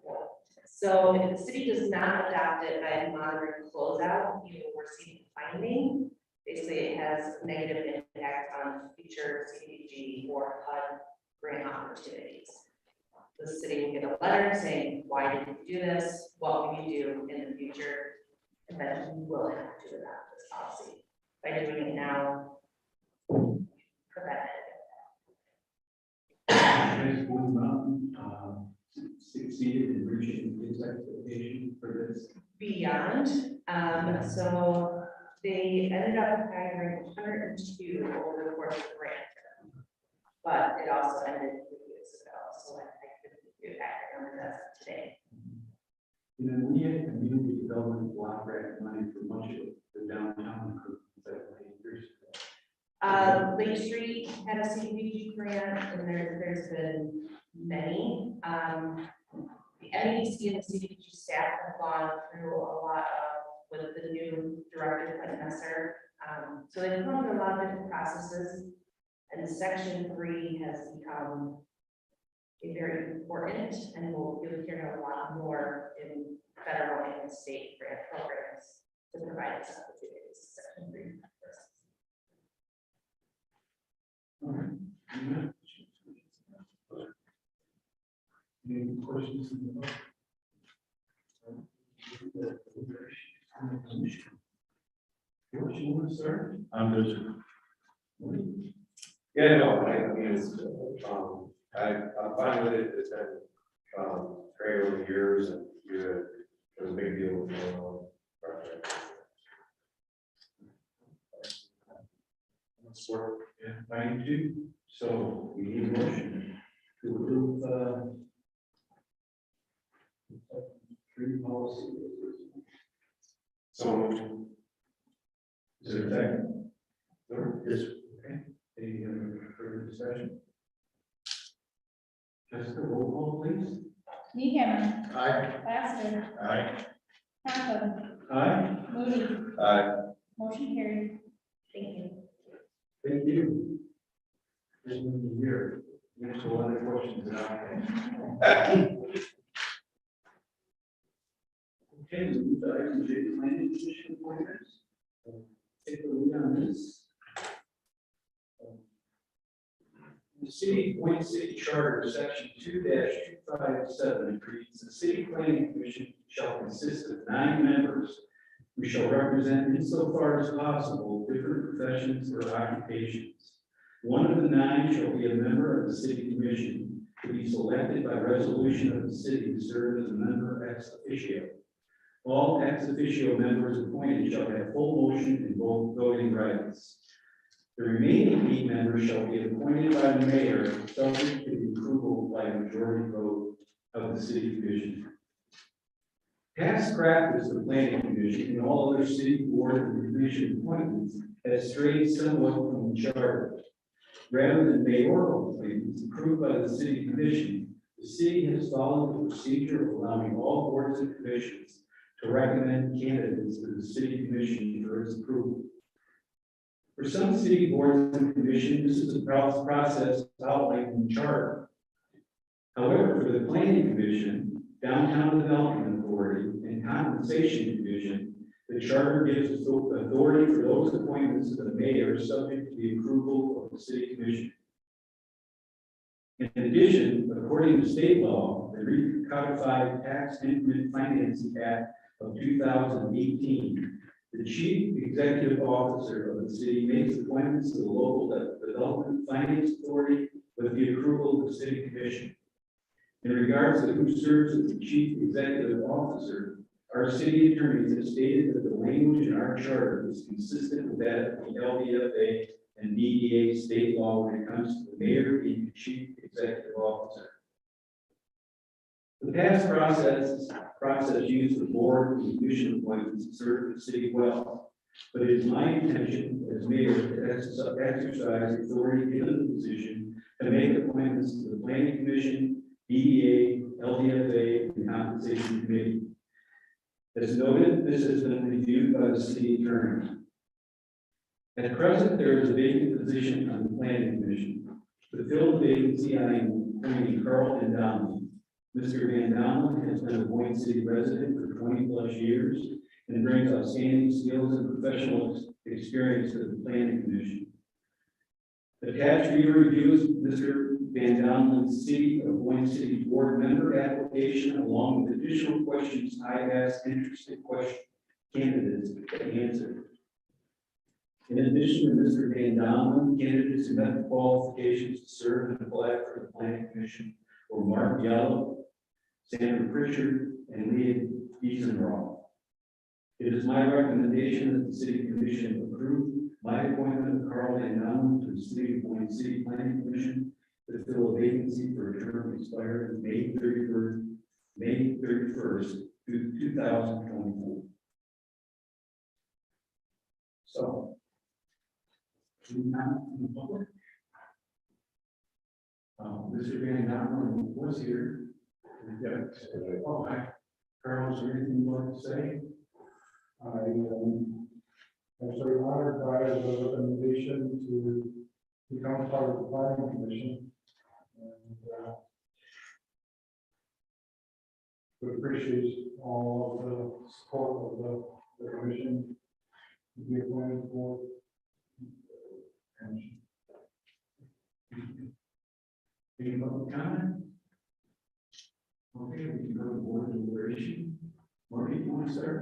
so if the city does not adopt it by monitoring closeout, you will receive a finding. Basically, it has a negative impact on future CDBG or HUD grant opportunities. The city will get a letter saying, why did you do this? What will you do in the future? And then we will have to adopt this policy. By doing it now, prevent it. Has Boyne Mountain succeeded in reaching its expectation for this? Beyond, so they ended up hiring 102 over the course of the grant term. But it also ended 2 years ago, so I couldn't do that number as of today. You know, we had community development block grant money for much of the downtown improvements that we years ago. Lake Street had a CDBG grant, and there's been many. The NEDC and the CDBG staff have gone through a lot with the new director, like Messer. So they've gone through a lot of different processes, and Section 3 has become a very important, and you'll hear a lot more in federal and state grant programs to provide us opportunities. Section 3. All right. Any questions? George, you want to start? I'm good, sir. Yeah, no, I mean, it's, I'm fine with it, it's been, great over the years, and it was a big deal. Support. Yeah, I do. So we need a motion to approve, three policy. So, Is there a second? Yes. Okay, any further discussion? Jessica, roll call, please. Meehammer, Aye. Laster, Aye. Packer, Aye. Moody, motion carried. Thank you. Thank you. This will be here. There's a lot of questions that I have. Okay, move to item J, planning commission appointments. Take a look on this. The city of Boyne City Charter, section 2-257 reads, the city planning commission shall consist of 9 members who shall represent insofar as possible different professions or occupations. One of the 9 shall be a member of the city commission to be selected by resolution of the city to serve as a member ex officio. All ex officio members appointed shall have full motion and voting rights. The remaining 8 members shall be appointed by the mayor, subject to the approval by a majority vote of the city commission. Past practice of the planning commission and all other city board and commission appointments has strayed somewhat from the charter. Rather than mayoral appointments approved by the city commission, the city has followed the procedure of allowing all boards and commissions to recommend candidates to the city commission for its approval. For some city boards and commissions, this is a process outlined in the charter. However, for the planning commission, downtown development authority, and compensation division, the charter gives authority for those appointments to the mayor subject to the approval of the city commission. In addition, according to state law, the recodified Tax Increment Financing Act of 2018, the chief executive officer of the city makes appointments to the local development finance authority with the approval of the city commission. In regards to who serves as the chief executive officer, our city attorneys have stated that the language in our charter is consistent with that of the LDFA and DEA state law when it comes to the mayor being the chief executive officer. The past process used the board and commission appointments to serve the city well, but it is my intention as mayor to exercise authority given the position to make appointments to the planning commission, DEA, LDFA, and compensation committee. As noted, this has been reviewed by the city attorney. At present, there is a vacant position on the planning commission. To fill the vacancy, I am appointing Carl Van Dalen. Mr. Van Dalen has been a Boyne City resident for 20+ years and brings outstanding skills and professional experience to the planning commission. Attached for your review is Mr. Van Dalen's City of Boyne City Board member application, along with additional questions I asked interested candidates to answer. In addition to Mr. Van Dalen, candidates who met the qualifications to serve and apply for the planning commission were Mark Yellow, Sandra Pritchard, and Leah Giesenroth. It is my recommendation that the city commission approve my appointment of Carl Van Dalen to the City of Boyne City Planning Commission to fill a vacancy for a term expired May 31st, 2024. So. Mr. Van Dam was here. Oh, hi. Carl, is there anything you'd like to say? I'm so honored by the recommendation to become part of the planning commission. And we appreciate all of the support of the commission to be appointed for. Any public comment? Okay, we can go to board deliberation. Marty, you want to start?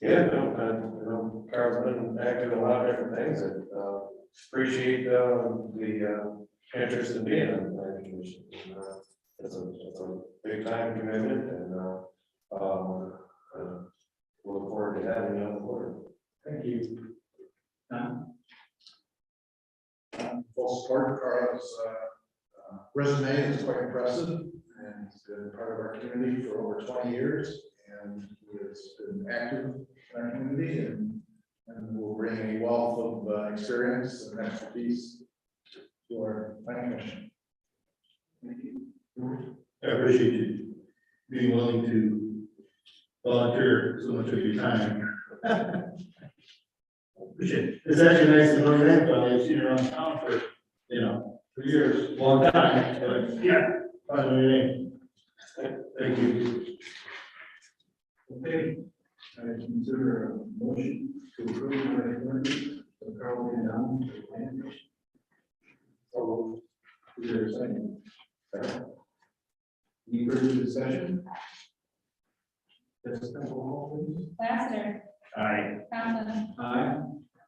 Yeah, Carl's been active in a lot of different things and, appreciate, the interest in being on the planning commission. It's a big time commitment and, look forward to having you on board. Thank you. Full support. Carl's resume is quite impressive, and he's been part of our community for over 20 years, and he has been active in our community, and will bring a wealth of experience and expertise to our planning commission. Thank you. I appreciate you being willing to volunteer so much of your time. Appreciate it. It's actually nice to know your name, but I've seen you around town for years, long time, but yeah, fine with your name. Thank you. Okay, I consider a motion to approve the recommendation of Carl Van Dam to the planning commission. So, is there a second? Any further discussion? Just a couple roll, please. Laster, Aye. Conlon, Aye.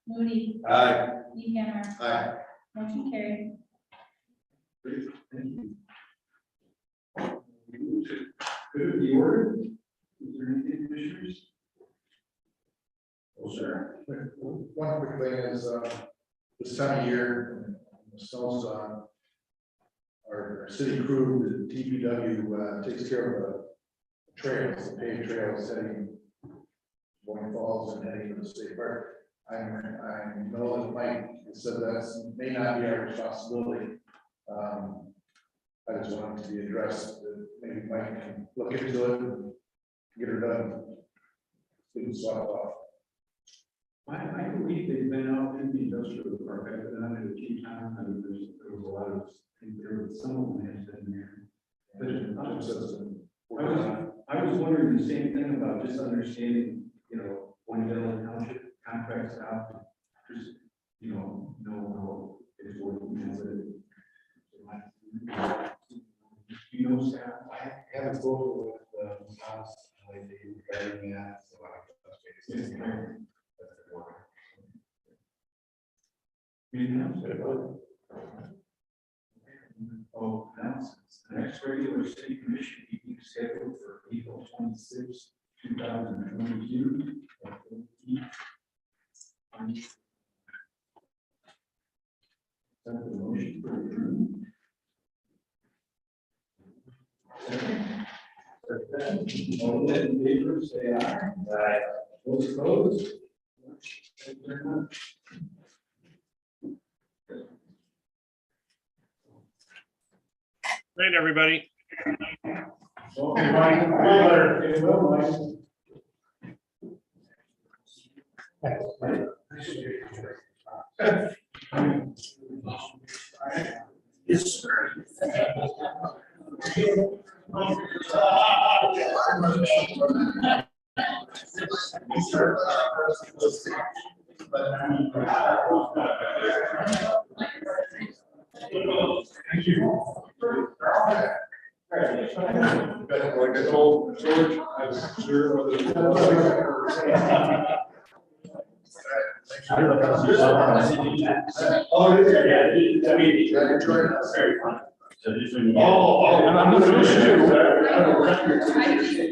Moody, Aye. Nehammer, Aye. motion carried. Great, thank you. Good of the order. Is there anything, commissioners? Well, sure. One quick thing is, this time of year, when the snow's on, our city crew, the DPW, takes care of the trails, the paved trails heading Boyne Falls and heading to the state park. I know that Mike said that may not be our responsibility. I just wanted to be addressed, that maybe Mike can look into it and get her done. Didn't swap off. I believe they've been out in the industrial park. I've been out at a few times, and there was a lot of, I think there was some of them has been there. But I was wondering the same thing about just understanding, when Dillon Township contracts out, just, know it's working as a. Staff. I haven't spoken with Thomas lately regarding that, so I have to touch base. Anything else? Oh, announcements. The next regular city commission meeting is scheduled for April 26, 2022. The motion for adjournment. All those in favor, say aye. Aye. Those opposed? Thank you very much. Great, everybody. Okay, Mike. It will, Mike. Yes, sir. Thank you. Like I told George, I was sure of the. Oh, yeah, I mean, very fun. I'm gonna miss you.